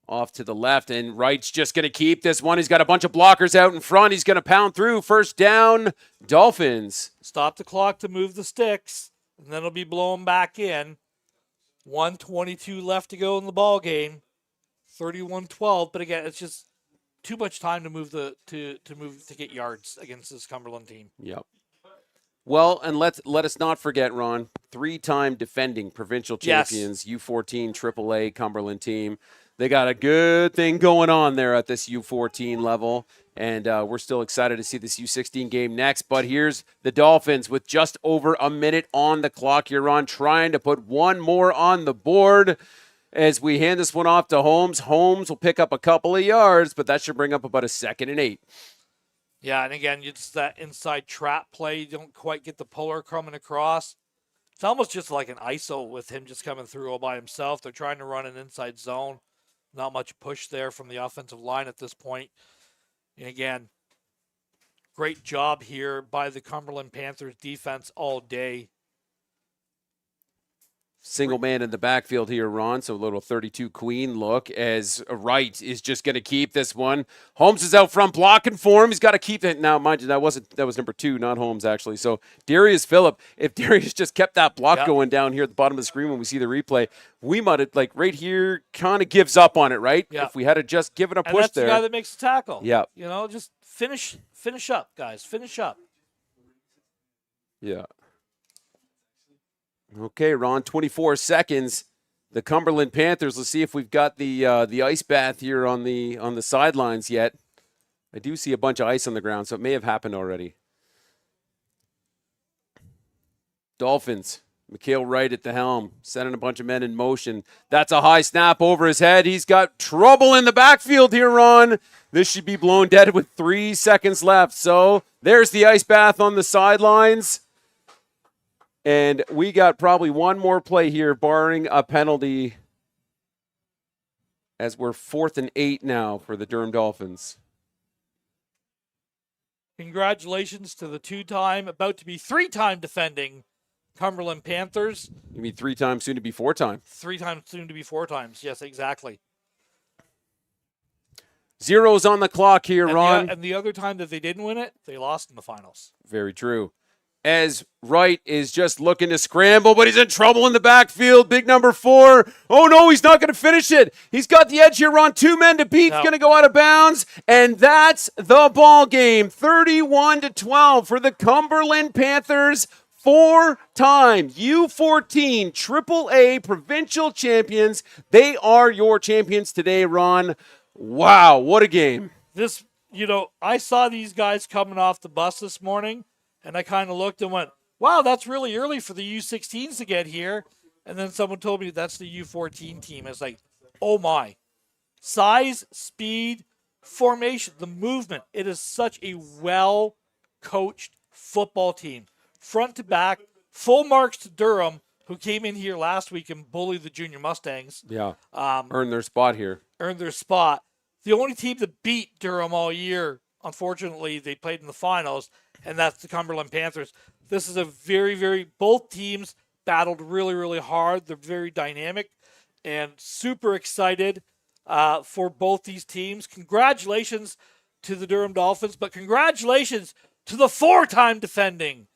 off to the left. And Wright's just going to keep this one. He's got a bunch of blockers out in front. He's going to pound through. First down, Dolphins. Stop the clock to move the sticks, and then it'll be blown back in. 1:22 left to go in the ball game. 31-12, but again, it's just too much time to move to get yards against this Cumberland team. Yep. Well, and let us not forget, Ron, 3-time defending provincial champions, Yes. U14 AAA Cumberland team. They got a good thing going on there at this U14 level, and we're still excited to see this U16 game next. But here's the Dolphins with just over a minute on the clock here, Ron, trying to put one more on the board. As we hand this one off to Holmes, Holmes will pick up a couple of yards, but that should bring up about a 2nd and 8. Yeah, and again, it's that inside trap play. You don't quite get the puller coming across. It's almost just like an ISO with him just coming through all by himself. They're trying to run an inside zone. Not much push there from the offensive line at this point. And again, great job here by the Cumberland Panthers defense all day. Single man in the backfield here, Ron, so a little 32 queen look as Wright is just going to keep this one. Holmes is out front blocking for him. He's got to keep it. Now, mind you, that was number 2, not Holmes, actually. So Darius Phillip, if Darius just kept that block going down here at the bottom of the screen when we see the replay, we might have, like right here, kind of gives up on it, right? Yeah. If we had to just given a push and that's there. the guy that makes the tackle. Yeah. You know, just finish up, guys. Finish up. Yeah. Okay, Ron, 24 seconds. The Cumberland Panthers. Let's see if we've got the ice bath here on the sidelines yet. I do see a bunch of ice on the ground, so it may have happened already. Dolphins. Mikhail Wright at the helm, sending a bunch of men in motion. That's a high snap over his head. He's got trouble in the backfield here, Ron. This should be blown dead with 3 seconds left. So there's the ice bath on the sidelines. And we got probably one more play here, barring a penalty, as we're 4th and 8 now for the Durham Dolphins. Congratulations to the 2-time, about to be 3-time defending Cumberland Panthers. You mean 3 times, soon to be 4 times. 3 times, soon to be 4 times. Yes, exactly. Zeros on the clock here, Ron. And the other time that they didn't win it, they lost in the finals. Very true. As Wright is just looking to scramble, but he's in trouble in the backfield. Big number 4. Oh, no, he's not going to finish it. He's got the edge here, Ron. 2 men to beat. He's going to go out of bounds. And that's the ball game. 31-12 for the Cumberland Panthers. 4-time U14 AAA provincial champions. They are your champions today, Ron. Wow, what a game. This, I saw these guys coming off the bus this morning. And I kind of looked and went, wow, that's really early for the U16s to get here. And then someone told me that's the U14 team. It's like, oh my. Size, speed, formation, the movement. It is such a well-coached football team. Front to back, full marks to Durham, who came in here last week and bullied the Junior Mustangs. Yeah, earned their spot here. Earned their spot. The only team that beat Durham all year, unfortunately, they played in the finals, and that's the Cumberland Panthers. This is a both teams battled really, really hard. They're very dynamic and super excited for both these teams. Congratulations to the Durham Dolphins, but congratulations to the 4-time defending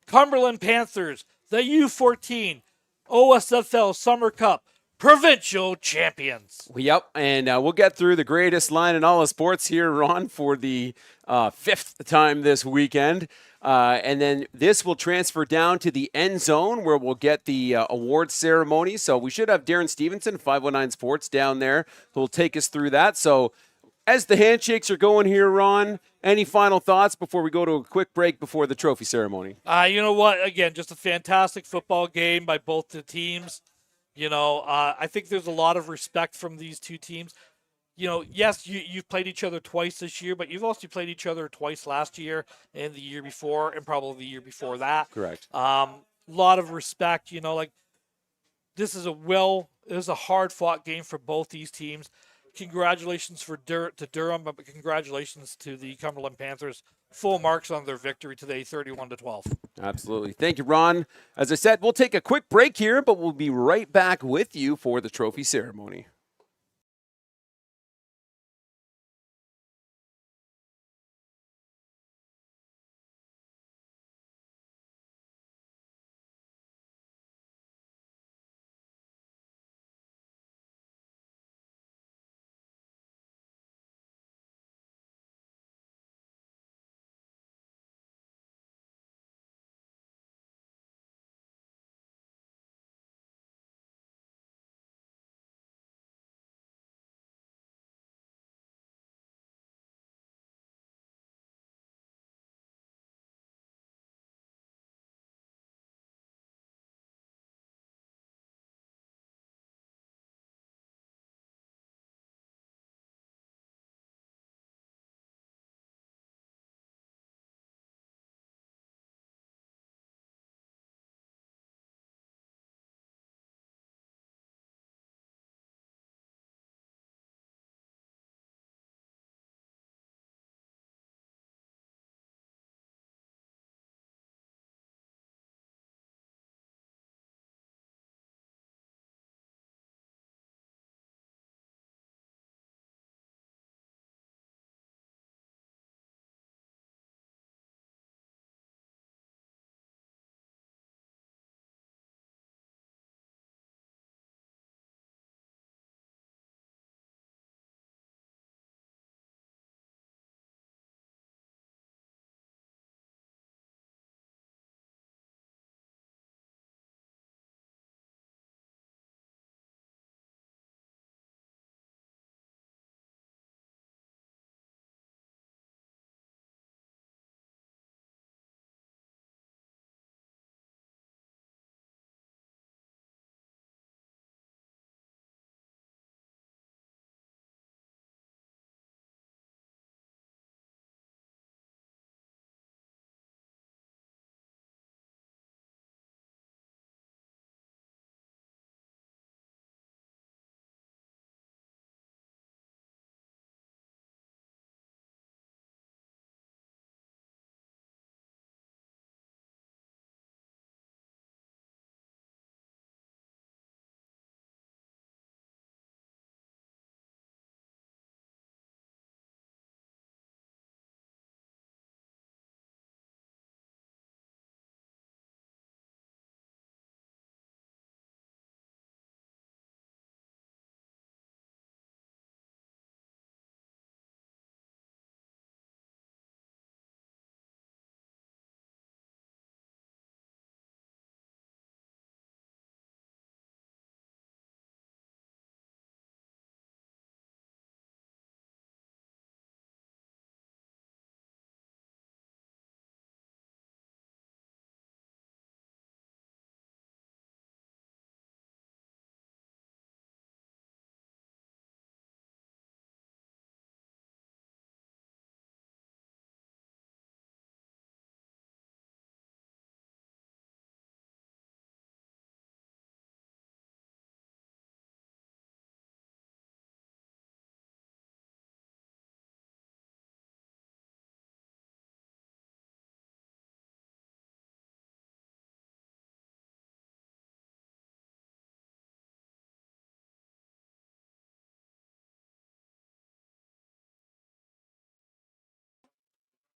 Cumberland Panthers, the U14 OSFL Summer Cup Provincial Champions. Yep, and we'll get through the greatest line in all of sports here, Ron, for the 5th time this weekend. And then this will transfer down to the end zone where we'll get the award ceremony. So we should have Darren Stevenson, 519 Sports, down there who will take us through that. So as the handshakes are going here, Ron, any final thoughts before we go to a quick break before the trophy ceremony? You know what? Again, just a fantastic football game by both the teams. I think there's a lot of respect from these two teams. Yes, you've played each other twice this year, but you've also played each other twice last year and the year before and probably the year before that. Correct. Lot of respect. This is a hard-fought game for both these teams. Congratulations to Durham, but congratulations to the Cumberland Panthers. Full marks on their victory today, 31-12. Absolutely. Thank you, Ron. As I said, we'll take a quick break here, but we'll be right back with you for the trophy ceremony.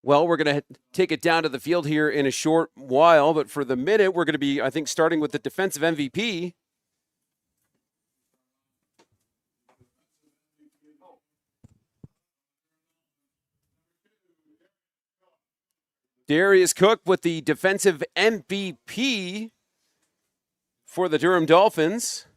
Well, we're going to take it down to the field here in a short while, but for the minute, we're going to be, I think, starting with the defensive MVP. Darius Cook with the defensive MVP for the Durham Dolphins.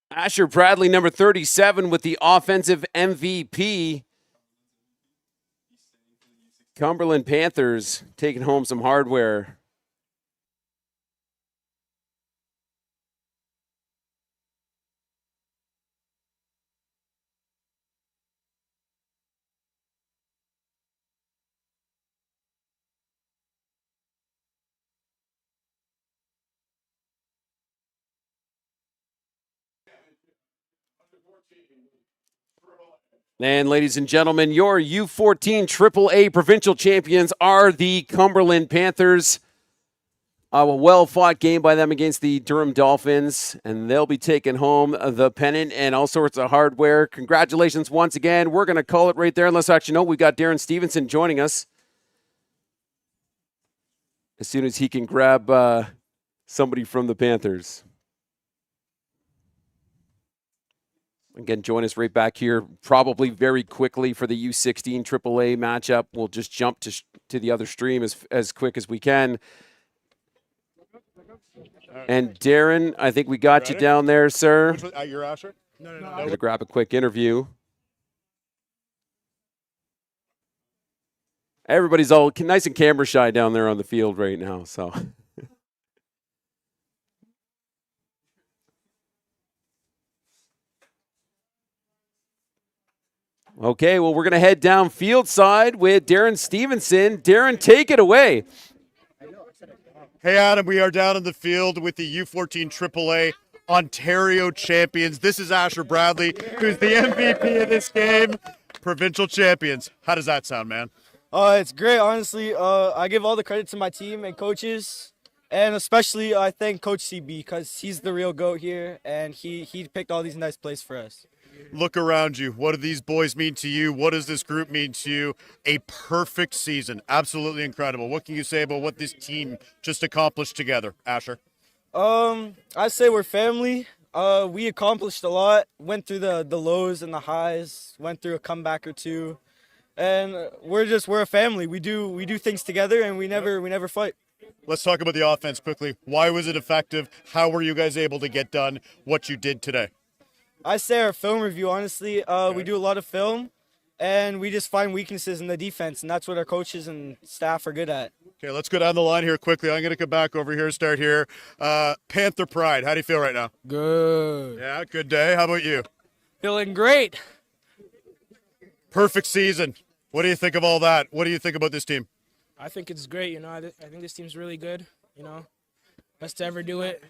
Asher Bradley, number 37, with the offensive MVP. Cumberland Panthers taking home some hardware. And ladies and gentlemen, your U14 AAA provincial champions are the Cumberland Panthers. A well-fought game by them against the Durham Dolphins, and they'll be taking home the pennant and all sorts of hardware. Congratulations once again. We're going to call it right there. Unless actually, no, we got Darren Stevenson joining us. As soon as he can grab somebody from the Panthers. Again, join us right back here, probably very quickly for the U16 AAA matchup. We'll just jump to the other stream as quick as we can. And Darren, I think we got you down there, sir. You're Asher? No. I'm going to grab a quick interview. Everybody's all nice and camera shy down there on the field right now, so... Okay, well, we're going to head down field side with Darren Stevenson. Darren, take it away. Hey, Adam, we are down in the field with the U14 AAA Ontario champions. This is Asher Bradley, who's the MVP of this game. Provincial champions. How does that sound, man? It's great, honestly. I give all the credit to my team and coaches, and especially I thank Coach CB because he's the real GOAT here, and he picked all these nice plays for us. Look around you. What do these boys mean to you? What does this group mean to you? A perfect season. Absolutely incredible. What can you say about what this team just accomplished together, Asher? I say we're family. We accomplished a lot. Went through the lows and the highs. Went through a comeback or two, and we're a family. We do things together, and we never fight. Let's talk about the offense quickly. Why was it effective? How were you guys able to get done what you did today? I say our film review, honestly. We do a lot of film, and we just find weaknesses in the defense, and that's what our coaches and staff are good at. Okay, let's go down the line here quickly. I'm going to come back over here, start here. Panther Pride, how do you feel right now? Good. Yeah, good day. How about you? Feeling great. Perfect season. What do you think of all that? What do you think about this team? I think it's great. I think this team's really good. Best to ever do it.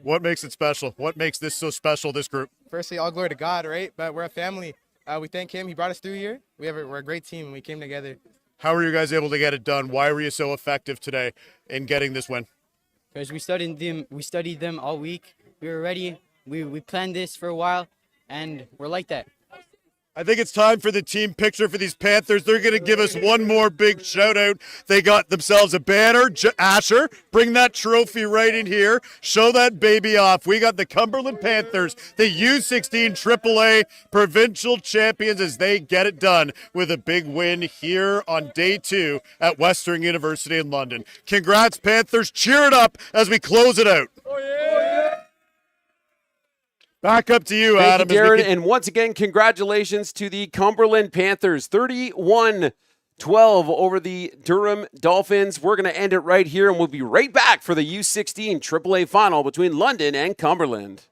What makes it special? What makes this so special, this group? Firstly, all glory to God, right? But we're a family. We thank him. He brought us through here. We're a great team, and we came together. How were you guys able to get it done? Why were you so effective today in getting this win? Because we studied them all week. We were ready. We planned this for a while, and we're like that. I think it's time for the team picture for these Panthers. They're going to give us one more big shout out. They got themselves a banner. Asher, bring that trophy right in here. Show that baby off. We got the Cumberland Panthers, the U16 AAA provincial champions, as they get it done with a big win here on day 2 at Western University in London. Congrats, Panthers. Cheer it up as we close it out. Oh, yeah. Back up to you, Adam. Thank you, Darren. And once again, congratulations to the Cumberland Panthers. 31-12 over the Durham Dolphins. We're going to end it right here, and we'll be right back for the U16 AAA final between London and Cumberland.